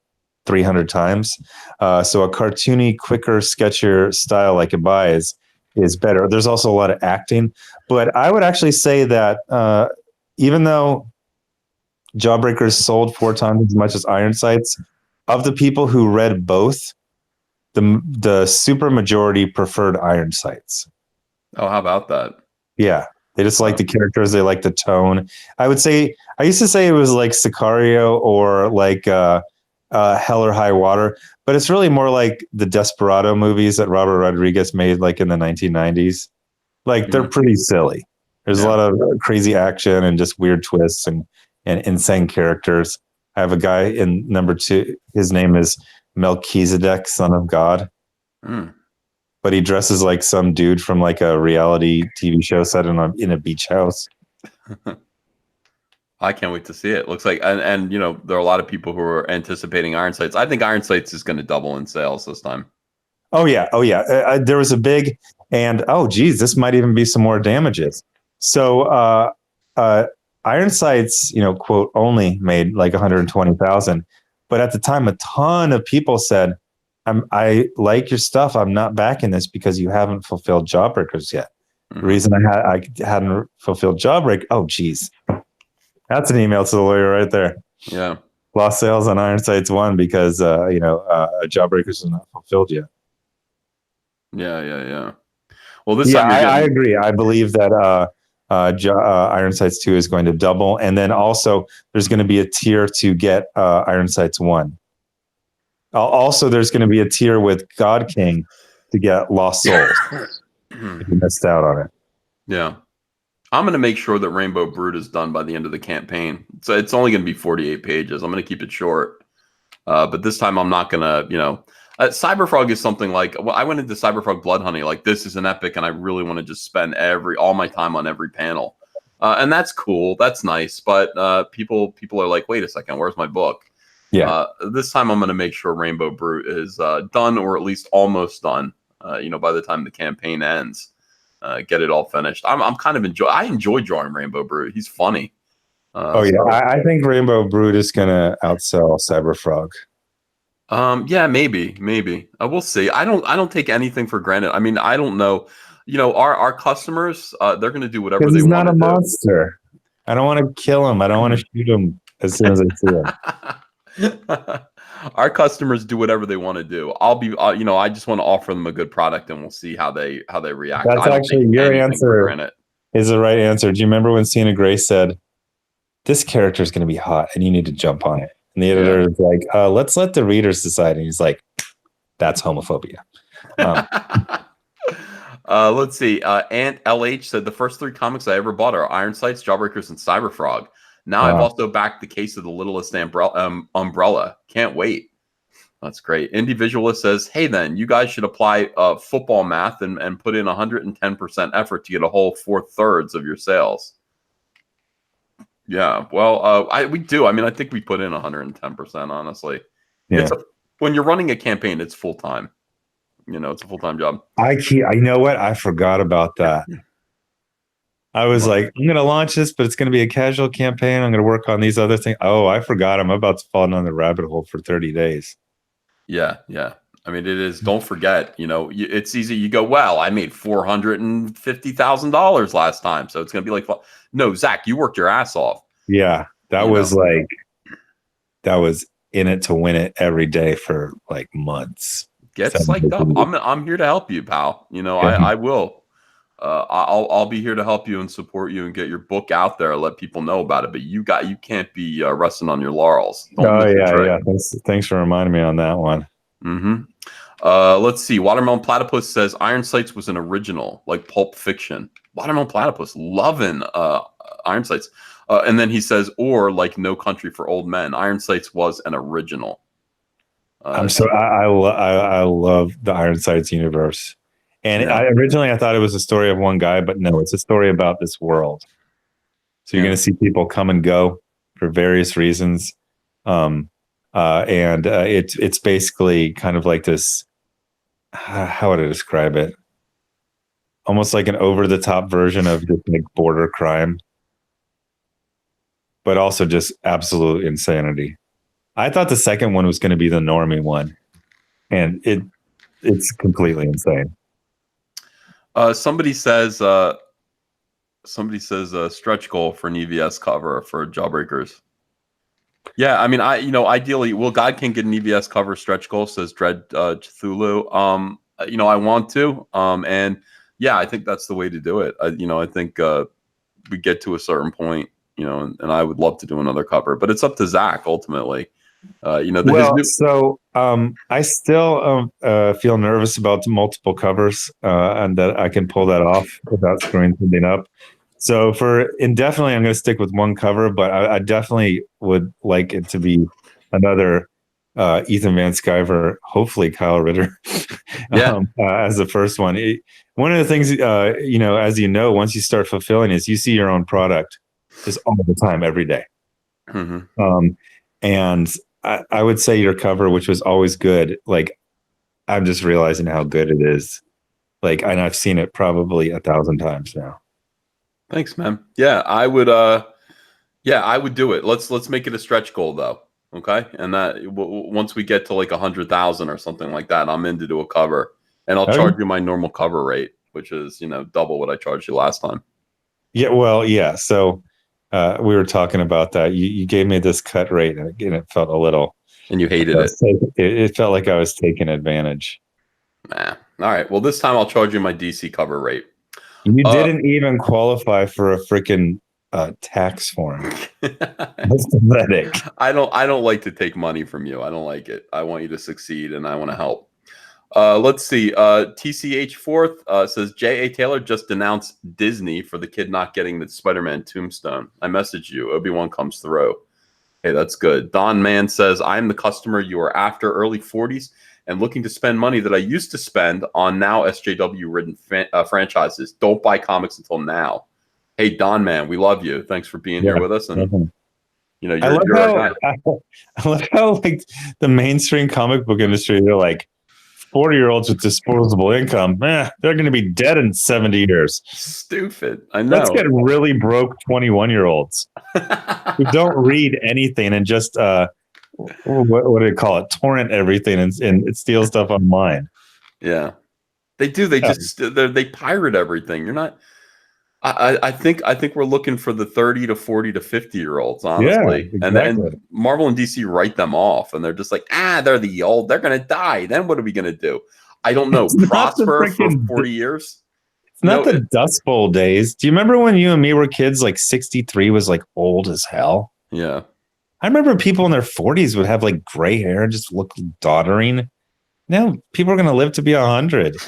300 times? So a cartoony, quicker, sketchier style like Abaya is better. There's also a lot of acting. But I would actually say that even though Jawbreakers sold 4 times as much as Iron Sights, of the people who read both, the super majority preferred Iron Sights. Oh, how about that? Yeah. They just like the characters. They like the tone. I used to say it was like Sicario or like Hell or High Water, but it's really more like the Desperado movies that Robert Rodriguez made like in the 1990s. Like they're pretty silly. There's a lot of crazy action and just weird twists and insane characters. I have a guy in number 2. His name is Melchizedek, son of God. But he dresses like some dude from like a reality TV show set in a beach house. I can't wait to see it. Looks like, and there are a lot of people who are anticipating Iron Sights. I think Iron Sights is going to double in sales this time. Oh yeah. There was a big, and this might even be some more damages. So Iron Sights, quote, only made like 120,000, but at the time, a ton of people said, I like your stuff. I'm not backing this because you haven't fulfilled Jawbreakers yet. The reason I hadn't fulfilled Jawbreak. Oh, geez. That's an email to the lawyer right there. Yeah. Lost sales on Iron Sights 1 because, Jawbreakers is not fulfilled yet. Yeah. Well, this Yeah, time you're I getting. agree. I believe that Iron Sights 2 is going to double, and then also there's going to be a tier to get Iron Sights 1. Also, there's going to be a tier with God King to get Lost Souls if you missed out on it. Yeah. I'm going to make sure that Rainbow Brood is done by the end of the campaign. So it's only going to be 48 pages. I'm going to keep it short. But this time I'm not going to, Cyberfrog is something like, well, I went into Cyberfrog Blood Honey. Like, this is an epic, and I really want to just spend all my time on every panel. And that's cool. That's nice. But people are like, wait a second, where's my book? Yeah. This time I'm going to make sure Rainbow Brood is done, or at least almost done, by the time the campaign ends. Get it all finished. I enjoy drawing Rainbow Brood. He's funny. I think Rainbow Brood is going to outsell Cyberfrog. Yeah, maybe. We'll see. I don't take anything for granted. I mean, I don't know. Our customers, they're going to do whatever they want to do. He's not a monster. I don't want to kill him. I don't want to shoot him as soon as I see him. Our customers do whatever they want to do. I'll be, I just want to offer them a good product, and we'll see how they react. That's actually your answer. Is the right answer. Do you remember when Sienna Gray said, "This character is going to be hot, and you need to jump on it"? And the editor is like, "Let's let the readers decide." And he's like, "That's homophobia." Let's see. Ant LH said the first 3 comics I ever bought are Iron Sights, Jawbreakers, and Cyberfrog. Now I've also backed the Case of the Littlest Umbrella. Can't wait. That's great. Indie says, hey, then, you guys should apply football math and put in 110% effort to get a whole 4/3 of your sales. Yeah, well, we do. I mean, I think we put in 110%, honestly. Yeah. When you're running a campaign, it's full-time. It's a full-time job. You know what? I forgot about that. I was like, I'm going to launch this, but it's going to be a casual campaign. I'm going to work on these other things. Oh, I forgot. I'm about to fall down the rabbit hole for 30 days. Yeah. I mean, it is. Don't forget, it's easy. You go, well, I made $450,000 last time, so it's going to be like, no, Zach, you worked your ass off. Yeah, that was in it to win it every day for like months. Get psyched up. I'm here to help you, pal. I will. I'll be here to help you and support you and get your book out there. Let people know about it. But you can't be resting on your laurels. Yeah. Thanks for reminding me on that one. Mm-hmm. Let's see. Watermelon Platypus says Iron Sights was an original, like Pulp Fiction. Watermelon Platypus loving Iron Sights. And then he says, or like No Country for Old Men. Iron Sights was an original. I love the Iron Sights universe. And originally I thought it was a story of one guy, but no, it's a story about this world. So you're going to see people come and go for various reasons. It's basically kind of like this, how would I describe it? Almost like an over-the-top version of just like border crime, but also just absolute insanity. I thought the second one was going to be the normie one, and it's completely insane. Somebody says stretch goal for an EVS cover for Jawbreakers. Yeah, I mean, ideally, God can get an EVS cover stretch goal, says Dread Cthulhu. I want to, and yeah, I think that's the way to do it. I think we get to a certain point, and I would love to do another cover, but it's up to Zack ultimately. I still feel nervous about the multiple covers, and that I can pull that off without screwing something up. So for indefinitely, I'm going to stick with one cover, but I definitely would like it to be another Ethan Van Sciver, hopefully Kyle Ritter, as the first one. One of the things, as once you start fulfilling is you see your own product just all the time, every day. Mm-hmm. And I would say your cover, which was always good, like I'm just realizing how good it is. Like, and I've seen it probably 1,000 times now. Thanks, man. Yeah, I would do it. Let's make it a stretch goal though. Okay. And that once we get to like 100,000 or something like that, I'm in to do a cover, and I'll charge you my normal cover rate, which is, double what I charged you last time. Yeah. Well, yeah. So, we were talking about that. You gave me this cut rate, and it felt a little, and you hated it. It felt like I was taking advantage. Nah, All right. Well, this time I'll charge you my DC cover rate. You didn't even qualify for a freaking tax form. That's pathetic. I don't like to take money from you. I don't like it. I want you to succeed, and I want to help. Let's see. TCH Fourth says J.A. Taylor just denounced Disney for the kid not getting the Spider-Man tombstone. I messaged you. Obi-Wan comes through. Hey, that's good. Don Man says, I am the customer you are after, early 40s, and looking to spend money that I used to spend on now SJW-ridden franchises. Don't buy comics until now. Hey, Don Man, we love you. Thanks for being here with us. And you know, you're our guy. I love how like the mainstream comic book industry, they're like 40-year-olds with disposable income. They're going to be dead in 70 years. Stupid. I know. Let's get really broke 21-year-olds who don't read anything and just what do they call it? Torrent everything and steal stuff online. Yeah, they do. They just they pirate everything. You're not. I think we're looking for the 30 to 40 to 50-year-olds, honestly. Yeah, exactly. And Marvel and DC write them off, and they're just like, they're the old. They're gonna die. Then what are we gonna do? I don't know. Prosper for 40 years. It's not the Dust Bowl days. Do you remember when you and me were kids? Like 63 was like old as hell. Yeah. I remember people in their 40s would have like gray hair and just look doddering. Now people are going to live to be 100.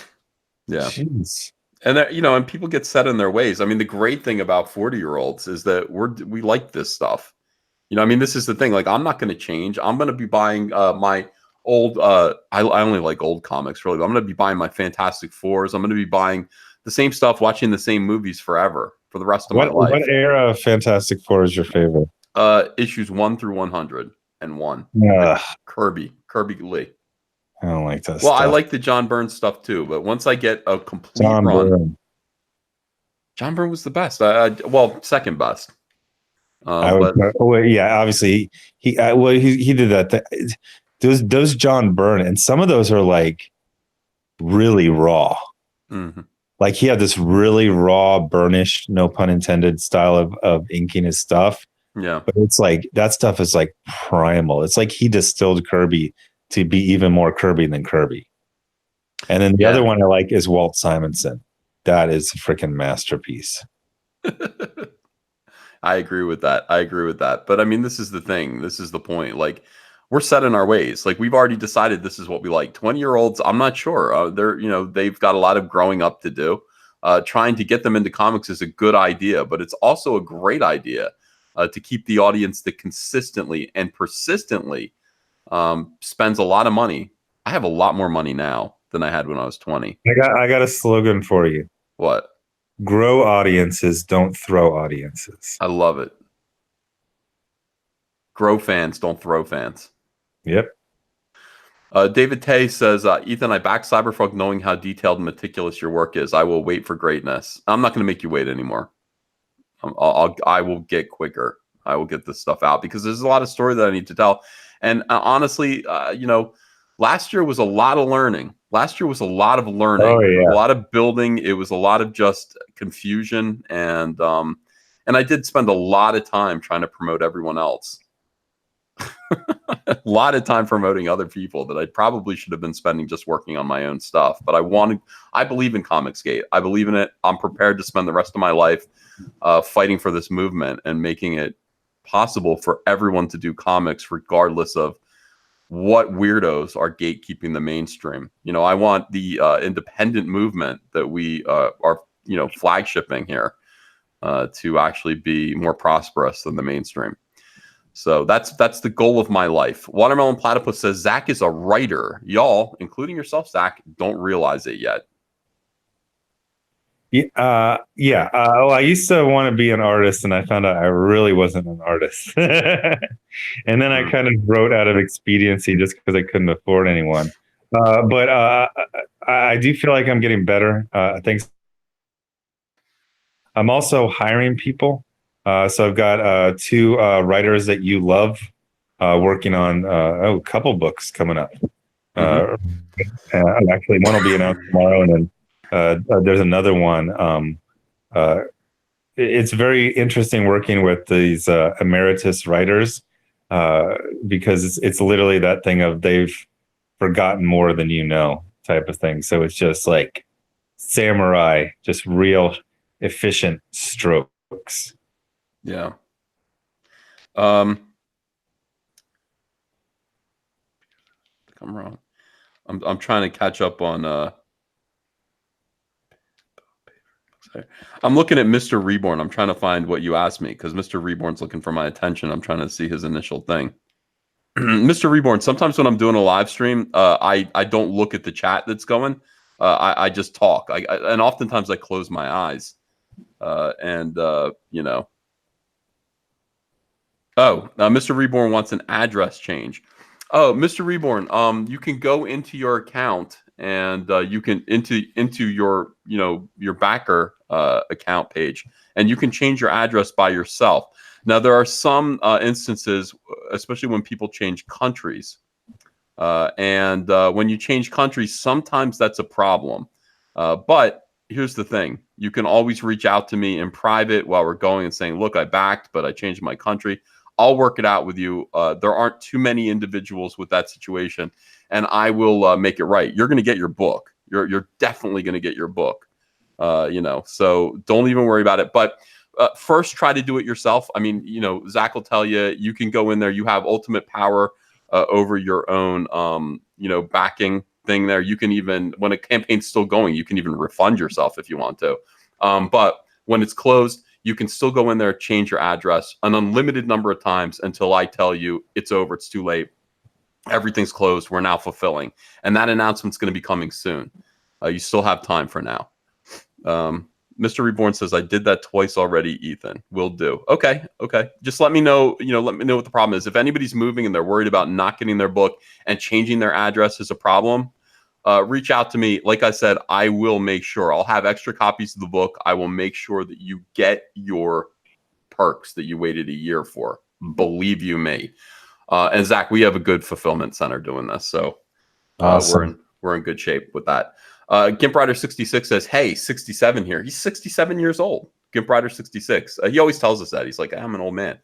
Yeah. Jeez. And and people get set in their ways. I mean, the great thing about 40-year-olds is that we like this stuff. I mean, this is the thing. Like, I'm not going to change. I'm going to be buying my old. I only like old comics, really. But I'm going to be buying my Fantastic Fours. I'm going to be buying the same stuff, watching the same movies forever for the rest of my life. What era of Fantastic Four is your favorite? Issues 1 through 101. Kirby Lee. I don't like that. Well, I like the John Byrne stuff too, but once I get a complete run, John Byrne was the best. Well, second best. Obviously he did that. Those John Byrne, and some of those are like really raw. Mm-hmm. Like he had this really raw, burnished, no pun intended, style of inking his stuff. Yeah, but it's like that stuff is like primal. It's like he distilled Kirby to be even more Kirby than Kirby. And then the other one I like is Walt Simonson. That is a freaking masterpiece. I agree with that. But I mean, this is the thing. This is the point. Like, we're set in our ways. Like, we've already decided this is what we like. 20-year-olds, I'm not sure. They've got a lot of growing up to do. Trying to get them into comics is a good idea, but it's also a great idea to keep the audience that consistently and persistently spends a lot of money. I have a lot more money now than I had when I was 20. I got a slogan for you. What? Grow audiences, don't throw audiences. I love it. Grow fans, don't throw fans. Yep. David Tay says, Ethan, I back Cyberfuck knowing how detailed and meticulous your work is. I will wait for greatness. I'm not going to make you wait anymore. I will get quicker. I will get this stuff out because there's a lot of story that I need to tell. And honestly, last year was a lot of learning. A lot of building. It was a lot of just confusion. And I did spend a lot of time trying to promote everyone else. A lot of time promoting other people that I probably should have been spending just working on my own stuff. But I believe in Comicsgate. I believe in it. I'm prepared to spend the rest of my life fighting for this movement and making it possible for everyone to do comics regardless of what weirdos are gatekeeping the mainstream. I want the independent movement that we are flagshipping here to actually be more prosperous than the mainstream. So that's the goal of my life. Watermelon Platypus says Zack is a writer. Y'all, including yourself, Zack, don't realize it yet. I used to want to be an artist, and I found out I really wasn't an artist. And then I kind of wrote out of expediency just because I couldn't afford anyone. But I do feel like I'm getting better. Thanks. I'm also hiring people. So I've got 2 writers that you love working on a couple books coming up. Actually, one will be announced tomorrow, and then there's another one. It's very interesting working with these emeritus writers because it's literally that thing of they've forgotten more than you know. type of thing. So it's just like samurai, just real efficient strokes. Yeah. I'm wrong. I'm trying to catch up on I'm looking at Mr. Reborn. I'm trying to find what you asked me because Mr. Reborn's looking for my attention. I'm trying to see his initial thing. Mr. Reborn, sometimes when I'm doing a live stream, I don't look at the chat that's going. I just talk. And oftentimes I close my eyes. You know. Oh, Mr. Reborn wants an address change. Oh, Mr. Reborn, you can go into your account and you can into your your backer account page, and you can change your address by yourself. Now there are some instances, especially when people change countries, and when you change countries, sometimes that's a problem. But here's the thing: you can always reach out to me in private while we're going and saying, "Look, I backed, but I changed my country." I'll work it out with you. There aren't too many individuals with that situation, and I will make it right. You're going to get your book. You're definitely going to get your book. So don't even worry about it. But first, try to do it yourself. I mean, Zack will tell you, you can go in there. You have ultimate power over your own, backing thing there. You can even, when a campaign's still going, you can even refund yourself if you want to. But when it's closed, you can still go in there, change your address an unlimited number of times until I tell you it's over, it's too late, everything's closed, we're now fulfilling. And that announcement's going to be coming soon. You still have time for now. Mr. Reborn says, I did that twice already, Ethan. Will do. Okay. Just let me know, let me know what the problem is. If anybody's moving and they're worried about not getting their book and changing their address is a problem, reach out to me. Like I said, I will make sure. I'll have extra copies of the book. I will make sure that you get your perks that you waited a year for. Believe you me. And Zack, we have a good fulfillment center doing this, so awesome. we're in good shape with that. Gimp Rider 66 says, "Hey, 67 here." He's 67 years old. Gimp Rider 66. He always tells us that. He's like, "I'm an old man."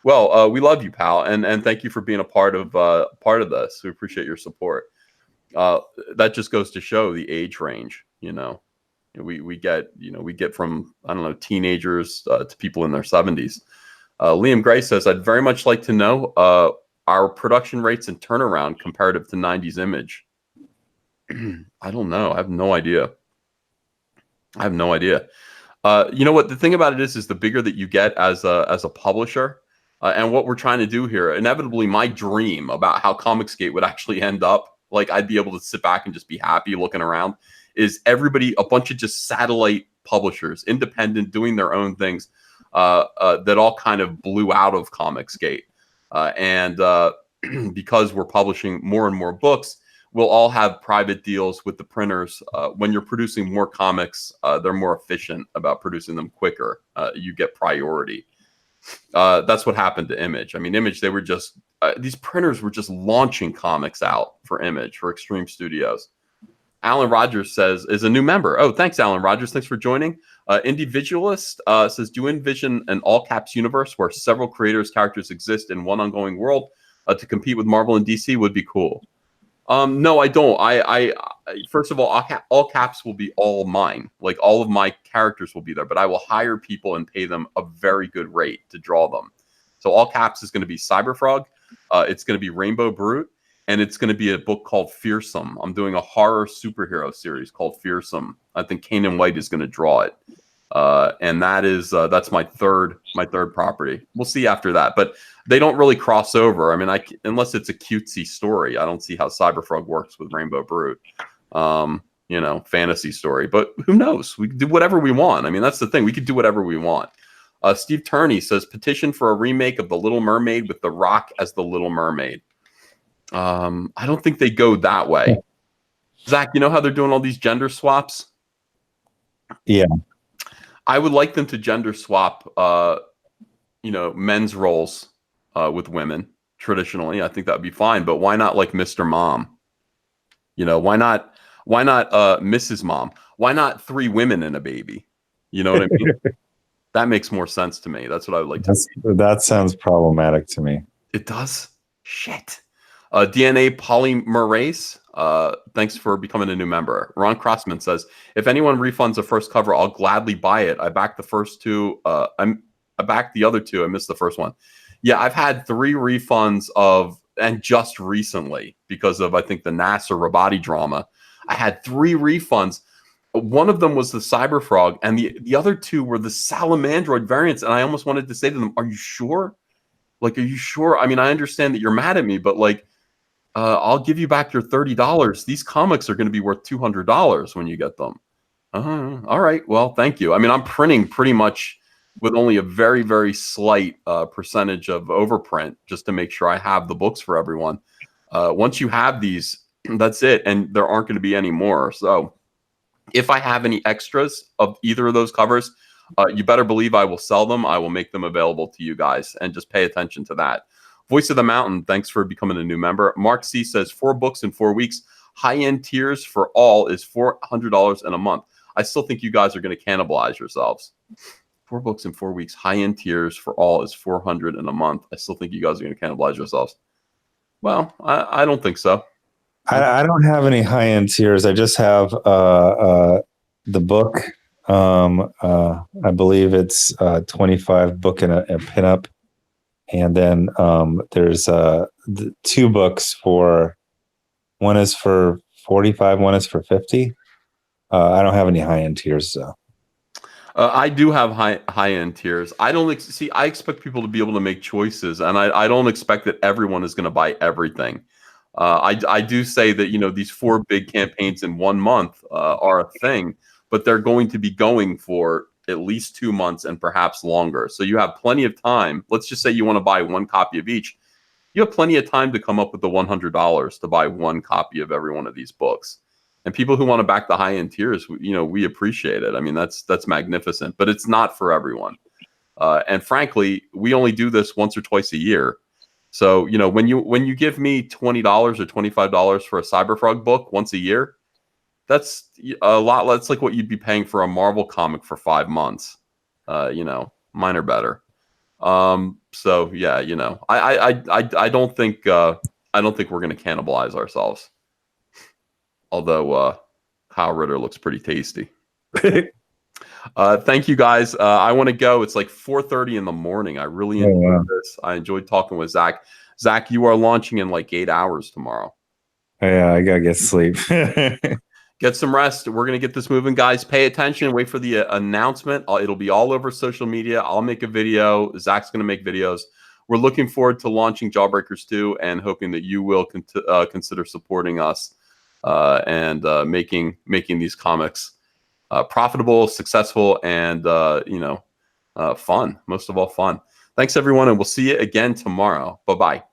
Well, we love you, pal, and thank you for being a part of this. We appreciate your support. That just goes to show the age range. We get from, I don't know, teenagers to people in their 70s. Liam Gray says, "I'd very much like to know our production rates and turnaround comparative to 90s Image." I don't know. I have no idea. You know what? The thing about it is the bigger that you get as a publisher, and what we're trying to do here, inevitably, my dream about how Comicsgate would actually end up, like I'd be able to sit back and just be happy looking around, is a bunch of just satellite publishers, independent, doing their own things, that all kind of blew out of Comicsgate. And because we're publishing more and more books, we'll all have private deals with the printers. When you're producing more comics, they're more efficient about producing them quicker. You get priority. That's what happened to Image. I mean, Image, they were just, these printers were just launching comics out for Image, for Extreme Studios. Alan Rogers says, is a new member. Oh, thanks, Alan Rogers. Thanks for joining. Individualist says, do you envision an all-caps universe where several creators' characters exist in one ongoing world to compete with Marvel and DC? Would be cool. No, I don't. I first of all caps will be all mine. Like, all of my characters will be there, but I will hire people and pay them a very good rate to draw them. So all caps is going to be Cyberfrog. It's going to be Rainbow Brute, and it's going to be a book called Fearsome. I'm doing a horror superhero series called Fearsome. I think Kanan White is going to draw it. And that's my third property. We'll see after that, but they don't really cross over. I mean, unless it's a cutesy story, I don't see how Cyberfrog works with Rainbow Brute. Fantasy story, but who knows? We can do whatever we want. I mean, that's the thing. We could do whatever we want. Steve Turney says, petition for a remake of The Little Mermaid with The Rock as the Little Mermaid. I don't think they go that way. Zack, you know how they're doing all these gender swaps? Yeah. I would like them to gender swap, men's roles with women traditionally. I think that would be fine. But why not like Mr. Mom? Why not Mrs. Mom? Why not 3 women and a baby? You know what I mean? That makes more sense to me. That's what I would like to see. That sounds problematic to me. It does? Shit. DNA polymerase. Thanks for becoming a new member. Ron Crossman says, if anyone refunds the first cover, I'll gladly buy it. I backed the first two. I backed the other two. I missed the first one. Yeah, I've had 3 refunds and just recently, because of, I think, the NASA Rabati drama, I had 3 refunds. One of them was the Cyberfrog, and the other 2 were the Salamandroid variants. And I almost wanted to say to them, are you sure? Like, are you sure? I mean, I understand that you're mad at me, but like, I'll give you back your $30. These comics are going to be worth $200 when you get them. All right. Well, thank you. I mean, I'm printing pretty much with only a very, very slight percentage of overprint just to make sure I have the books for everyone. Once you have these, that's it. And there aren't going to be any more. So if I have any extras of either of those covers, you better believe I will sell them. I will make them available to you guys, and just pay attention to that. Voice of the Mountain, thanks for becoming a new member. Mark C says 4 books in 4 weeks. High-end tiers for all is $400 in a month. I still think you guys are going to cannibalize yourselves. 4 books in 4 weeks. High-end tiers for all is $400 in a month. I still think you guys are going to cannibalize yourselves. Well, I don't think so. I don't have any high-end tiers. I just have the book. I believe it's 25 book and a pinup. And then there's 2 books for, one is for 45, one is for 50. I don't have any high-end tiers, so. I do have high-end tiers. I don't see. I expect people to be able to make choices, and I don't expect that everyone is going to buy everything. I do say that, you know, these 4 big campaigns in 1 month are a thing, but they're going to be going for at least 2 months and perhaps longer. So you have plenty of time. Let's just say you want to buy 1 copy of each. You have plenty of time to come up with the $100 to buy 1 copy of every one of these books. And people who want to back the high-end tiers, you know, we appreciate it. I mean, that's magnificent, but it's not for everyone. And frankly, we only do this once or twice a year. So, you know, when you give me $20 or $25 for a Cyberfrog book once a year, that's a lot. That's like what you'd be paying for a Marvel comic for 5 months. You know, mine are better. So yeah, you know, I don't think we're going to cannibalize ourselves. Although Kyle Ritter looks pretty tasty. Thank you guys. I want to go. It's like 4:30 in the morning. I really enjoyed this. I enjoyed talking with Zach. Zach, you are launching in like 8 hours tomorrow. Yeah, I gotta get sleep. Get some rest. We're going to get this moving, guys. Pay attention. Wait for the announcement. It'll be all over social media. I'll make a video. Zach's going to make videos. We're looking forward to launching Jawbreakers 2 and hoping that you will consider supporting us and making these comics profitable, successful, and you know, fun. Most of all, fun. Thanks, everyone, and we'll see you again tomorrow. Bye-bye.